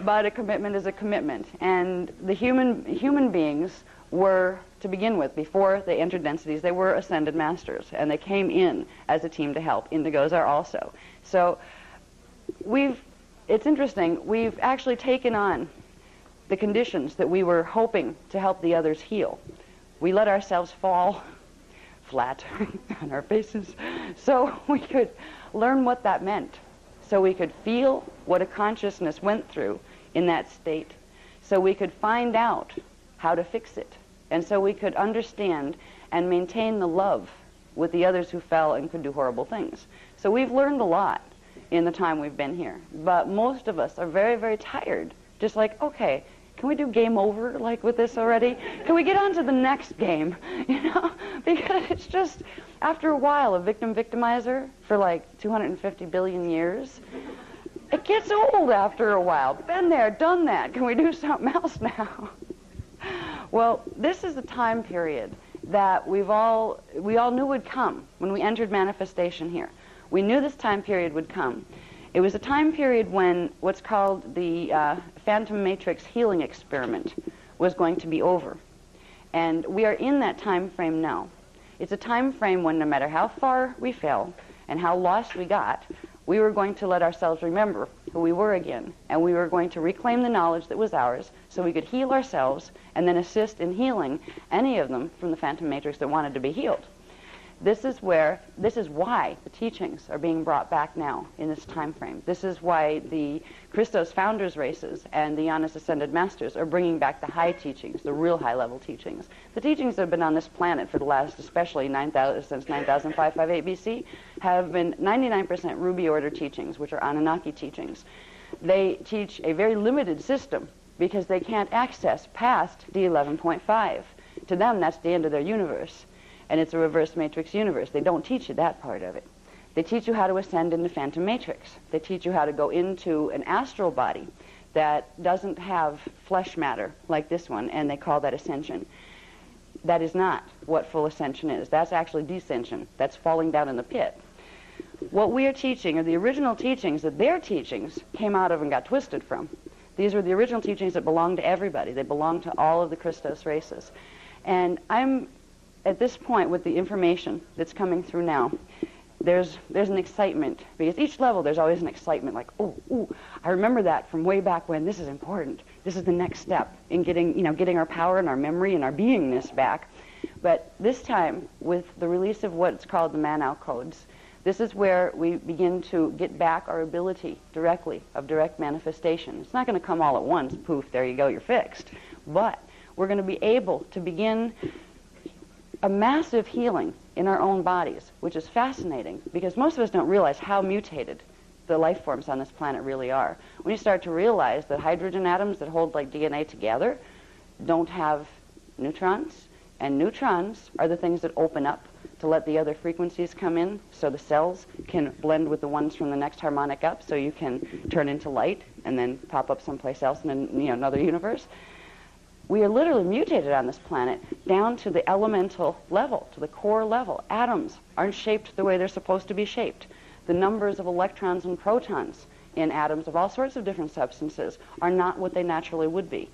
Speaker 1: But a commitment is a commitment. And the human beings were, to begin with, before they entered densities, they were ascended masters, and they came in as a team to help. Indigos are also. So it's interesting, we've actually taken on the conditions that we were hoping to help the others heal. We let ourselves fall flat on our faces so we could learn what that meant, so we could feel what a consciousness went through in that state, so we could find out how to fix it, and so we could understand and maintain the love with the others who fell and could do horrible things. So we've learned a lot in the time we've been here, but most of us are very, very tired. Just like, okay, can we do game over like with this already? Can we get on to the next game? You know, because it's just, after a while, a victim-victimizer for like 250 billion years, it gets old after a while. Been there, done that. Can we do something else now? Well, this is the time period that we all knew would come when we entered manifestation here. We knew this time period would come. It was a time period when what's called the Phantom Matrix healing experiment was going to be over. And we are in that time frame now. It's a time frame when no matter how far we fell and how lost we got, we were going to let ourselves remember who we were again. And we were going to reclaim the knowledge that was ours so we could heal ourselves and then assist in healing any of them from the Phantom Matrix that wanted to be healed. This is why the teachings are being brought back now in this time frame. This is why the Christos Founders races and the Janus Ascended Masters are bringing back the high teachings, the real high-level teachings. The teachings that have been on this planet for the last, especially since 9558 BC, have been 99% Ruby Order teachings, which are Anunnaki teachings. They teach a very limited system because they can't access past D11.5. To them, that's the end of their universe. And it's a reverse matrix universe. They don't teach you that part of it. They teach you how to ascend into phantom matrix. They teach you how to go into an astral body that doesn't have flesh matter like this one, and they call that ascension. That is not what full ascension is. That's actually descension. That's falling down in the pit. What we are teaching are the original teachings that their teachings came out of and got twisted from. These are the original teachings that belong to everybody. They belong to all of the Christos races. And I'm at this point, with the information that's coming through now, there's an excitement, because each level there's always an excitement, like, ooh, I remember that from way back when. This is important. This is the next step in getting our power and our memory and our beingness back. But this time, with the release of what's called the Manau codes, this is where we begin to get back our ability directly of direct manifestation. It's not going to come all at once, poof, there you go, you're fixed. But we're going to be able to begin a massive healing in our own bodies, which is fascinating because most of us don't realize how mutated the life forms on this planet really are. When you start to realize that hydrogen atoms that hold like DNA together don't have neutrons, and neutrons are the things that open up to let the other frequencies come in so the cells can blend with the ones from the next harmonic up so you can turn into light and then pop up someplace else in another universe. We are literally mutated on this planet down to the elemental level, to the core level. Atoms aren't shaped the way they're supposed to be shaped. The numbers of electrons and protons in atoms of all sorts of different substances are not what they naturally would be.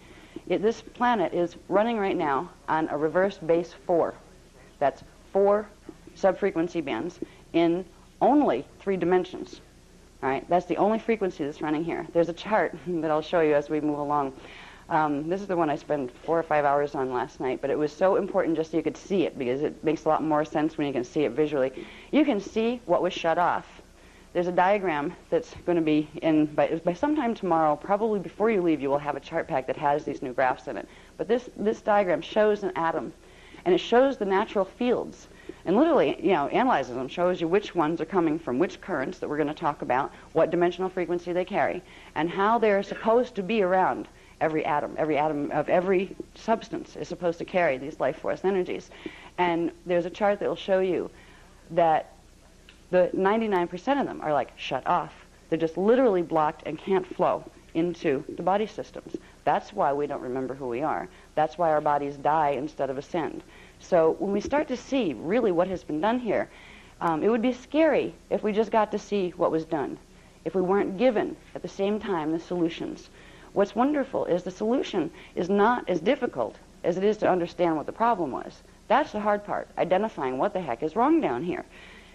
Speaker 1: This planet is running right now on a reverse base 4. That's 4 subfrequency bands in only 3 dimensions. All right, that's the only frequency that's running here. There's a chart that I'll show you as we move along. This is the one I spent 4 or 5 hours on last night, but it was so important just so you could see it because it makes a lot more sense when you can see it visually. You can see what was shut off. There's a diagram that's going to be in, by sometime tomorrow, probably before you leave, you will have a chart pack that has these new graphs in it. But this diagram shows an atom, and it shows the natural fields. And literally, analyzes them, shows you which ones are coming from which currents that we're going to talk about, what dimensional frequency they carry, and how they're supposed to be around. Every atom of every substance is supposed to carry these life force energies. And there's a chart that will show you that the 99% of them are like shut off. They're just literally blocked and can't flow into the body systems. That's why we don't remember who we are. That's why our bodies die instead of ascend. So when we start to see really what has been done here, it would be scary if we just got to see what was done, if we weren't given at the same time the solutions. What's wonderful is the solution is not as difficult as it is to understand what the problem was. That's the hard part, identifying what the heck is wrong down here.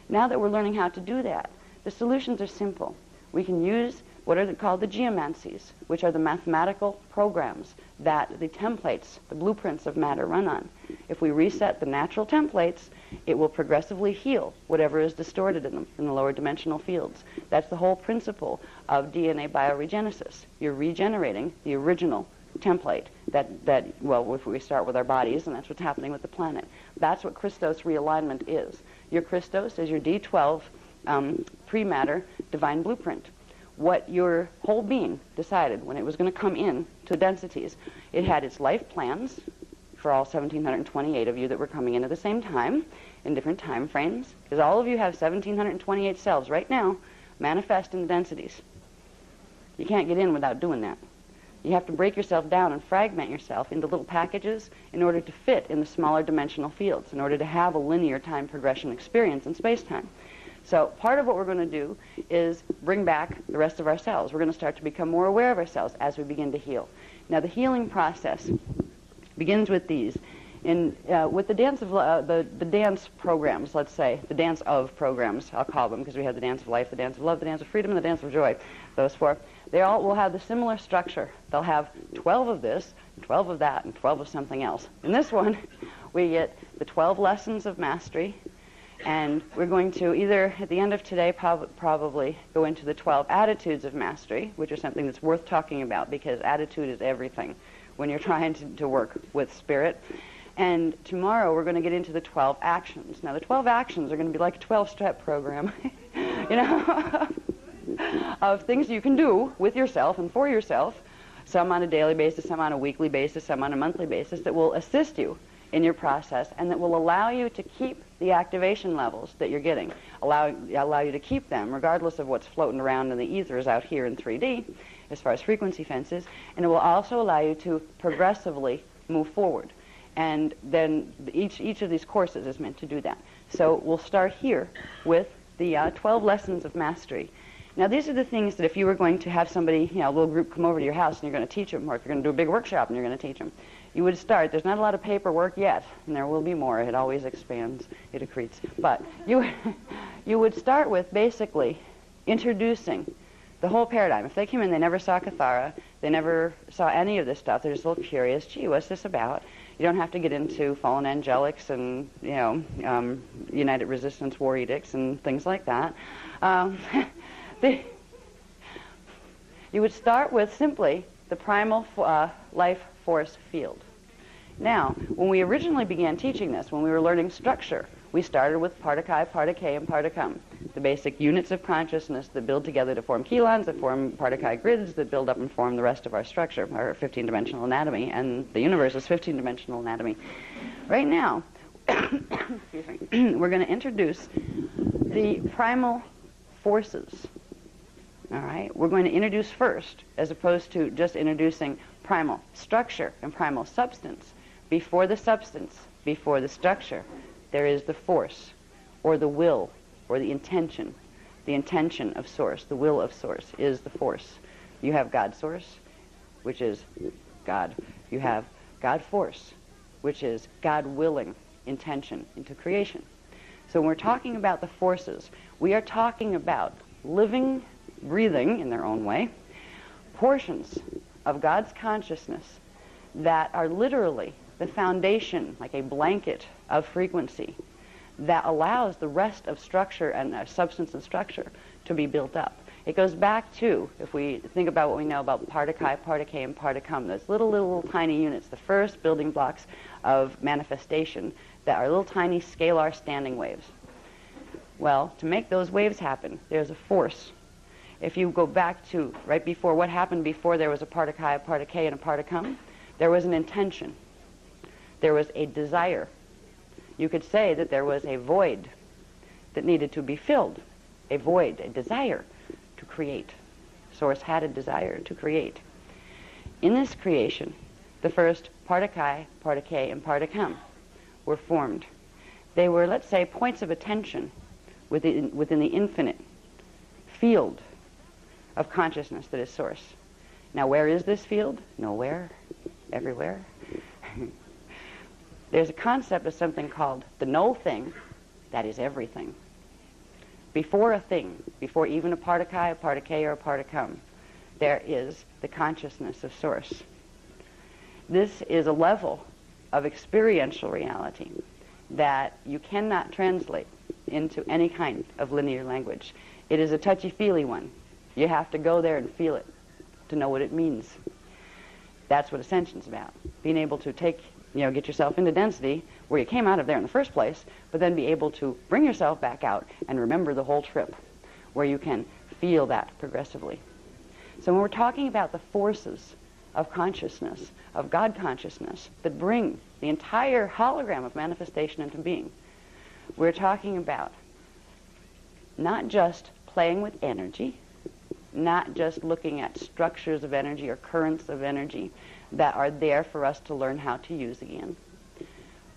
Speaker 1: Now that we're learning how to do that, the solutions are simple. We can use what are called the geomancies, which are the mathematical programs that the templates, the blueprints of matter run on. If we reset the natural templates, it will progressively heal whatever is distorted in them from the lower dimensional fields. That's the whole principle of DNA bioregenesis. You're regenerating the original template well, if we start with our bodies, and that's what's happening with the planet. That's what Christos realignment is. Your Christos is your D12 pre-matter divine blueprint. What your whole being decided when it was going to come in to densities. It had its life plans for all 1,728 of you that were coming in at the same time in different time frames, because all of you have 1,728 cells right now manifest in the densities. You can't get in without doing that. You have to break yourself down and fragment yourself into little packages in order to fit in the smaller dimensional fields, in order to have a linear time progression experience in space-time. So part of what we're going to do is bring back the rest of our cells. We're going to start to become more aware of ourselves as we begin to heal. Now the healing process begins with these. With the dance of the dance programs, let's say, the dance of programs, I'll call them, because we have the dance of life, the dance of love, the dance of freedom, and the dance of joy. Those 4. They all will have the similar structure. They'll have 12 of this, 12 of that, and 12 of something else. In this one, we get the 12 lessons of mastery, And we're going to either, at the end of today, probably go into the 12 attitudes of mastery, which is something that's worth talking about because attitude is everything when you're trying to work with spirit. And tomorrow we're going to get into the 12 actions. Now the 12 actions are going to be like a 12-step program, you know, of things you can do with yourself and for yourself, some on a daily basis, some on a weekly basis, some on a monthly basis, that will assist you in your process and that will allow you to keep the activation levels that you're getting, allow you to keep them regardless of what's floating around in the ethers out here in 3D as far as frequency fences, and it will also allow you to progressively move forward. And then each of these courses is meant to do that. So we'll start here with the 12 lessons of mastery. Now these are the things that if you were going to have somebody, you know, a little group come over to your house and you're going to teach them, or if you're going to do a big workshop and you're going to teach them, you would start. There's not a lot of paperwork yet, and there will be more. It always expands, it accretes. But you would start with basically introducing the whole paradigm. If they came in, they never saw Kathara, they never saw any of this stuff, they're just a little curious, gee, what's this about? You don't have to get into fallen angelics and, you know, United Resistance War Edicts and things like that. You would start with simply the primal life force field. Now, when we originally began teaching this, when we were learning structure, we started with Partakai, Partake, and Partakam, the basic units of consciousness that build together to form chelons, that form Partakai grids, that build up and form the rest of our structure, our 15-dimensional anatomy, and the universe is 15-dimensional anatomy. Right now, excuse me, we're going to introduce the primal forces. All right? We're going to introduce first, as opposed to just introducing primal structure and primal substance. Before the substance, before the structure, there is the force, or the will, or the intention. The intention of Source, the will of Source, is the force. You have God Source, which is God. You have God Force, which is God willing intention into creation. So when we're talking about the forces, we are talking about living, breathing in their own way, portions of God's consciousness that are literally the foundation, like a blanket of frequency, that allows the rest of structure and substance and structure to be built up. It goes back to, if we think about what we know about Partakai, Partake, and Partakam, those little tiny units, the first building blocks of manifestation that are little tiny scalar standing waves. Well, to make those waves happen, there's a force. If you go back to right before, what happened before there was a Partakai, a Partake, and a Partakam, there was an intention. There was a desire. You could say that there was a void that needed to be filled. A void, a desire to create. Source had a desire to create. In this creation, the first Partakai, Partake, and Partakam were formed. They were, let's say, points of attention within the infinite field of consciousness that is Source. Now, where is this field? Nowhere. Everywhere. There's a concept of something called the no thing, that is everything. Before a thing, before even a Partakai, a Partake, or a Partakam, there is the consciousness of Source. This is a level of experiential reality that you cannot translate into any kind of linear language. It is a touchy-feely one. You have to go there and feel it to know what it means. That's what Ascension's about. Being able to take, get yourself into density where you came out of there in the first place, but then be able to bring yourself back out and remember the whole trip, where you can feel that progressively. So when we're talking about the forces of consciousness, of God consciousness, that bring the entire hologram of manifestation into being, we're talking about not just playing with energy, not just looking at structures of energy or currents of energy that are there for us to learn how to use again.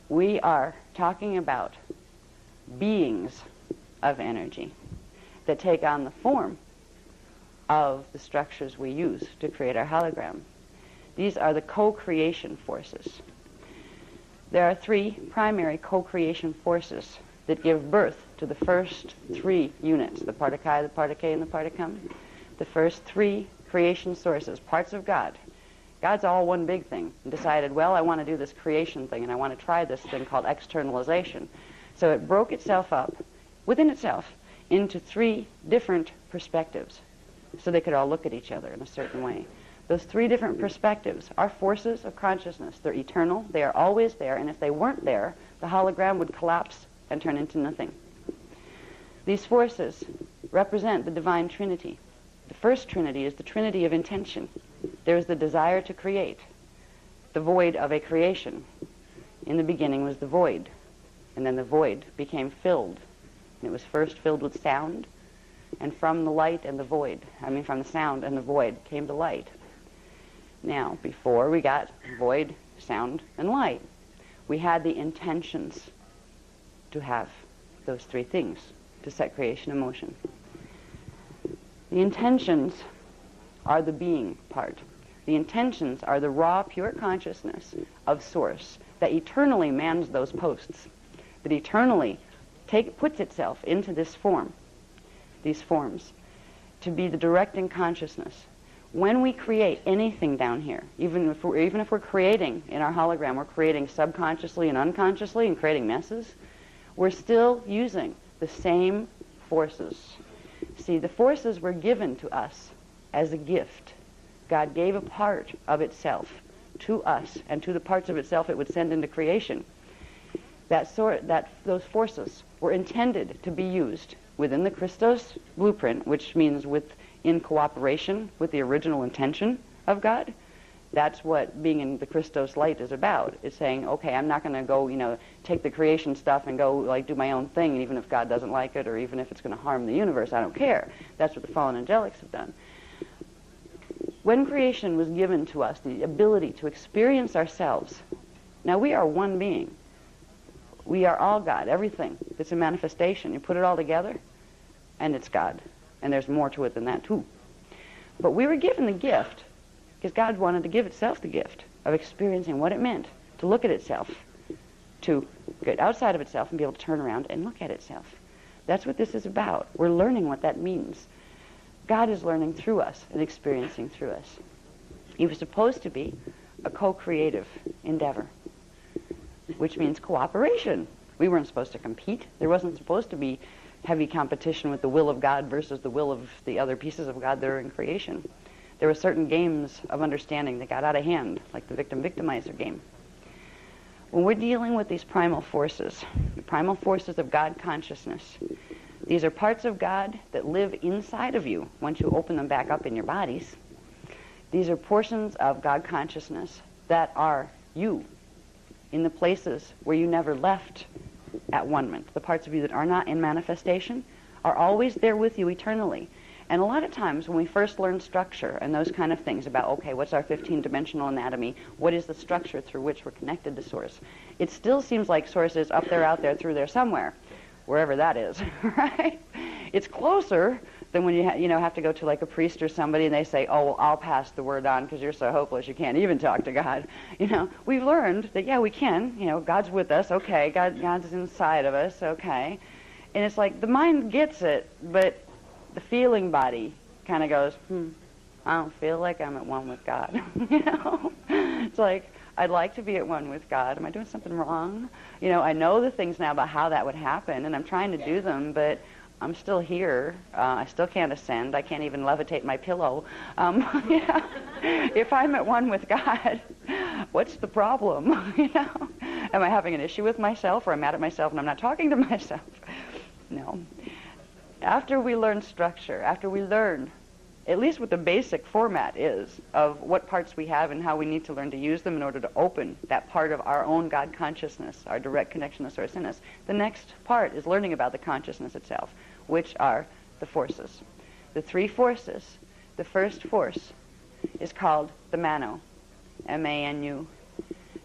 Speaker 1: We are talking about beings of energy that take on the form of the structures we use to create our hologram. These are the co-creation forces. There are three primary co-creation forces that give birth to the first three units, the Partakai, the Partake, and the Partakam. The first three creation sources, parts of God. God's all one big thing, and decided, well, I want to do this creation thing, and I want to try this thing called externalization. So it broke itself up within itself into 3 different perspectives so they could all look at each other in a certain way. Those 3 different perspectives are forces of consciousness. They're eternal. They are always there. And if they weren't there, the hologram would collapse and turn into nothing. These forces represent the divine trinity. The first trinity is the trinity of intention. There is the desire to create, the void of a creation. In the beginning was the void, and then the void became filled. And it was first filled with sound, and from the light and the void, from the sound and the void came the light. Now, before we got void, sound, and light, we had the intentions to have those 3 things to set creation in motion. The intentions are the being part. The intentions are the raw, pure consciousness of Source that eternally mans those posts, that eternally puts itself into this form, these forms, to be the directing consciousness. When we create anything down here, even if we're creating in our hologram, we're creating subconsciously and unconsciously and creating messes, we're still using the same forces. See, the forces were given to us as a gift. God gave a part of itself to us, and to the parts of itself it would send into creation. Those forces were intended to be used within the Christos blueprint, which means in cooperation with the original intention of God. That's what being in the Christos light is about. It's saying, okay, I'm not going to go, take the creation stuff and go, do my own thing, even if God doesn't like it, or even if it's going to harm the universe, I don't care. That's what the fallen angelics have done. When creation was given to us, the ability to experience ourselves, now we are one being. We are all God, everything that's a manifestation. You put it all together, and it's God. And there's more to it than that, too. But we were given the gift, because God wanted to give itself the gift of experiencing what it meant to look at itself, to get outside of itself and be able to turn around and look at itself. That's what this is about. We're learning what that means. God is learning through us and experiencing through us. He was supposed to be a co-creative endeavor, which means cooperation. We weren't supposed to compete. There wasn't supposed to be heavy competition with the will of God versus the will of the other pieces of God that are in creation. There were certain games of understanding that got out of hand, like the victim-victimizer game. When we're dealing with these primal forces, the primal forces of God consciousness, these are parts of God that live inside of you once you open them back up in your bodies. These are portions of God consciousness that are you in the places where you never left at one-ment. The parts of you that are not in manifestation are always there with you eternally. And a lot of times when we first learn structure and those kind of things about, okay, what's our 15-dimensional anatomy? What is the structure through which we're connected to Source? It still seems like Source is up there, out there, through there somewhere, wherever that is, right? It's closer than when you have to go to like a priest or somebody and they say, oh, well, I'll pass the word on because you're so hopeless you can't even talk to God. We've learned that, yeah, we can. God's with us. Okay, God's inside of us. Okay. And it's like the mind gets it, but the feeling body kind of goes, I don't feel like I'm at one with God. It's like, I'd like to be at one with God. Am I doing something wrong? I know the things now about how that would happen, and I'm trying to do them, but I'm still here. I still can't ascend. I can't even levitate my pillow. If I'm at one with God, what's the problem? Am I having an issue with myself, or I'm mad at myself and I'm not talking to myself? No. After we learn structure, after we learn at least what the basic format is of what parts we have and how we need to learn to use them in order to open that part of our own God consciousness, our direct connection to Source in us, the next part is learning about the consciousness itself, which are the forces. The 3 forces. The first force is called the Manu, M-A-N-U.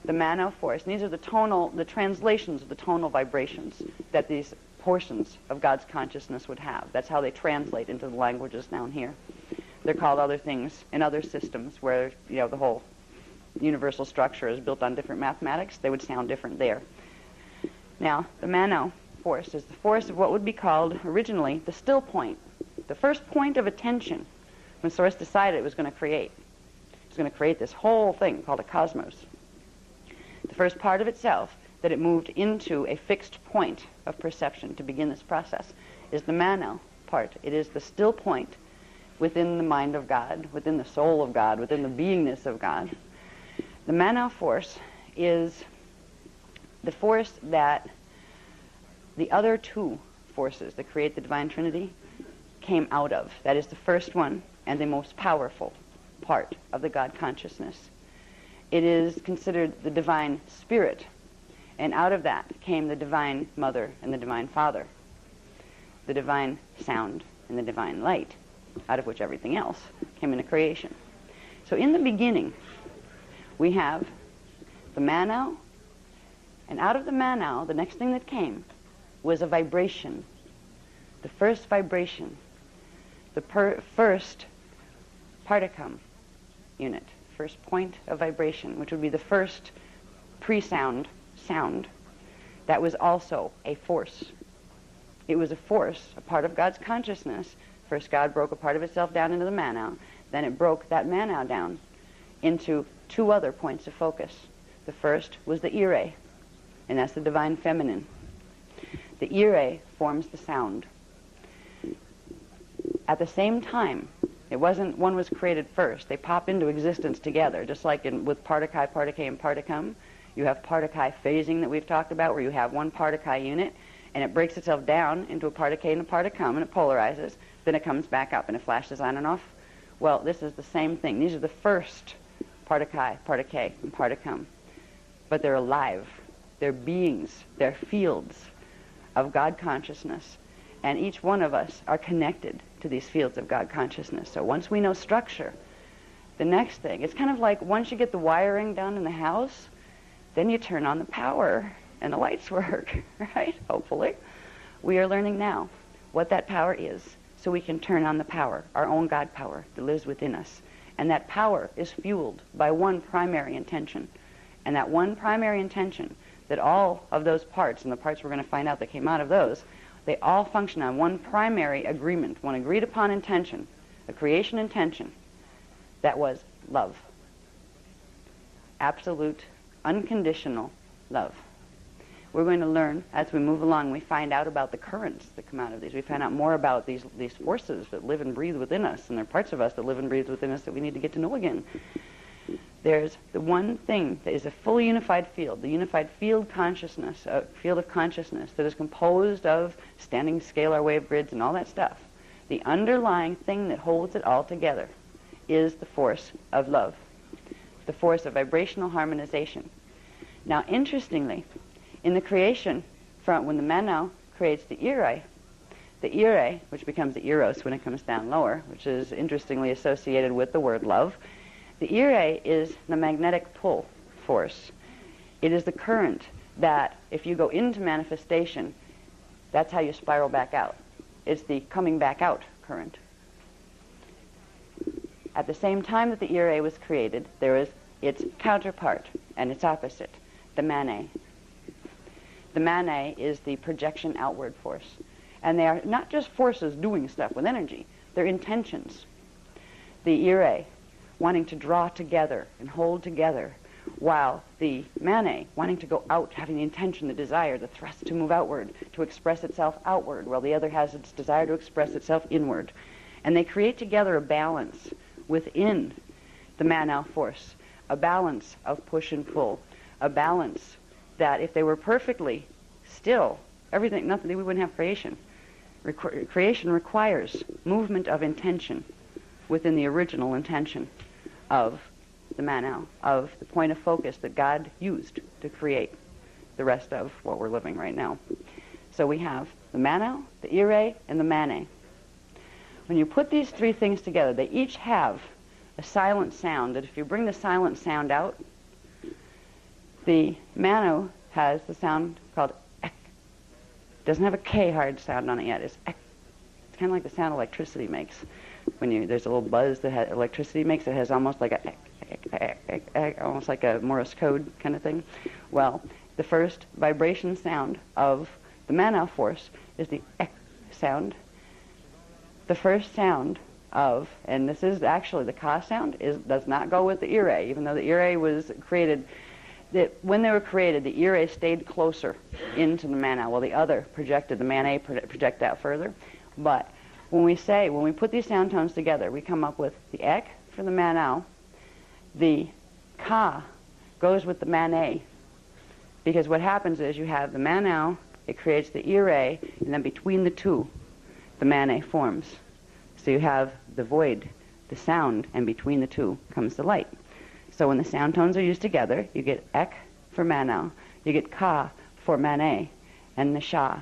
Speaker 1: The Manu force. And these are the translations of the tonal vibrations that these portions of God's consciousness would have. That's how they translate into the languages down here. They're called other things in other systems where, the whole universal structure is built on different mathematics. They would sound different there. Now, the Manu force is the force of what would be called originally the still point, the first point of attention when Source decided it was going to create. It was going to create this whole thing called a cosmos. The first part of itself that it moved into a fixed point of perception to begin this process is the Mano part. It is the still point within the mind of God, within the soul of God, within the beingness of God. The Mano force is the force that the other two forces that create the Divine Trinity came out of. That is the first one and the most powerful part of the God consciousness. It is considered the Divine Spirit, and out of that came the Divine Mother and the Divine Father, the Divine Sound and the Divine Light, out of which everything else came into creation. So in the beginning, we have the Mano, and out of the Mano, the next thing that came was a vibration, the first vibration, the first particum unit, first point of vibration, which would be the first pre-sound sound that was also a force. It was a force, a part of God's consciousness. First God broke a part of itself down into the Mano, then it broke that Mano down into two other points of focus. The first was the Ire, and that's the Divine Feminine. The Ire forms the sound. At the same time, it wasn't one was created first. They pop into existence together, just like with Partakai, Partake, and Particum. You have Partakai phasing that we've talked about, where you have one Partakai unit, and it breaks itself down into a Partake and a Particum, and it polarizes. Then it comes back up, and it flashes on and off. Well, this is the same thing. These are the first Partakai, Partake, and Particum. But they're alive. They're beings. They're fields of God consciousness. And each one of us are connected to these fields of God consciousness. So once we know structure, the next thing, it's kind of like once you get the wiring done in the house, then you turn on the power and the lights work, right? Hopefully. We are learning now what that power is so we can turn on the power, our own God power that lives within us. And that power is fueled by one primary intention. And that one primary intention, that all of those parts, and the parts we're going to find out that came out of those, they all function on one primary agreement, one agreed upon intention, a creation intention, that was love. Absolute, unconditional love. We're going to learn, as we move along, we find out about the currents that come out of these. We find out more about these forces that live and breathe within us, and there are parts of us that live and breathe within us that we need to get to know again. There's the one thing that is a fully unified field, the unified field consciousness, field of consciousness that is composed of standing scalar wave grids and all that stuff. The underlying thing that holds it all together is the force of love, the force of vibrational harmonization. Now, interestingly, in the creation front, when the Mano creates the Ire, which becomes the Eros when it comes down lower, which is interestingly associated with the word love, the Ire is the magnetic pull force. It is the current that, if you go into manifestation, that's how you spiral back out. It's the coming back out current. At the same time that the Ire was created, there is its counterpart and its opposite, the Mane. The Mane is the projection outward force. And they are not just forces doing stuff with energy, they're intentions. The Ire wanting to draw together and hold together, while the Mane wanting to go out, having the intention, the desire, the thrust to move outward, to express itself outward, while the other has its desire to express itself inward. And they create together a balance within the Mano force, a balance of push and pull, a balance that if they were perfectly still, everything, nothing, we wouldn't have creation. Creation requires movement of intention within the original intention of the Mano, of the point of focus that God used to create the rest of what we're living right now. So we have the Mano, the Ire, and the Mane. When you put these three things together, they each have a silent sound that if you bring the silent sound out, the Mano has the sound called ek. It doesn't have a K hard sound on it yet. It's ek. It's kind of like the sound electricity makes. When there's a little buzz that electricity makes, it has almost like a ek, ek, ek, ek, ek, almost like a Morse code kind of thing. Well, the first vibration sound of the Mano force is the ek sound. The first sound of, and this is actually the ka sound, does not go with the Ire, even though the Ire was created that when they were created, the ear A stayed closer into the Manau, while the other projected, the Man A project out further. But when we put these sound tones together, we come up with the ek for the Manau, the ka goes with the Man A, because what happens is you have the Manau, it creates the ear A, and then between the two, the Man A forms. So you have the void, the sound, and between the two comes the light. So when the sound tones are used together, you get ek for Manau, you get ka for Man A, and the sha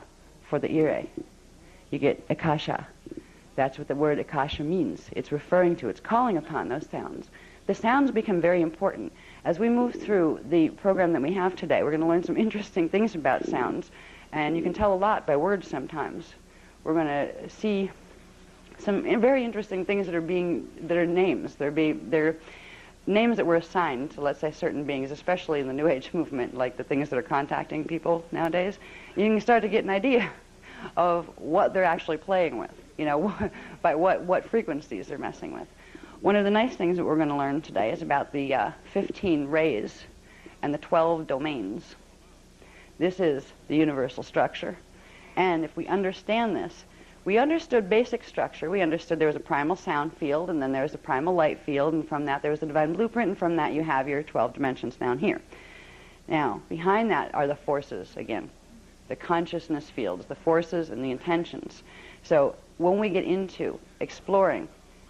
Speaker 1: for the ear A. You get akasha. That's what the word akasha means. It's referring to, it's calling upon those sounds. The sounds become very important. As we move through the program that we have today, we're going to learn some interesting things about sounds, and you can tell a lot by words sometimes. We're going to see some very interesting things that are names. They're names that were assigned to, let's say, certain beings, especially in the New Age movement, like the things that are contacting people nowadays. You can start to get an idea of what they're actually playing with, by what frequencies they're messing with. One of the nice things that we're going to learn today is about the 15 rays and the 12 domains. This is the universal structure. And if we understand this, we understood basic structure. We understood there was a primal sound field, and then there was a primal light field, and from that there was a divine blueprint, and from that you have your 12 dimensions down here. Now, behind that are the forces, again, the consciousness fields, the forces and the intentions. So when we get into exploring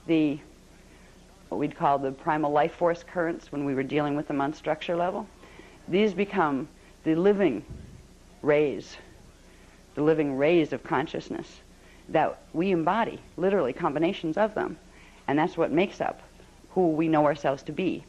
Speaker 1: what we'd call the primal life force currents when we were dealing with them on structure level, these become the living rays of consciousness that we embody, literally combinations of them. And that's what makes up who we know ourselves to be.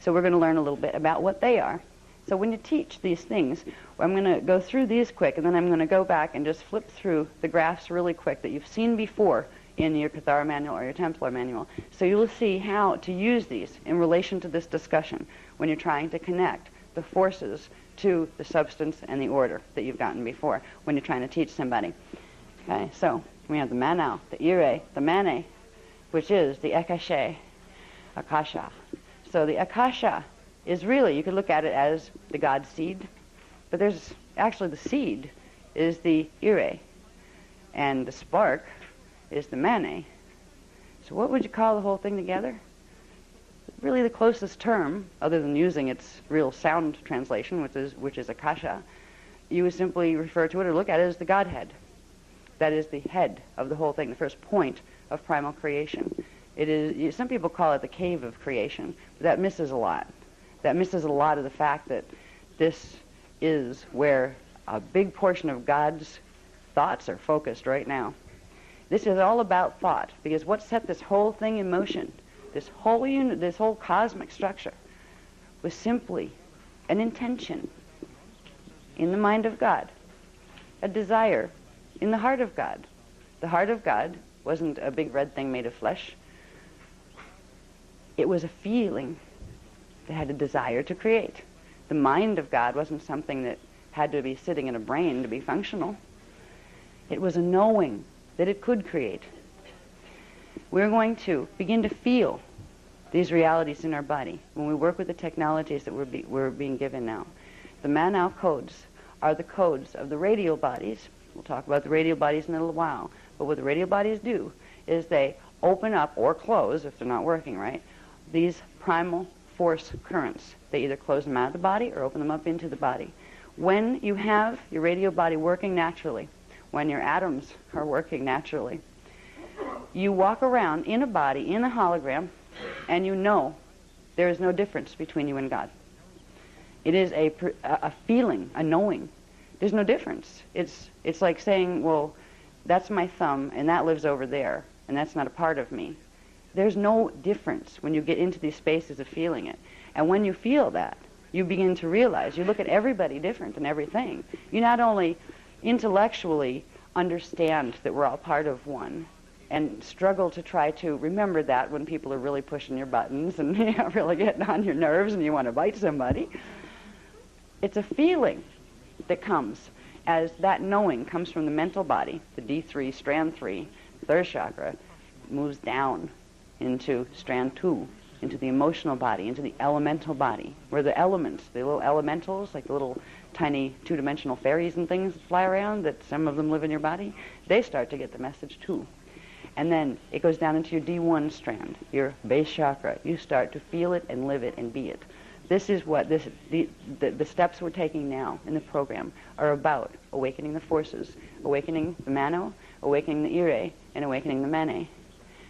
Speaker 1: So we're going to learn a little bit about what they are. So when you teach these things, I'm going to go through these quick, and then I'm going to go back and just flip through the graphs really quick that you've seen before in your Kathara manual or your Templar manual. So you will see how to use these in relation to this discussion when you're trying to connect the forces to the substance and the order that you've gotten before when you're trying to teach somebody. Okay, so we have the Manau, the Ire, the Mane, which is the Akasha. So the Akasha is really, you could look at it as the God seed, but there's actually the seed is the Ire, and the spark is the Mane. So what would you call the whole thing together? Really the closest term, other than using its real sound translation, which is Akasha, you would simply refer to it or look at it as the Godhead. That is the head of the whole thing, the first point of primal creation. It is, some people call it the cave of creation, but that misses a lot. That misses a lot of the fact that this is where a big portion of God's thoughts are focused right now. This is all about thought, because what set this whole thing in motion, this whole unit, this whole cosmic structure, was simply an intention in the mind of God, a desire in the heart of God. The heart of God wasn't a big red thing made of flesh. It was a feeling that had a desire to create. The mind of God wasn't something that had to be sitting in a brain to be functional. It was a knowing that it could create. We're going to begin to feel these realities in our body when we work with the technologies that we're being given now. The Manau codes are the codes of the radial bodies. We'll talk about the radial bodies in a little while. But what the radial bodies do is they open up or close, if they're not working right, these primal force currents. They either close them out of the body or open them up into the body. When you have your radial body working naturally, when your atoms are working naturally, you walk around in a body, in a hologram, and you know there is no difference between you and God. It is a feeling, a knowing. There's no difference. It's like saying, well, that's my thumb, and that lives over there, and that's not a part of me. There's no difference when you get into these spaces of feeling it. And when you feel that, you begin to realize, you look at everybody different and everything. You not only intellectually understand that we're all part of one, and struggle to try to remember that when people are really pushing your buttons and really getting on your nerves and you want to bite somebody. It's a feeling that comes as that knowing comes from the mental body, the D3, strand 3, third chakra, moves down into strand 2, into the emotional body, into the elemental body, where the elements, the little elementals, like the little tiny two-dimensional fairies and things that fly around, that some of them live in your body, they start to get the message too. And then it goes down into your D1 strand, your base chakra. You start to feel it and live it and be it. This is what the steps we're taking now in the program are about: awakening the forces, awakening the Mano, awakening the Ire, and awakening the Mane.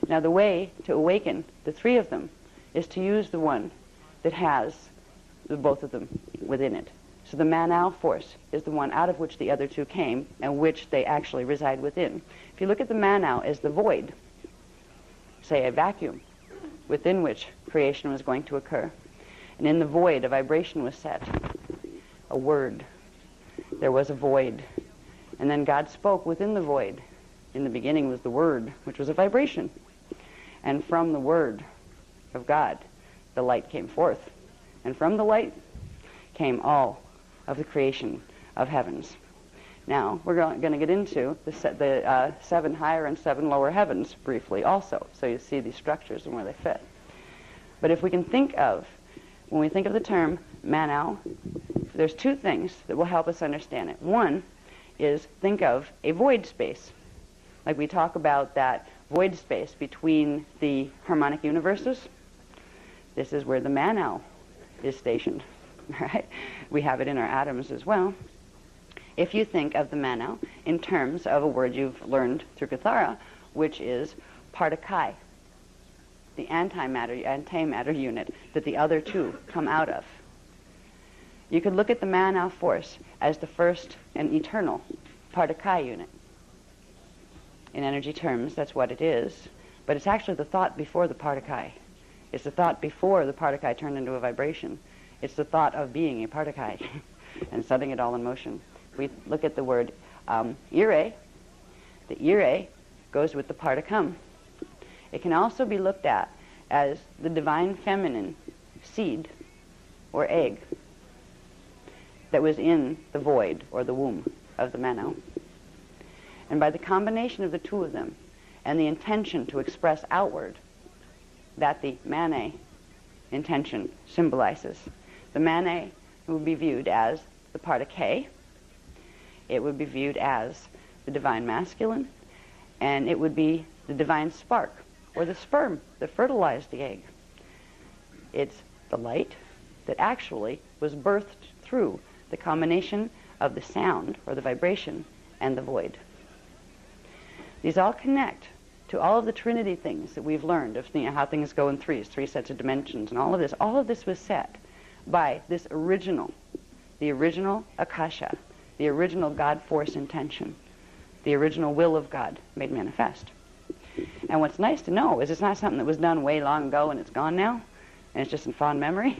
Speaker 1: Now the way to awaken the three of them is to use the one that has both of them within it. So the Manao force is the one out of which the other two came and which they actually reside within. If you look at the Manao as the void, say a vacuum, within which creation was going to occur, and in the void a vibration was set, a word. There was a void. And then God spoke within the void. In the beginning was the word, which was a vibration. And from the word of God, the light came forth. And from the light came all of the creation of heavens. Now, we're going to get into the 7 higher and 7 lower heavens briefly also, so you see these structures and where they fit. But if we can think of, when we think of the term Manao, there's 2 things that will help us understand it. One is think of a void space. Like we talk about that void space between the harmonic universes. This is where the Manao is stationed. Right? We have it in our atoms as well. If you think of the Manao in terms of a word you've learned through Kathara, which is Partakai, the antimatter unit that the other 2 come out of. You could look at the Manao force as the first and eternal Partakai unit. In energy terms, that's what it is, but it's actually the thought before the Partakai. It's the thought before the Partakai turned into a vibration. It's the thought of being a Partakai and setting it all in motion. We look at the word Ire. The Ire goes with the Partakam. It can also be looked at as the divine feminine seed or egg that was in the void or the womb of the Manao. And by the combination of the 2 of them and the intention to express outward that the Mane intention symbolizes, the Mane would be viewed as the Partakai, it would be viewed as the divine masculine, and it would be the divine spark, or the sperm that fertilized the egg. It's the light that actually was birthed through the combination of the sound, or the vibration, and the void. These all connect to all of the Trinity things that we've learned of how things go in 3 sets of dimensions, and all of this. All of this was set by this original, the original Akasha, the original God force intention, the original will of God made manifest. And what's nice to know is it's not something that was done way long ago and it's gone now, and it's just in fond memory.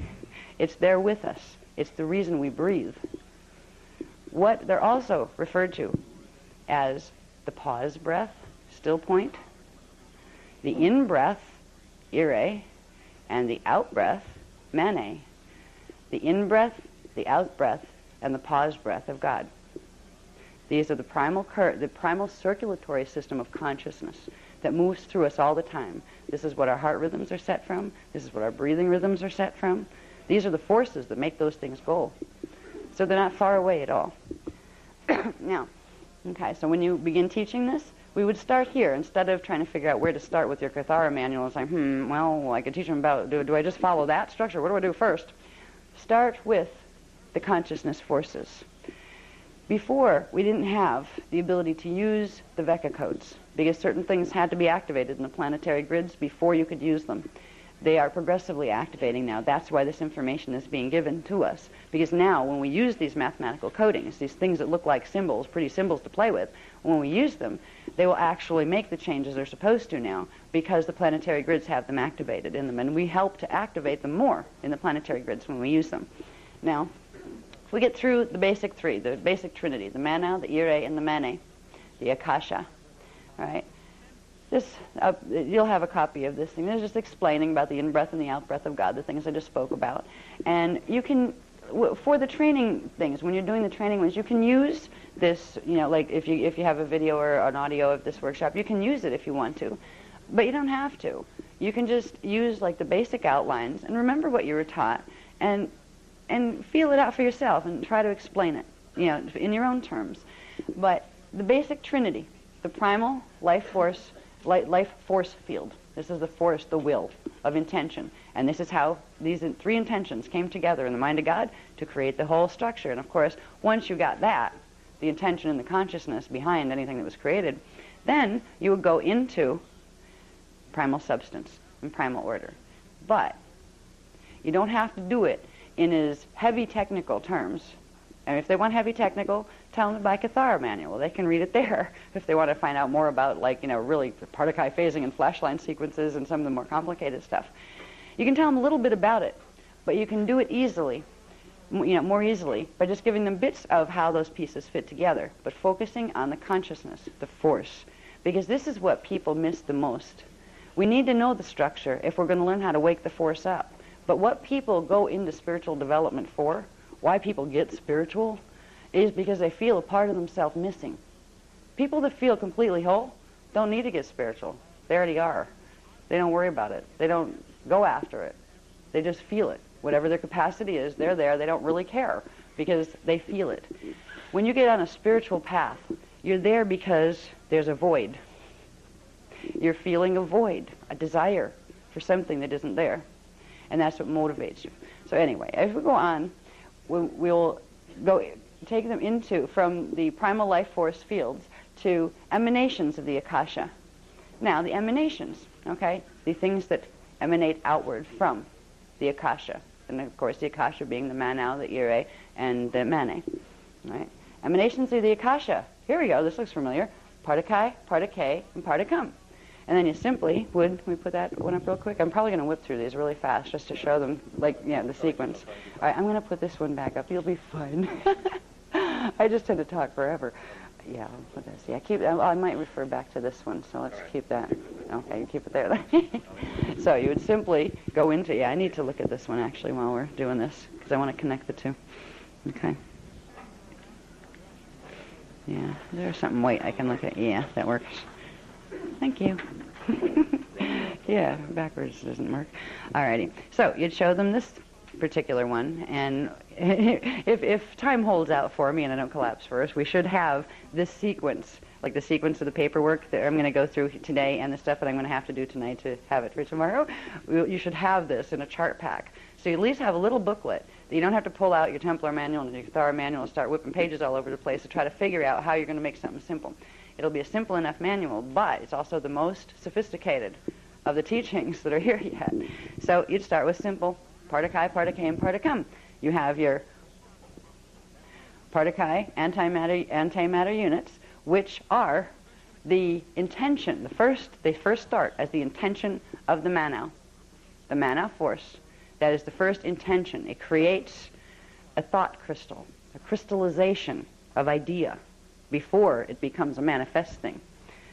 Speaker 1: It's there with us. It's the reason we breathe. What they're also referred to as the pause breath, still point, the in-breath, Ire, and the out-breath, Mane. The in-breath, the out-breath, and the pause breath of God. These are the primal circulatory system of consciousness that moves through us all the time. This is what our heart rhythms are set from. This is what our breathing rhythms are set from. These are the forces that make those things go. So they're not far away at all. Now, okay, so when you begin teaching this, we would start here instead of trying to figure out where to start with your Kathara manual. It's like, well, I could teach them about, do I just follow that structure? What do I do first? Start with the consciousness forces. Before, we didn't have the ability to use the Vecca codes because certain things had to be activated in the planetary grids before you could use them. They are progressively activating now. That's why this information is being given to us. Because now, when we use these mathematical codings, these things that look like symbols, pretty symbols to play with, when we use them, they will actually make the changes they're supposed to now because the planetary grids have them activated in them. And we help to activate them more in the planetary grids when we use them. Now, if we get through the basic 3, the basic trinity, the Manao, the Ire, and the Mane, the Akasha, all right? You'll have a copy of this thing. It's just explaining about the in-breath and the out-breath of God, the things I just spoke about. And you can, for the training things, when you're doing the training ones, you can use this, like if you have a video or an audio of this workshop, you can use it if you want to. But you don't have to. You can just use like the basic outlines and remember what you were taught and feel it out for yourself and try to explain it, you know, in your own terms. But the basic trinity, the primal life force field. This is the force, the will of intention. And this is how these three intentions came together in the mind of God to create the whole structure. And of course, once you got that, the intention and the consciousness behind anything that was created, then you would go into primal substance and primal order. But you don't have to do it in as heavy technical terms. And if they want heavy technical, tell them to buy Cathara manual. They can read it there if they want to find out more about, like, you know, really Partakai phasing and flashline sequences and some of the more complicated stuff. You can tell them a little bit about it, but you can do it easily, you know, more easily by just giving them bits of how those pieces fit together, but focusing on the consciousness, the force, because this is what people miss the most. We need to know the structure if we're going to learn how to wake the force up. But what people go into spiritual development for, why people get spiritual, is because they feel a part of themselves missing. People that feel completely whole don't need to get spiritual. They already are. They don't worry about it. They don't go after it. They just feel it. Whatever their capacity is, they're there. They don't really care because they feel it. When you get on a spiritual path, you're there because there's a void. You're feeling a void, a desire for something that isn't there. And that's what motivates you. So anyway, as we go on, we'll go take them into, from the primal life force fields to emanations of the Akasha. Now, the emanations, okay, the things that emanate outward from the Akasha. And of course, the Akasha being the Manau, the Ire, and the Mane. Right? Emanations of the Akasha. Here we go, this looks familiar. Partakai, Partakay, and Partakam. And then you simply would, can we put that one up real quick? I'm probably going to whip through these really fast just to show them, like, yeah, the sequence. All right, I'm going to put this one back up. You'll be fine. I just tend to talk forever. Yeah, I'll put this. Yeah, I might refer back to this one, so let's keep that. Okay, you keep it there. So you would simply go into, yeah, I need to look at this one actually while we're doing this, because I want to connect the two. Okay. Yeah, there's something, wait, I can look at, yeah, that works. Thank you. Yeah, backwards doesn't work. Alrighty. So you'd show them this particular one, and if time holds out for me and I don't collapse first, we should have this sequence, like the sequence of the paperwork that I'm going to go through today and the stuff that I'm going to have to do tonight to have it for tomorrow. You should have this in a chart pack. So you at least have a little booklet that you don't have to pull out your Templar manual and your Cathara manual and start whipping pages all over the place to try to figure out how you're going to make something simple. It'll be a simple enough manual, but it's also the most sophisticated of the teachings that are here yet. So you'd start with simple Partakai, Partakay, and Partakam. You have your Partakai antimatter units, which are the intention. They first start as the intention of the Manau. The Manau force, that is the first intention. It creates a thought crystal, a crystallization of idea, before it becomes a manifest thing.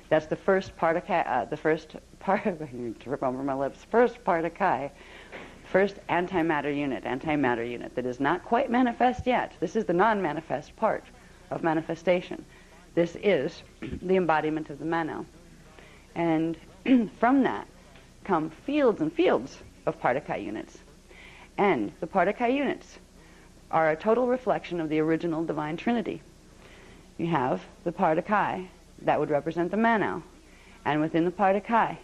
Speaker 1: That's the first Partakai, the first part of, I need to rip over my lips, first Partakai, first antimatter unit that is not quite manifest yet. This is the non-manifest part of manifestation. This is the embodiment of the Manau. And from that come fields and fields of Partakai units. And the Partakai units are a total reflection of the original Divine Trinity. You have the Partakai, that would represent the Manau. And within the Partakai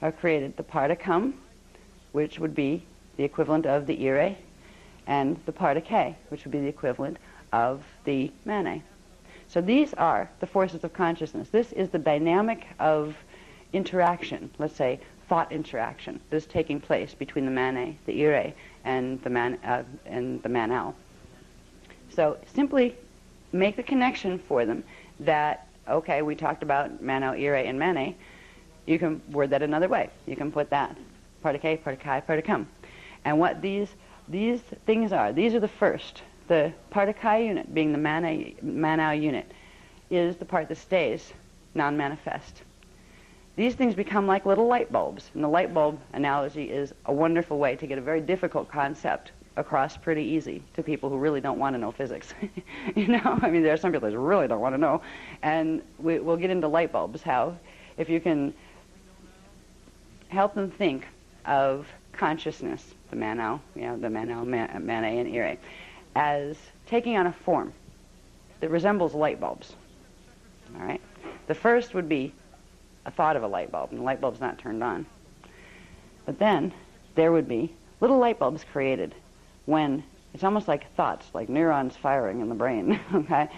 Speaker 1: are created the Partakam, which would be the equivalent of the Ire, and the Partakay, which would be the equivalent of the Mane. So these are the forces of consciousness. This is the dynamic of interaction, let's say thought interaction, that is taking place between the Mane, the Ire, and the Manau. So simply make the connection for them that, okay, we talked about Manau, Ire, and Mane. You can word that another way. You can put that Partakay, Partakai, Partakam. And what these things are, these are the first. The Partakai unit, being the Manau unit, is the part that stays non-manifest. These things become like little light bulbs. And the light bulb analogy is a wonderful way to get a very difficult concept across pretty easy to people who really don't want to know physics. You know, I mean, there are some people that really don't want to know. And we'll get into light bulbs, how if you can help them think of consciousness, the Manau, the Manau, Manae, and Ire, as taking on a form that resembles light bulbs. All right? The first would be a thought of a light bulb, and the light bulb's not turned on. But then there would be little light bulbs created when it's almost like thoughts, like neurons firing in the brain. Okay?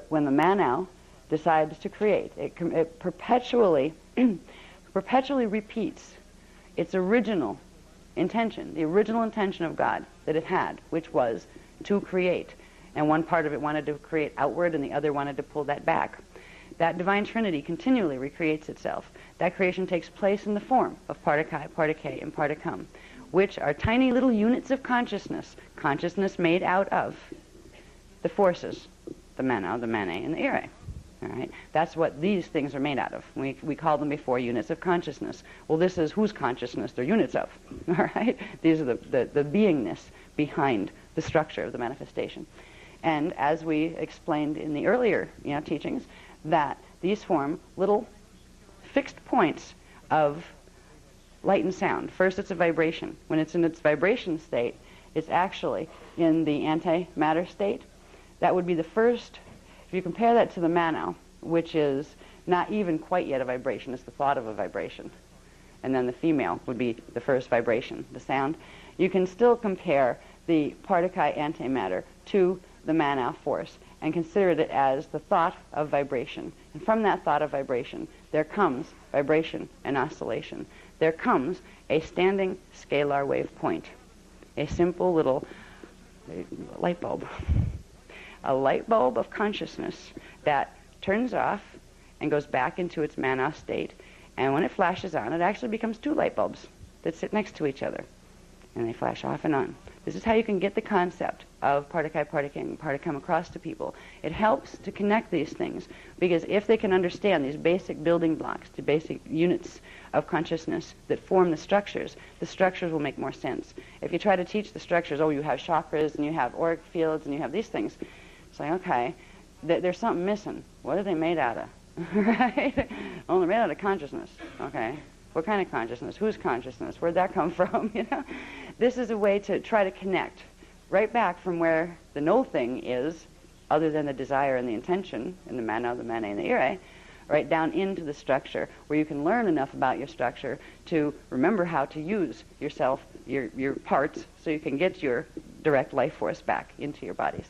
Speaker 1: When the Manau decides to create, it perpetually repeats its original intention, the original intention of God that it had, which was to create. And one part of it wanted to create outward, and the other wanted to pull that back. That divine trinity continually recreates itself. That creation takes place in the form of Partha Kai, Partha Ke, and Partha Kam, which are tiny little units of consciousness made out of the forces, the Manau, the Manae, and the Ire. All right? That's what these things are made out of. We called them before units of consciousness. Well, this is whose consciousness they're units of. All right? These are the beingness behind the structure of the manifestation. And as we explained in the earlier teachings, that these form little fixed points of light and sound. First, it's a vibration. When it's in its vibration state, it's actually in the antimatter state. That would be the first. If you compare that to the Manau, which is not even quite yet a vibration, it's the thought of a vibration. And then the female would be the first vibration, the sound. You can still compare the Partha Kai antimatter to the Manau force and consider it as the thought of vibration. And from that thought of vibration, there comes vibration and oscillation. There comes a standing scalar wave point, a simple little light bulb. A light bulb of consciousness that turns off and goes back into its Manau state. And when it flashes on, it actually becomes two light bulbs that sit next to each other. And they flash off and on. This is how you can get the concept of Partha Kai, Partha Ke, and Partha Kam across to people. It helps to connect these things, because if they can understand these basic building blocks, the basic units of consciousness that form the structures will make more sense. If you try to teach the structures, you have chakras, and you have auric fields, and you have these things, it's like, okay, there's something missing. What are they made out of? Right? Well, they're made out of consciousness. Okay. What kind of consciousness? Whose consciousness? Where'd that come from? This is a way to try to connect right back from where the no thing is, other than the desire and the intention, in the Manau, the Manae, and the Ire, right down into the structure, where you can learn enough about your structure to remember how to use yourself, your parts, so you can get your direct life force back into your bodies.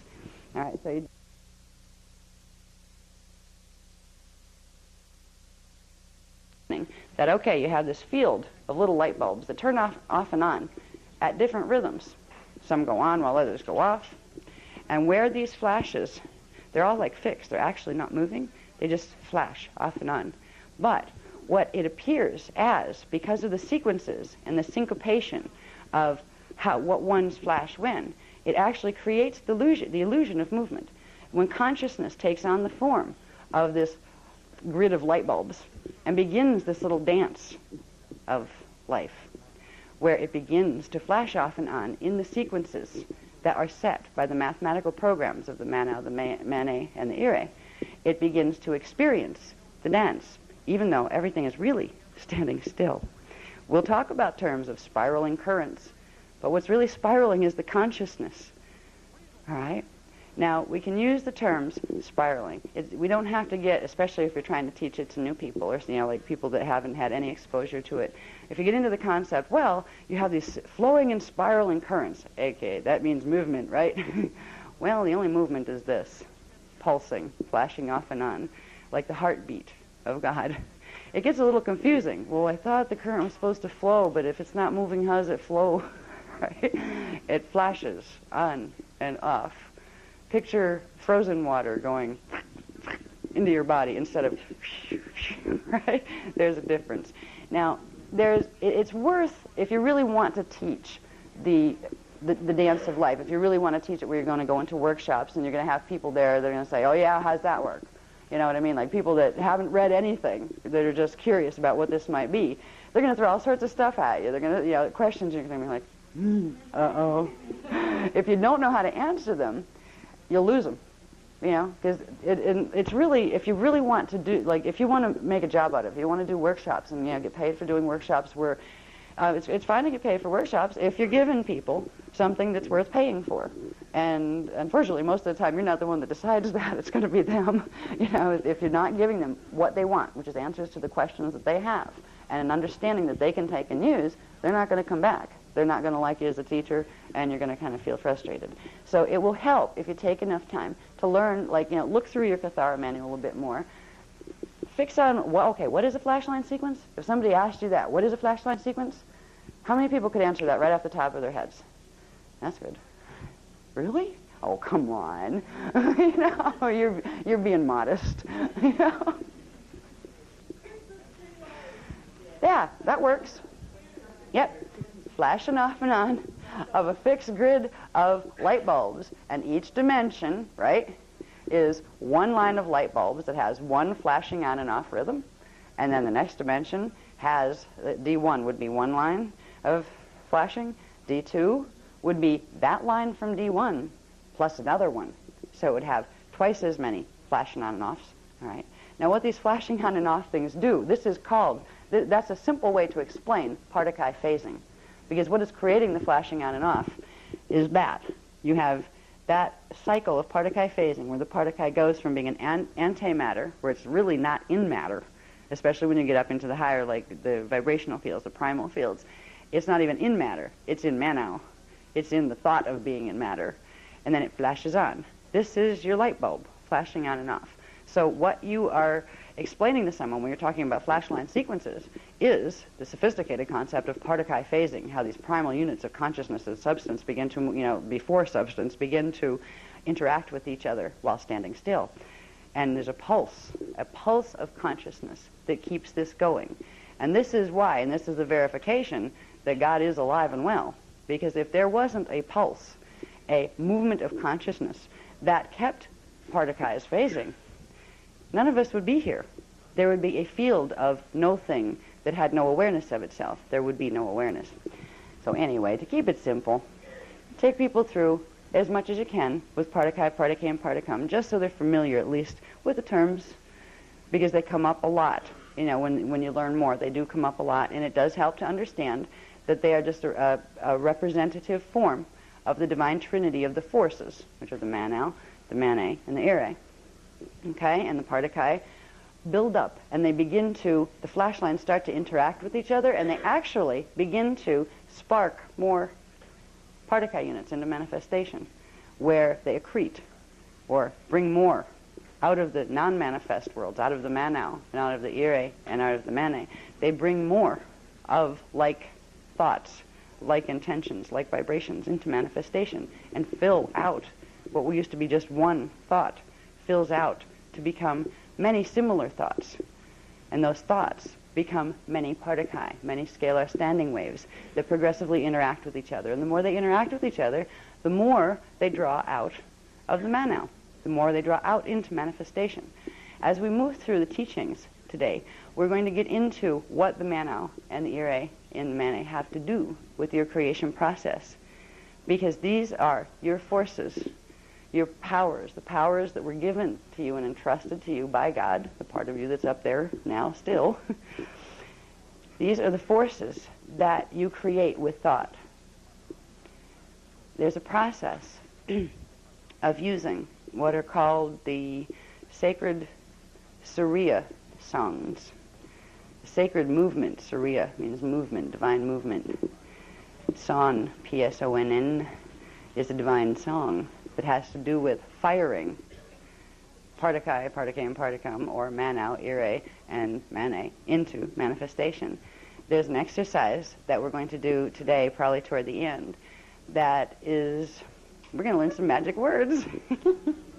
Speaker 1: All right, so that, okay, you have this field of little light bulbs that turn off and on at different rhythms. Some go on while others go off. And where these flashes, they're all like fixed. They're actually not moving. They just flash off and on. But what it appears as, because of the sequences and the syncopation of what ones flash when, it actually creates the illusion of movement. When consciousness takes on the form of this grid of light bulbs and begins this little dance of life, where it begins to flash off and on in the sequences that are set by the mathematical programs of the Manau, the Manae, and the Ire, it begins to experience the dance, even though everything is really standing still. We'll talk about terms of spiraling currents, but what's really spiraling is the consciousness. All right? Now, we can use the terms spiraling. We don't have to get, especially if you're trying to teach it to new people, or like people that haven't had any exposure to it. If you get into the concept, well, you have these flowing and spiraling currents, aka that means movement, right? Well, the only movement is this, pulsing, flashing off and on, like the heartbeat of God. It gets a little confusing. Well, I thought the current was supposed to flow, but if it's not moving, how does it flow? Right? It flashes on and off. Picture frozen water going into your body instead of, right? There's a difference. Now, it's worth, if you really want to teach the dance of life, if you really want to teach it where you're going to go into workshops and you're going to have people there, they're going to say, oh yeah, how's that work? You know what I mean? Like people that haven't read anything, that are just curious about what this might be, they're going to throw all sorts of stuff at you. They're going to, questions, you're going to be like, uh-oh. If you don't know how to answer them, you'll lose them. because it's really, if you really want to do, like, if you want to make a job out of it, you want to do workshops and get paid for doing workshops where it's fine to get paid for workshops if you're giving people something that's worth paying for. And unfortunately, most of the time, you're not the one that decides that. It's going to be them. If you're not giving them what they want, which is answers to the questions that they have, and an understanding that they can take and use, they're not going to come back. They're not going to like you as a teacher, and you're going to kind of feel frustrated. So it will help if you take enough time to learn, look through your Kathara manual a bit more. Fix on, what is a flashline sequence? If somebody asked you that, what is a flashline sequence? How many people could answer that right off the top of their heads? That's good. Really? Oh, come on. You're being modest. Yeah, that works. Yep. Flashing off and on of a fixed grid of light bulbs, and each dimension, right, is one line of light bulbs that has one flashing on and off rhythm, and then the next dimension has, D1 would be one line of flashing, D2 would be that line from D1 plus another one, so it would have twice as many flashing on and offs. All right. Now what these flashing on and off things do, this is called, that's a simple way to explain Partakai phasing. Because what is creating the flashing on and off is that. You have that cycle of Partakai phasing where the Partakai goes from being an antimatter, where it's really not in matter, especially when you get up into the higher, like the vibrational fields, the primal fields. It's not even in matter. It's in Manau. It's in the thought of being in matter. And then it flashes on. This is your light bulb, flashing on and off. So what you are explaining to someone when you're talking about flashline sequences is the sophisticated concept of Partakai phasing, how these primal units of consciousness and substance begin to, before substance, begin to interact with each other while standing still. And there's a pulse of consciousness that keeps this going. And this is why, and this is the verification that God is alive and well. Because if there wasn't a pulse, a movement of consciousness that kept Partakai's phasing, none of us would be here. There would be a field of no thing that had no awareness of itself. There would be no awareness. So anyway, to keep it simple, take people through as much as you can with Partakai, Partakay, and Partakam, just so they're familiar at least with the terms, because they come up a lot. When you learn more, they do come up a lot, and it does help to understand that they are just a representative form of the divine trinity of the forces, which are the Manau, the Mane, and the Ire. Okay, and the Partakai build up, and they begin to, the flashlines start to interact with each other, and they actually begin to spark more Partakai units into manifestation, where they accrete, or bring more out of the non-manifest worlds, out of the Manau, and out of the Ire, and out of the Mane. They bring more of like thoughts, like intentions, like vibrations into manifestation, and fill out what we used to be just one thought, fills out to become many similar thoughts. And those thoughts become many Partakai, many scalar standing waves that progressively interact with each other. And the more they interact with each other, the more they draw out of the Manau, the more they draw out into manifestation. As we move through the teachings today, we're going to get into what the Manau and the Ire and the Mane have to do with your creation process. Because these are your forces, your powers, the powers that were given to you and entrusted to you by God, the part of you that's up there now still. These are the forces that you create with thought. There's a process of using what are called the sacred Surya songs. Sacred movement, Surya means movement, divine movement. Son, P-S-O-N-N, is a divine song that has to do with firing Partakai, Partakay, and Partakam, or Manau, Ire, and Mane, into manifestation. There's an exercise that we're going to do today, probably toward the end, that is, we're going to learn some magic words.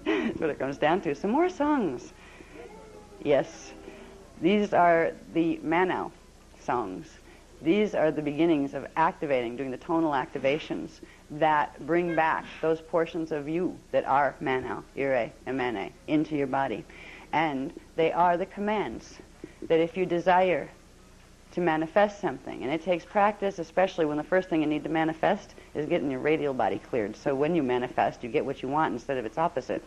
Speaker 1: That's what it comes down to. Some more songs. Yes, these are the Manau songs. These are the beginnings of activating, doing the tonal activations that bring back those portions of you that are Manau, Ire, and Mane into your body. And they are the commands that if you desire to manifest something, and it takes practice, especially when the first thing you need to manifest is getting your radial body cleared. So when you manifest, you get what you want instead of its opposite.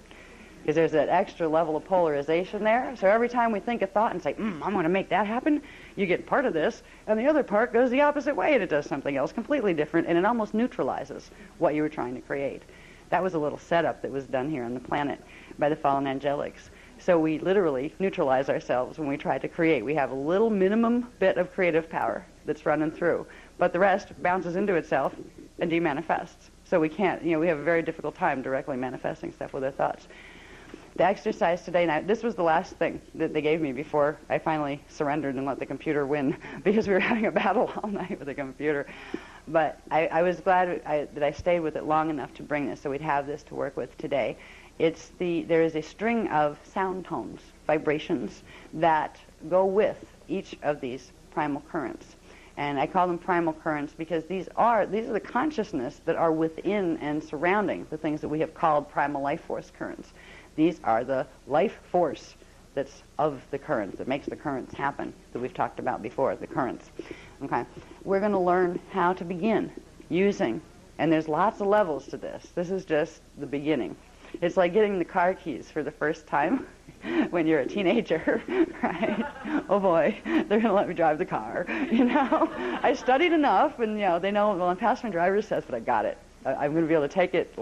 Speaker 1: because there's that extra level of polarization there. So every time we think a thought and say, I'm going to make that happen, you get part of this, and the other part goes the opposite way, and it does something else completely different, and it almost neutralizes what you were trying to create. That was a little setup that was done here on the planet by the fallen angelics. So we literally neutralize ourselves when we try to create. We have a little minimum bit of creative power that's running through, but the rest bounces into itself and demanifests. So we can't, we have a very difficult time directly manifesting stuff with our thoughts. The exercise today, now this was the last thing that they gave me before I finally surrendered and let the computer win, because we were having a battle all night with the computer. But I was glad that I stayed with it long enough to bring this so we'd have this to work with today. There is a string of sound tones, vibrations, that go with each of these primal currents. And I call them primal currents because these are the consciousness that are within and surrounding the things that we have called primal life force currents. These are the life force that's of the currents, that makes the currents happen, that we've talked about before, the currents. Okay, we're going to learn how to begin using, and there's lots of levels to this. This is just the beginning. It's like getting the car keys for the first time when you're a teenager, right? Oh boy, they're going to let me drive the car, I studied enough, and they know, well, I passed my driver's test, but I got it. I'm going to be able to take it,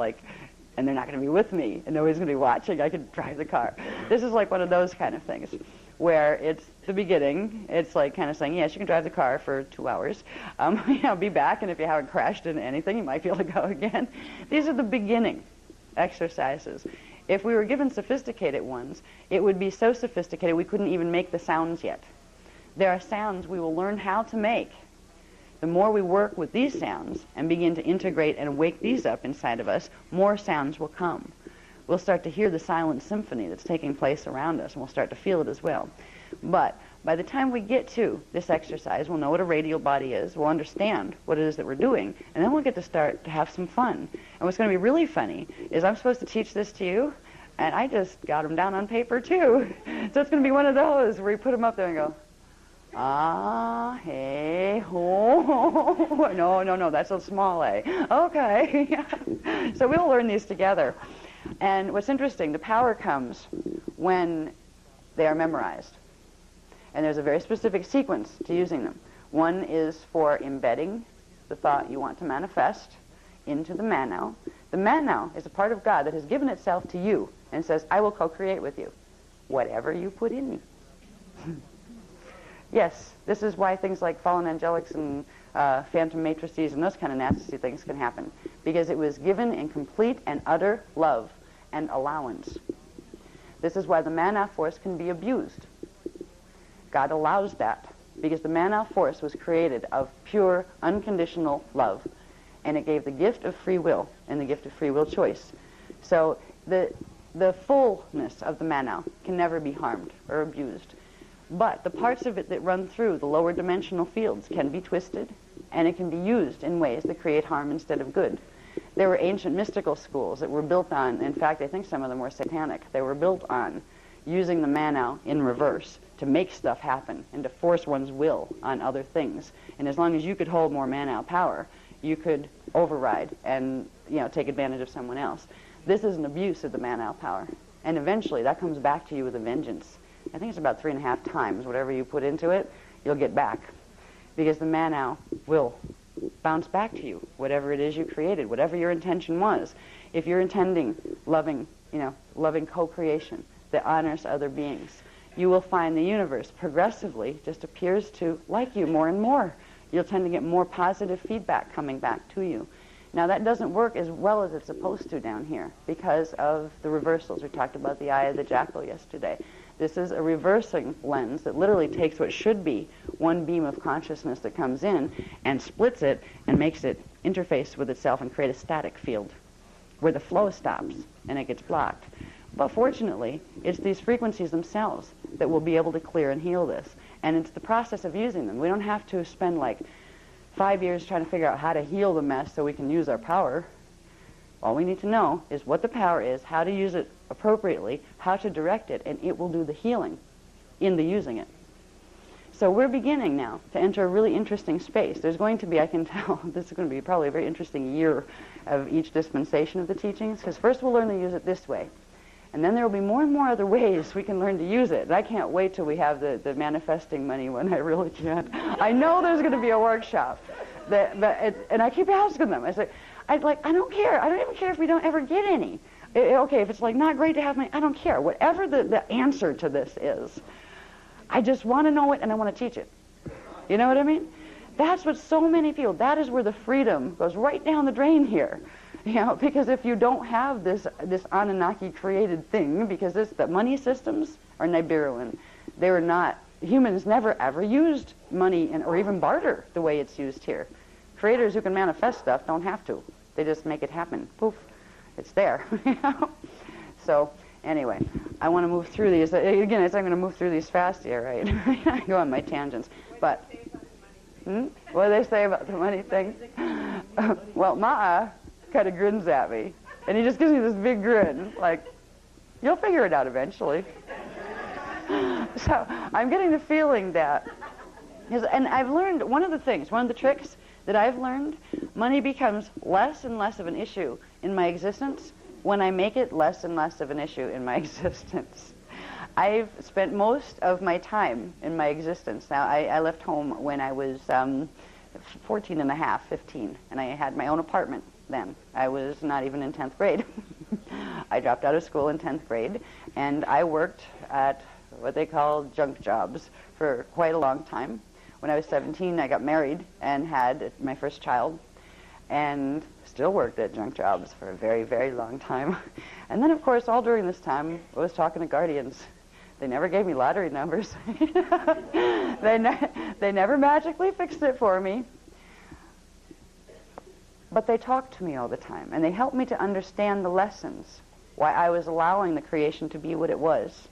Speaker 1: and they're not going to be with me, and nobody's going to be watching. I can drive the car. This is like one of those kind of things, where it's the beginning. It's like kind of saying, yes, you can drive the car for 2 hours. Be back, and if you haven't crashed into anything, you might be able to go again. These are the beginning exercises. If we were given sophisticated ones, it would be so sophisticated we couldn't even make the sounds yet. There are sounds we will learn how to make. The more we work with these sounds and begin to integrate and wake these up inside of us, more sounds will come. We'll start to hear the silent symphony that's taking place around us, and we'll start to feel it as well. But by the time we get to this exercise, we'll know what a radial body is, we'll understand what it is that we're doing, and then we'll get to start to have some fun. And what's going to be really funny is I'm supposed to teach this to you, and I just got them down on paper too. So it's going to be one of those where you put them up there and go, ah, hey, ho, no, that's a small A. Okay. So we'll learn these together. And what's interesting, the power comes when they are memorized. And there's a very specific sequence to using them. One is for embedding the thought you want to manifest into the man-now. The man-now is a part of God that has given itself to you and says, I will co-create with you whatever you put in me. Yes, this is why things like fallen angelics and phantom matrices and those kind of nasty things can happen, because it was given in complete and utter love and allowance. This is why the man-now force can be abused. God allows that, because the man-now force was created of pure, unconditional love, and it gave the gift of free will and the gift of free will choice. So the fullness of the man-now can never be harmed or abused. But the parts of it that run through the lower dimensional fields can be twisted, and it can be used in ways that create harm instead of good. There were ancient mystical schools that were built on, in fact, I think some of them were satanic. They were built on using the man-now in reverse to make stuff happen and to force one's will on other things. And as long as you could hold more man-now power, you could override and take advantage of someone else. This is an abuse of the man-now power. And eventually that comes back to you with a vengeance. I think it's about 3.5 times. Whatever you put into it, you'll get back. Because the man-now will bounce back to you, whatever it is you created, whatever your intention was. If you're intending loving co-creation that honors other beings, you will find the universe progressively just appears to like you more and more. You'll tend to get more positive feedback coming back to you. Now that doesn't work as well as it's supposed to down here because of the reversals. We talked about the eye of the jackal yesterday. This is a reversing lens that literally takes what should be one beam of consciousness that comes in and splits it and makes it interface with itself and create a static field where the flow stops and it gets blocked. But fortunately, it's these frequencies themselves that will be able to clear and heal this. And it's the process of using them. We don't have to spend like 5 years trying to figure out how to heal the mess so we can use our power. All we need to know is what the power is, how to use it appropriately, how to direct it, and it will do the healing in the using it. So we're beginning now to enter a really interesting space. There's going to be, I can tell, this is going to be probably a very interesting year of each dispensation of the teachings, because first we'll learn to use it this way. And then there will be more and more other ways we can learn to use it. And I can't wait till we have the manifesting money when I really can't. I know there's going to be a workshop. And I keep asking them. I say, I don't care. I don't even care if we don't ever get any. Okay, if it's like not great to have money, I don't care. Whatever the answer to this is, I just want to know it and I want to teach it. You know what I mean? That's what so many people, that is where the freedom goes right down the drain here. You know, because if you don't have this Anunnaki created thing, because the money systems are Nibiruan, they were not, humans never ever used money or even barter the way it's used here. Creators who can manifest stuff don't have to. They just make it happen. Poof, it's there. You know? So anyway, I want to move through these. Again, I'm going to move through these fast here, right? I go on my tangents. But what do they say about the money thing? Well, Ma'a kind of grins at me, and he just gives me this big grin, like, you'll figure it out eventually. So I'm getting the feeling that, and I've learned one of the tricks that I've learned, money becomes less and less of an issue in my existence when I make it less and less of an issue in my existence. I've spent most of my time in my existence. Now, I left home when I was 14 and a half, 15, and I had my own apartment then. I was not even in 10th grade. I dropped out of school in 10th grade, and I worked at what they call junk jobs for quite a long time. When I was 17, I got married and had my first child, and still worked at junk jobs for a very, very long time. And then, of course, all during this time, I was talking to guardians. They never gave me lottery numbers. They never magically fixed it for me. But they talked to me all the time, and they helped me to understand the lessons, why I was allowing the creation to be what it was.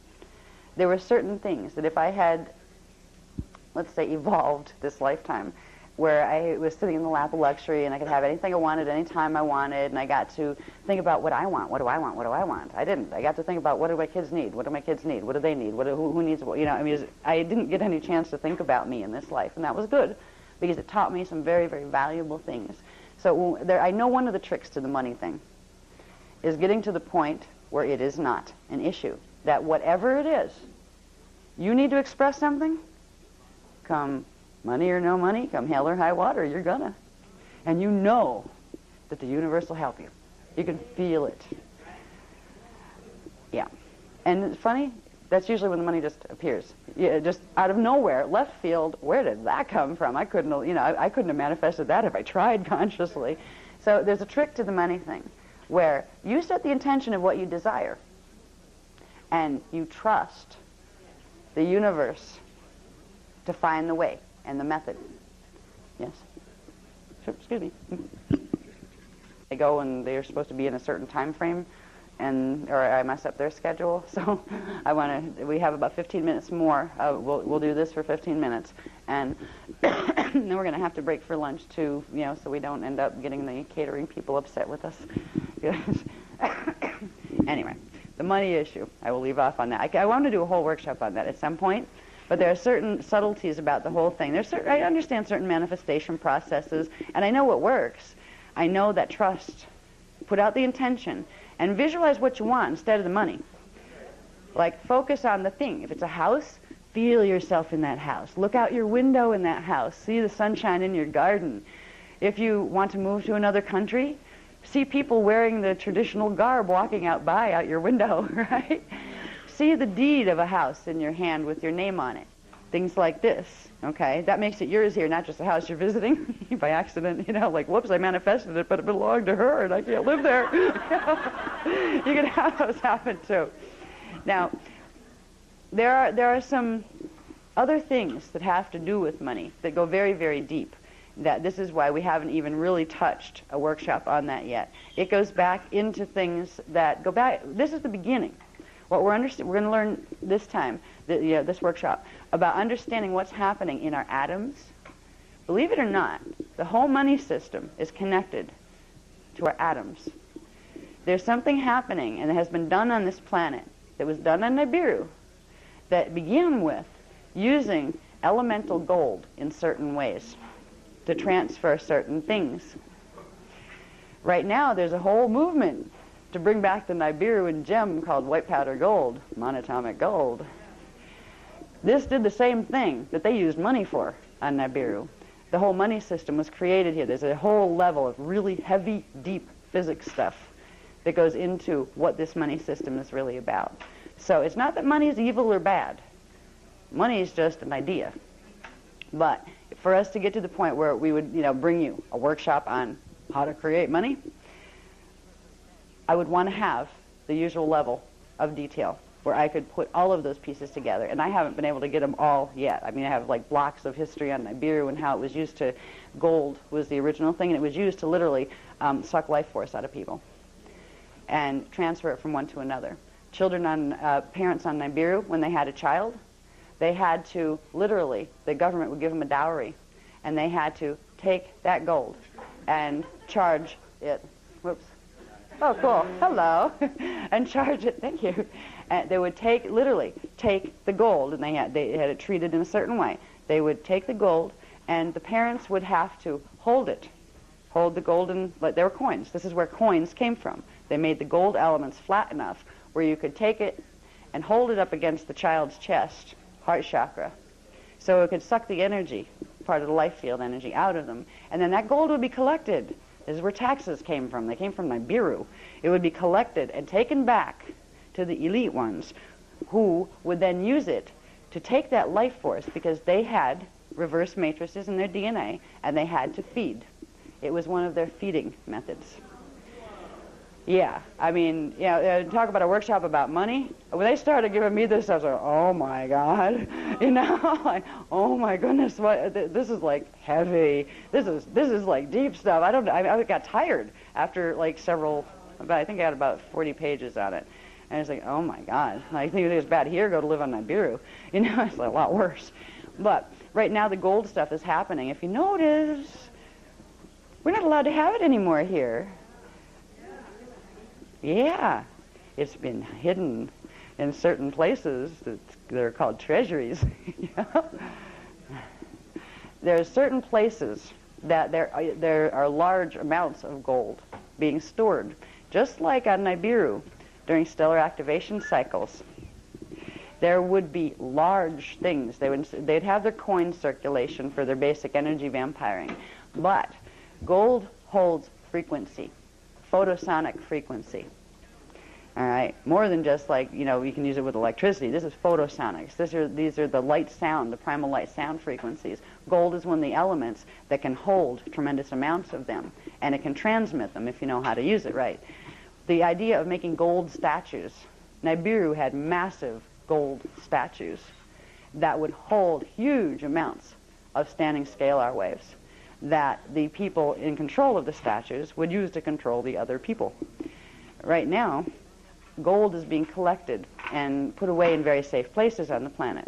Speaker 1: There were certain things that if I had, let's say, evolved this lifetime, where I was sitting in the lap of luxury and I could have anything I wanted anytime I wanted, and I got to think about what I want, what do I want, what do I want. I didn't. I got to think about what do my kids need, what do my kids need, what do they need, who needs what, you know. I mean, I didn't get any chance to think about me in this life, and that was good, because it taught me some very, very valuable things. So I know one of the tricks to the money thing is getting to the point where it is not an issue. That whatever it is, you need to express something, come money or no money, come hell or high water, you're gonna. And you know that the universe will help you. You can feel it. Yeah. And it's funny, that's usually when the money just appears. Yeah, just out of nowhere, left field, where did that come from? I couldn't have manifested that if I tried consciously. So there's a trick to the money thing, where you set the intention of what you desire, and you trust the universe to find the way and the method. Yes? Excuse me. They go and they're supposed to be in a certain time frame, or I mess up their schedule. So we have about 15 minutes more. We'll do this for 15 minutes, and then we're going to have to break for lunch too, so we don't end up getting the catering people upset with us. Anyway, the money issue, I will leave off on that. I want to do a whole workshop on that at some point, but there are certain subtleties about the whole thing. I understand certain manifestation processes, and I know what works. I know that trust. Put out the intention and visualize what you want instead of the money. Like, focus on the thing. If it's a house, feel yourself in that house. Look out your window in that house. See the sunshine in your garden. If you want to move to another country, see people wearing the traditional garb walking out your window, right? See the deed of a house in your hand with your name on it. Things like this, okay? That makes it yours here, not just a house you're visiting by accident, like, whoops, I manifested it, but it belonged to her, and I can't live there. You can have those happen, too. Now, there are some other things that have to do with money that go very, very deep. This is why we haven't even really touched a workshop on that yet. It goes back into things that go back. This is the beginning. What we're going to learn this time, this workshop, about understanding what's happening in our atoms. Believe it or not, the whole money system is connected to our atoms. There's something happening, and it has been done on this planet, that was done on Nibiru, that began with using elemental gold in certain ways to transfer certain things. Right now, there's a whole movement to bring back the Nibiru gem called white powder gold, monatomic gold. This did the same thing that they used money for on Nibiru. The whole money system was created here. There's a whole level of really heavy, deep physics stuff that goes into what this money system is really about. So it's not that money is evil or bad. Money is just an idea. But for us to get to the point where we would, bring you a workshop on how to create money, I would want to have the usual level of detail where I could put all of those pieces together. And I haven't been able to get them all yet. I mean, I have like blocks of history on Nibiru and how it was used to, gold was the original thing, and it was used to literally suck life force out of people and transfer it from one to another. Children on, parents on Nibiru, when they had a child, they had to literally, the government would give them a dowry, and they had to take that gold and charge it. Whoops. Oh, cool. Hello. And charge it. Thank you. And they would literally take the gold, and they had it treated in a certain way. They would take the gold, and the parents would have to hold the golden, like they were coins. This is where coins came from. They made the gold elements flat enough where you could take it and hold it up against the child's chest, heart chakra, so it could suck the energy, part of the life field energy, out of them. And then that gold would be collected. This is where taxes came from. They came from Nibiru. It would be collected and taken back to the elite ones, who would then use it to take that life force, because they had reverse matrices in their DNA, and they had to feed. It was one of their feeding methods. Yeah, I mean, talk about a workshop about money. When they started giving me this, I was like, oh my God, like, oh my goodness, what? This is like heavy. This is like deep stuff. I got tired after like I think I had about 40 pages on it. And I was like, oh my God, I think it was bad here, go to live on Nibiru. It's like a lot worse. But right now the gold stuff is happening. If you notice, we're not allowed to have it anymore here. Yeah, it's been hidden in certain places that are called treasuries. There are certain places that there are large amounts of gold being stored, just like on Nibiru during stellar activation cycles. There would be large things. They'd have their coin circulation for their basic energy vampiring, but gold holds frequency. Photosonic frequency. All right, more than just like, you can use it with electricity. This is photosonics. These are the light sound, the primal light sound frequencies. Gold is one of the elements that can hold tremendous amounts of them, and it can transmit them if you know how to use it right. The idea of making gold statues, Nibiru had massive gold statues that would hold huge amounts of standing scalar waves that the people in control of the statues would use to control the other people. Right now, gold is being collected and put away in very safe places on the planet,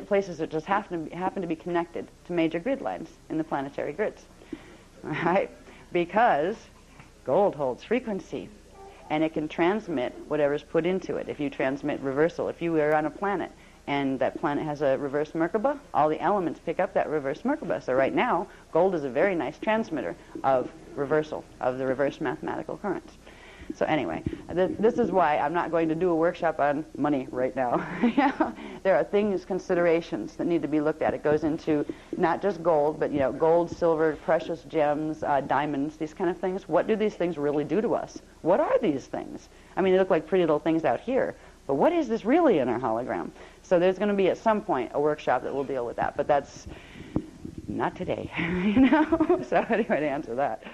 Speaker 1: places that just happen to be connected to major grid lines in the planetary grids, right? Because gold holds frequency, and it can transmit whatever's put into it. If you transmit reversal, if you are on a planet and that planet has a reverse Merkaba, all the elements pick up that reverse Merkaba. So right now, gold is a very nice transmitter of reversal, of the reverse mathematical currents. So anyway, this is why I'm not going to do a workshop on money right now. There are considerations that need to be looked at. It goes into not just gold, but gold, silver, precious gems, diamonds, these kind of things. What do these things really do to us? What are these things? I mean, they look like pretty little things out here, but what is this really in our hologram? So there's going to be at some point a workshop that will deal with that, but that's not today, So anyway, to answer that.